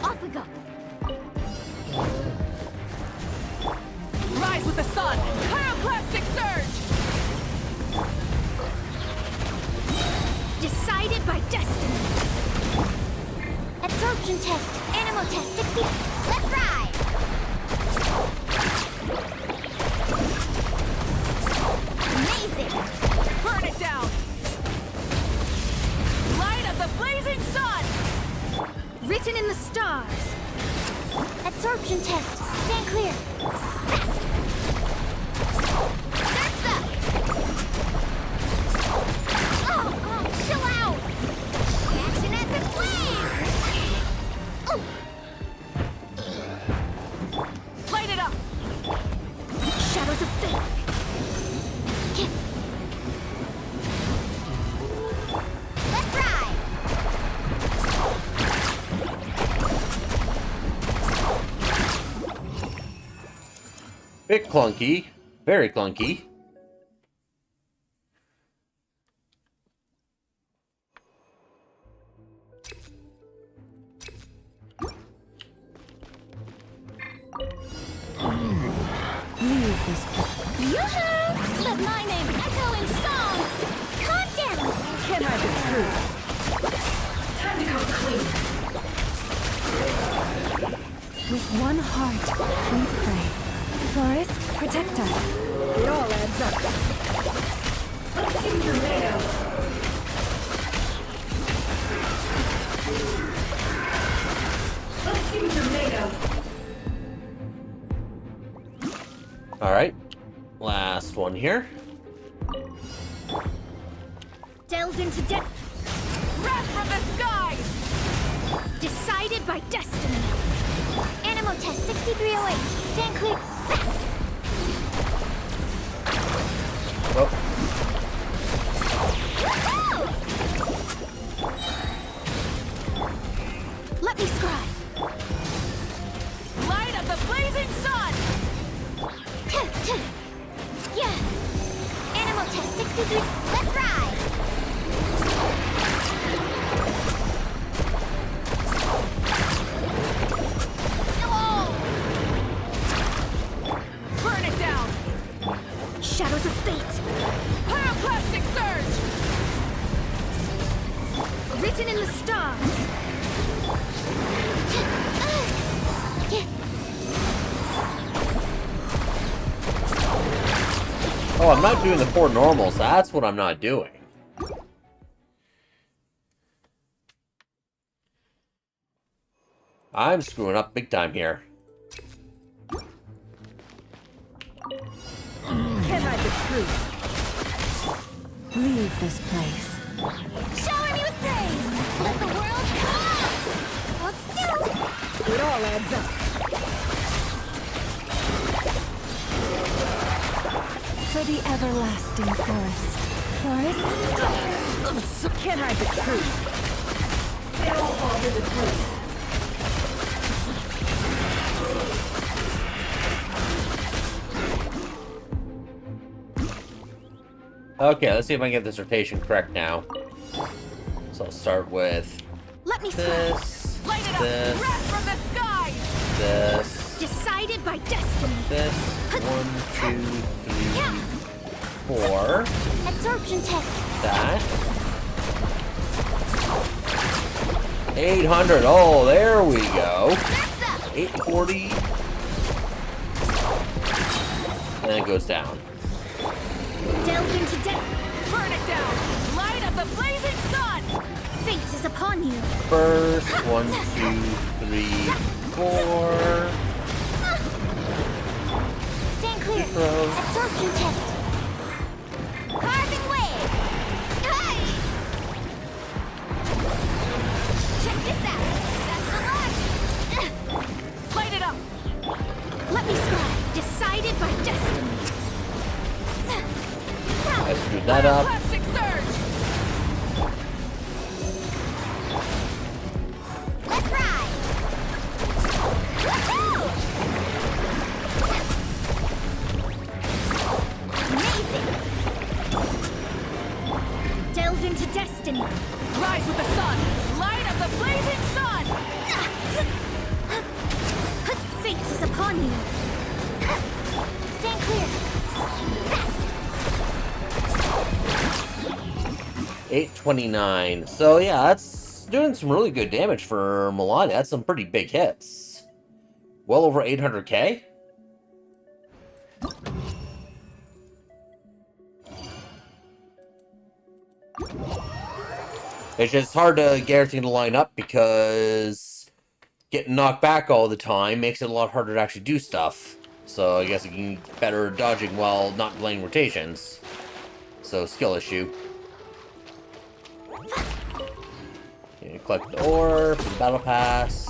Off we go! Rise with the sun! Pyroclastic surge! Decided by destiny! Absorption test! Animal test 60! Let's ride! Amazing! Burn it down! Light of the blazing sun! Written in the stars! Absorption test! Stand clear! Fast! Surf's up! Oh, chill out! Bit clunky. Very clunky. Leave this place. Yoo-hoo! Let my name echo in song! Calm down! Can't hide the truth. Time to come clean. With one heart, we pray. Flores, protect us. It all adds up. Let's see what you're made of. Let's see what you're made of. Alright. Last one here. Delved into depth. Wrath from the skies! Decided by destiny. Animal test 6308. Stand clear. Fast! Oh. Let me scry. Light of the blazing sun! Yeah. Animal test 63. Let's ride. Burn it down! Shadows of fate. Pyroclastic surge! Written in the stars. Oh, I'm not doing the 4 normals. That's what I'm not doing. I'm screwing up big time here. Can't hide the truth. Leave this place. Shower me with praise. Let the world come out. Hold still. It all adds up. For the everlasting forest. Forest? Can't hide the truth. It all falls into place. Okay, let's see if I can get this rotation correct now. So I'll start with Let me this, Light it up! this, Wrath from the skies! this, Decided by destiny. this. 1, 2, 3, 4. Absorption test. That. 800. Oh, there we go. 840. And it goes down. Delved into depth. Burn it down! Light of the blazing sun! Fate is upon you. First, 1, 2, 3, 4. Stand clear. Throw. Absorption test. Carving wave. Hey! Check this out. That's the launch. Light it up! Let me scribe. Decided by destiny. I screwed that up. Pyroclastic surge! Let's ride. Woohoo! Amazing. Delved into destiny. Rise with the sun! Light of the blazing sun! Fate is upon you. Stand clear. Fast. 829. So yeah, that's doing some really good damage for Melania. That's some pretty big hits. Well over 800k. It's just hard to get everything to line up because getting knocked back all the time makes it a lot harder to actually do stuff. So I guess you can get better dodging while not delaying rotations. So skill issue. Okay, collect the ore for the battle pass.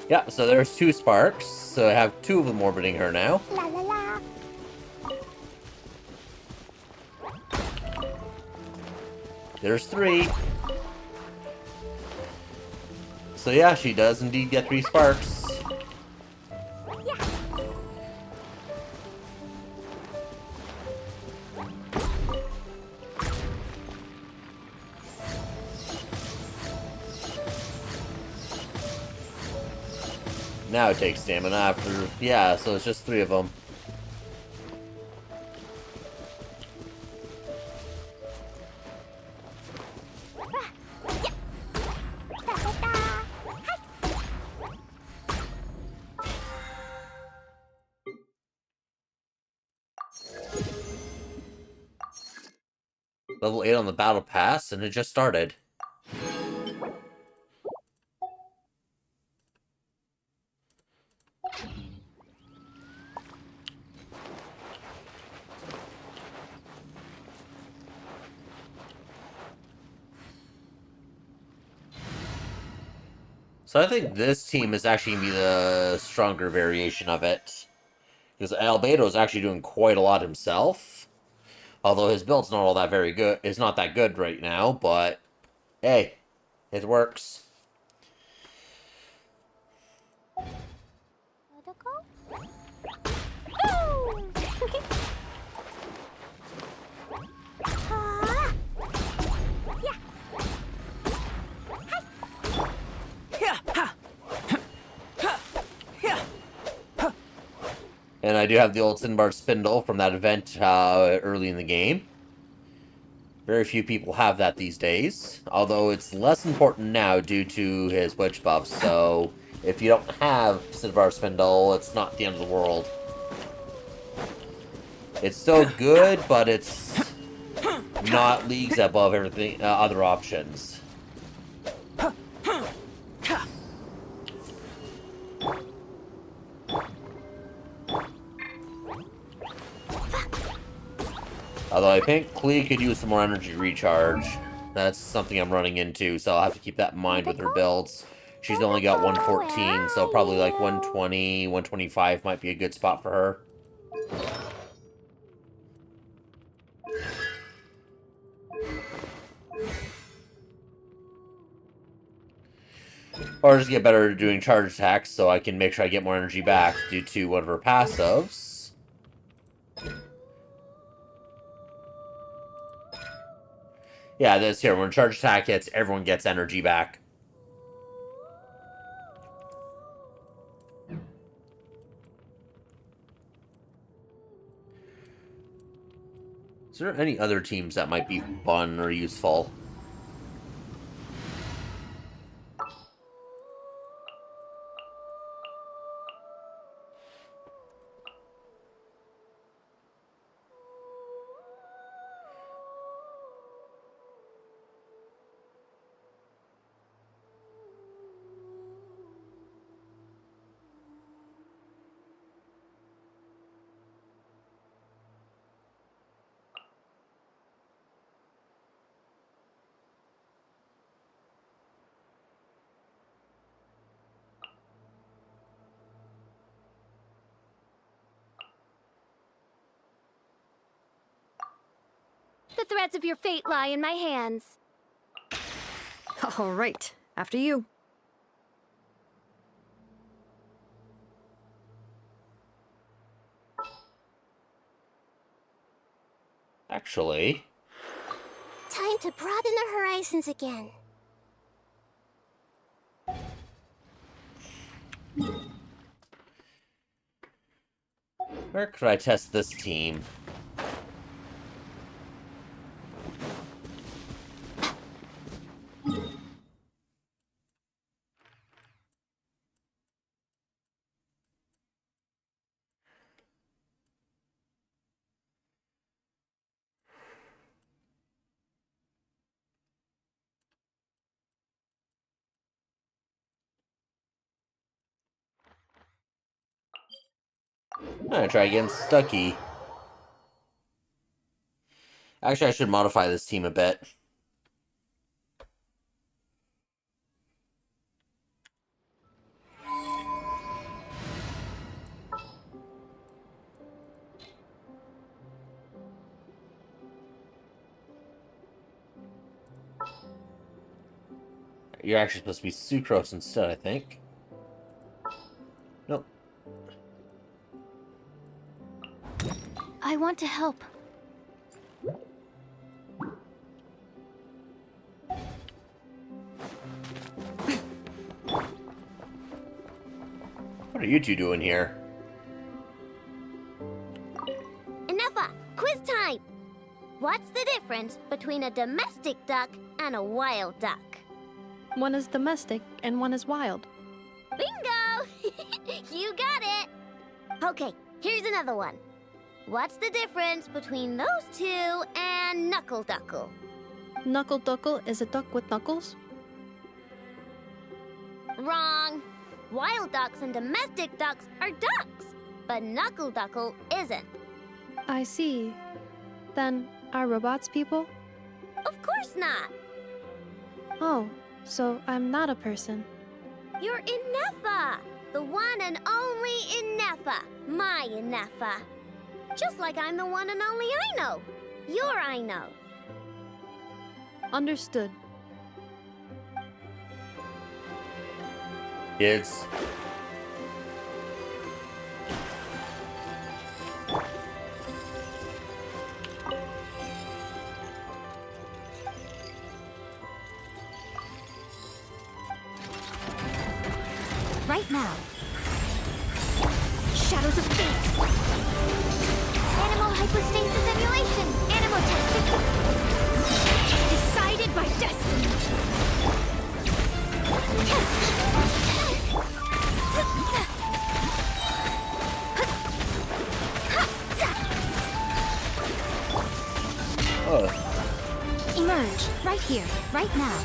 Yeah, so there's 2 sparks. So I have 2 of them orbiting her now. La la la. There's 3. So yeah, she does indeed get 3 sparks. Now it takes stamina after... Yeah, so it's just 3 of them. Level 8 on the battle pass, and it just started. So I think this team is actually going to be the stronger variation of it. Because Albedo is actually doing quite a lot himself. Although his build's not all that very good. It's not that good right now, but hey, it works. And I do have the old Sinbad Spindle from that event early in the game. Very few people have that these days, although it's less important now due to his witch buff, so if you don't have Sinbad Spindle, it's not the end of the world. It's still good, but it's not leagues above everything other options. Although I think Klee could use some more energy recharge. That's something I'm running into, so I'll have to keep that in mind with her builds. She's only got 114, so probably like 120, 125 might be a good spot for her. Or just get better at doing charge attacks so I can make sure I get more energy back due to one of her passives. Yeah, this here, when charge attack hits, everyone gets energy back. Is there any other teams that might be fun or useful? The threads of your fate lie in my hands. All right, after you. Actually... Time to broaden the horizons again. Where could I test this team? I'm gonna try against Stucky. Actually, I should modify this team a bit. You're actually supposed to be sucrose instead, I think. Nope. I want to help. What are you two doing here? Enough! Quiz time! What's the difference between a domestic duck and a wild duck? One is domestic and one is wild. Bingo! You got it! Okay, here's another one. What's the difference between those two and Knuckle Duckle? Knuckle Duckle is a duck with knuckles? Wrong! Wild ducks and domestic ducks are ducks, but Knuckle Duckle isn't. I see. Then, are robots people? Of course not! Oh, so I'm not a person. You're Inefa! The one and only Inefa! My Inefa! Just like I'm the one and only Aino! Your Aino! Understood. Kids. Right now. Shadows of Fate! Animal hypostasis emulation! Animal test decided by destiny! Oh. Emerge, right here, right now.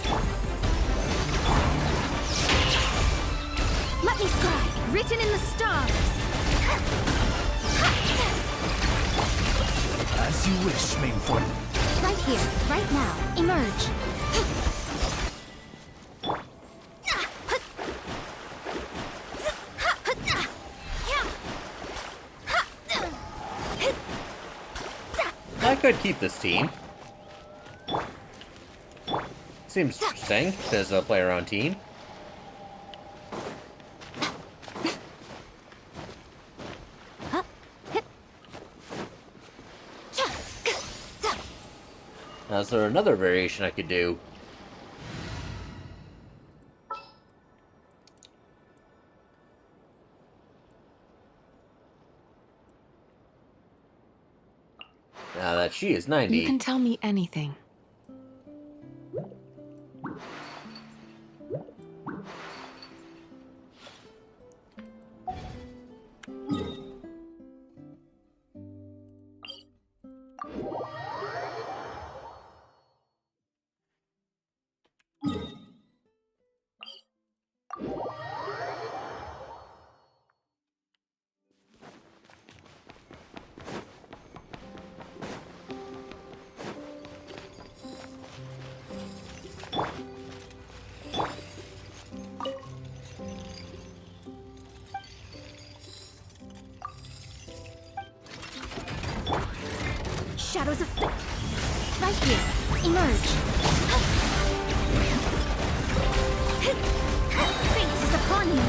Let me scribe, written in the stars. As you wish, main form. Right here, right now. Emerge. I could keep this team. Seems interesting as a player on team. Now, is there another variation I could do? Now that she is 90. You can tell me anything. Shadows of Fate! Right here, emerge. Fate is upon you.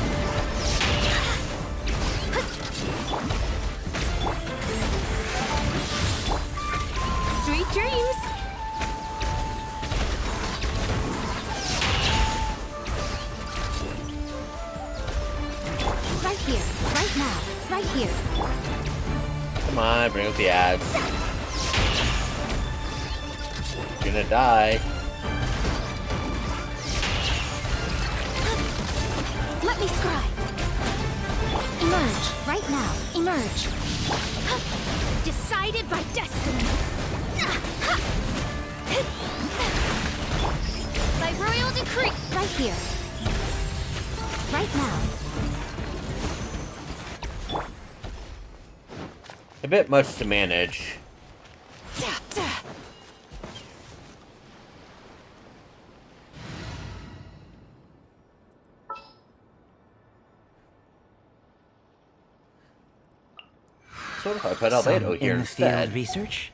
Sweet dreams! Right here, right now, right here. Come on, bring up the ads. Gonna die. Let me scribe. Emerge, right now. Emerge. Decided by destiny. By royal decree. Right here. Right now. A bit much to manage. So if I put Albedo here in the instead. field research?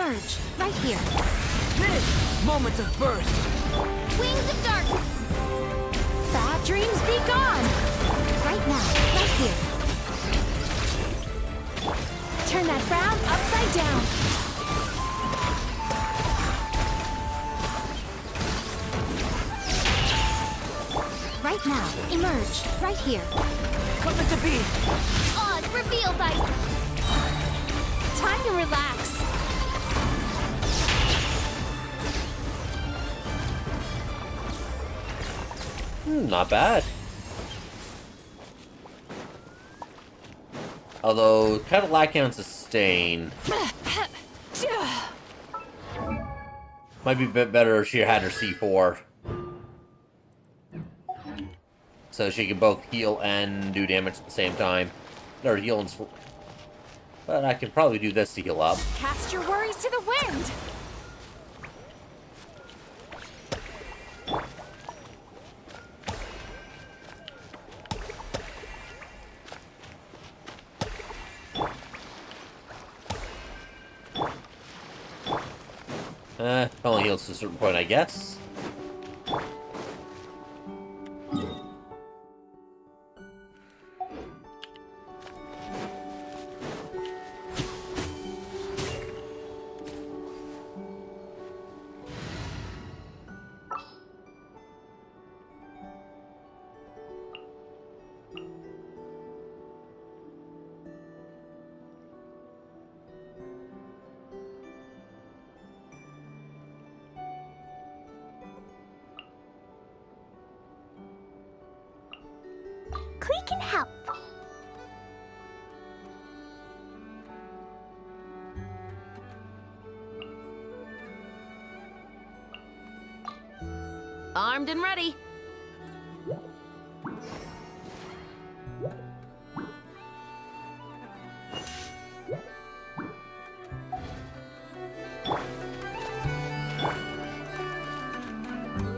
emerge, right here. This moment of burst. Wings of darkness. Bad dreams be gone. Right now, right here. Turn that frown upside down. Right now, emerge, right here. Coming to be. Oz, reveal thyself. Time to relax. Not bad. Although, kind of lacking on sustain. Might be a bit better if she had her C4. So she can both heal and do damage at the same time. Or heal and... But I can probably do this to heal up. Cast your worries to the wind. Only heals to a certain point, I guess. Klee can help. Armed and ready.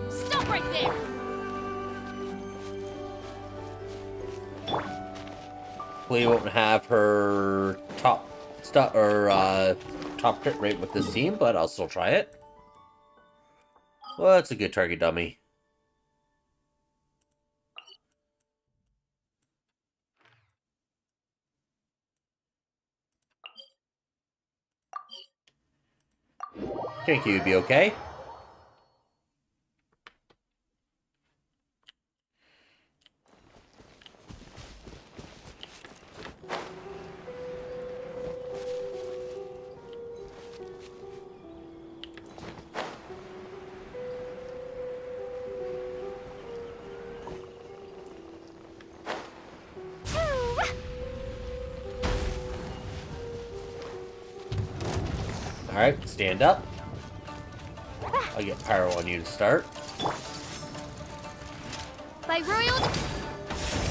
Stop right there. We won't have her top crit rate with this team, but I'll still try it. Well, that's a good target dummy. Think you'd be okay. Alright, stand up. I'll get Pyro on you to start. By royal...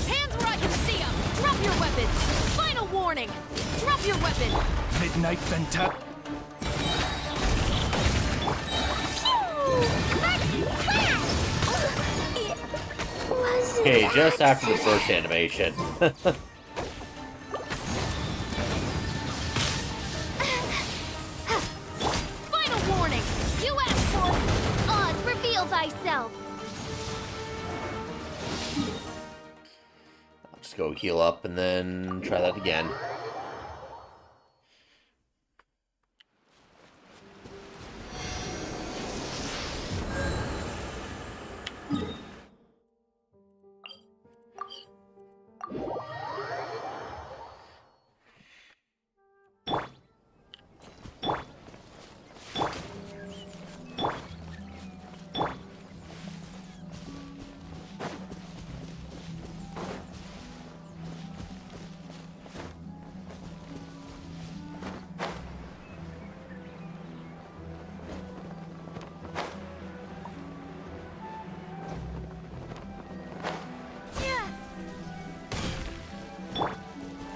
Hands where I can see them! Drop your weapons! Final warning! Drop your weapon! Midnight Venta. Okay, just after the first animation. Final warning! You asked for it! Oz, reveal thyself! I'll just go heal up and then try that again.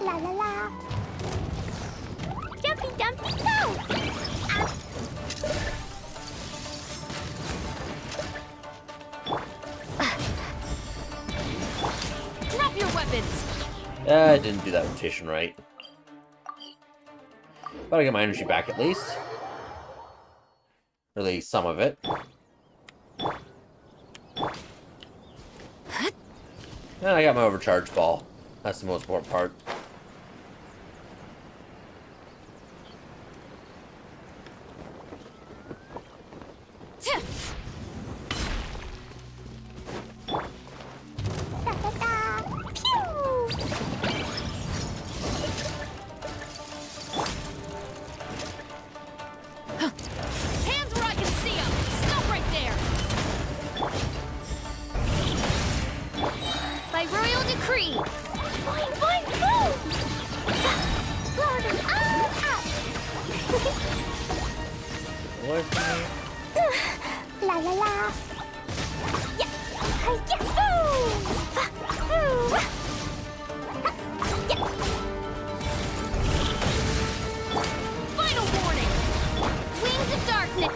La la la. Jumpy Dumpty go! Drop your weapons! I didn't do that rotation right. But I get my energy back at least. At least some of it. And I got my overcharge ball. That's the most important part. Hands where I can see them! Stop right there! By royal decree! Boing, boing, boom! Blow them all up! What? La la la! Yeah! Yeah! Ooh! Final warning! Wings of darkness!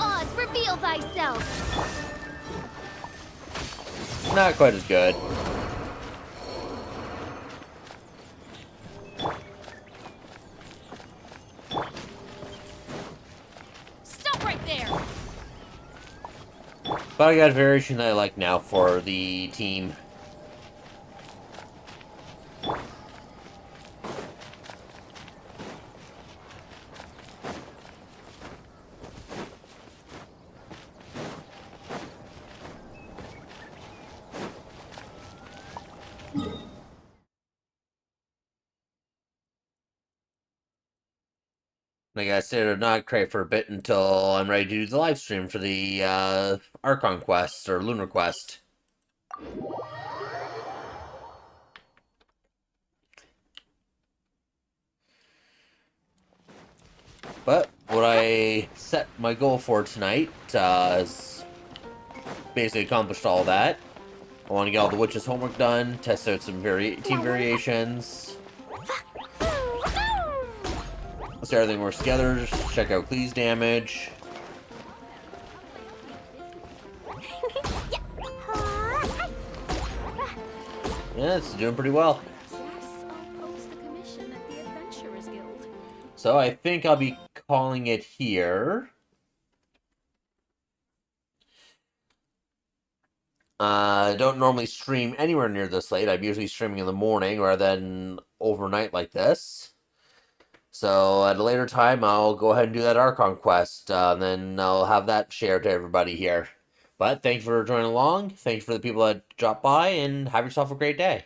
Oz, reveal thyself! Not quite as good. Stop right there! But I got a variation that I like now for the team. Like I said, I'm not crate for a bit until I'm ready to do the live stream for the Archon quest or Lunar quest. But what I set my goal for tonight is basically accomplished all that. I want to get all the witches' homework done, test out some team variations. So everything works together. Check out Clee's damage. Yeah, it's doing pretty well. So I think I'll be calling it here. I don't normally stream anywhere near this late. I'm usually streaming in the morning rather than overnight like this. So at a later time, I'll go ahead and do that Archon quest, and then I'll have that shared to everybody here. But thank you for joining along. Thank you for the people that dropped by, and have yourself a great day.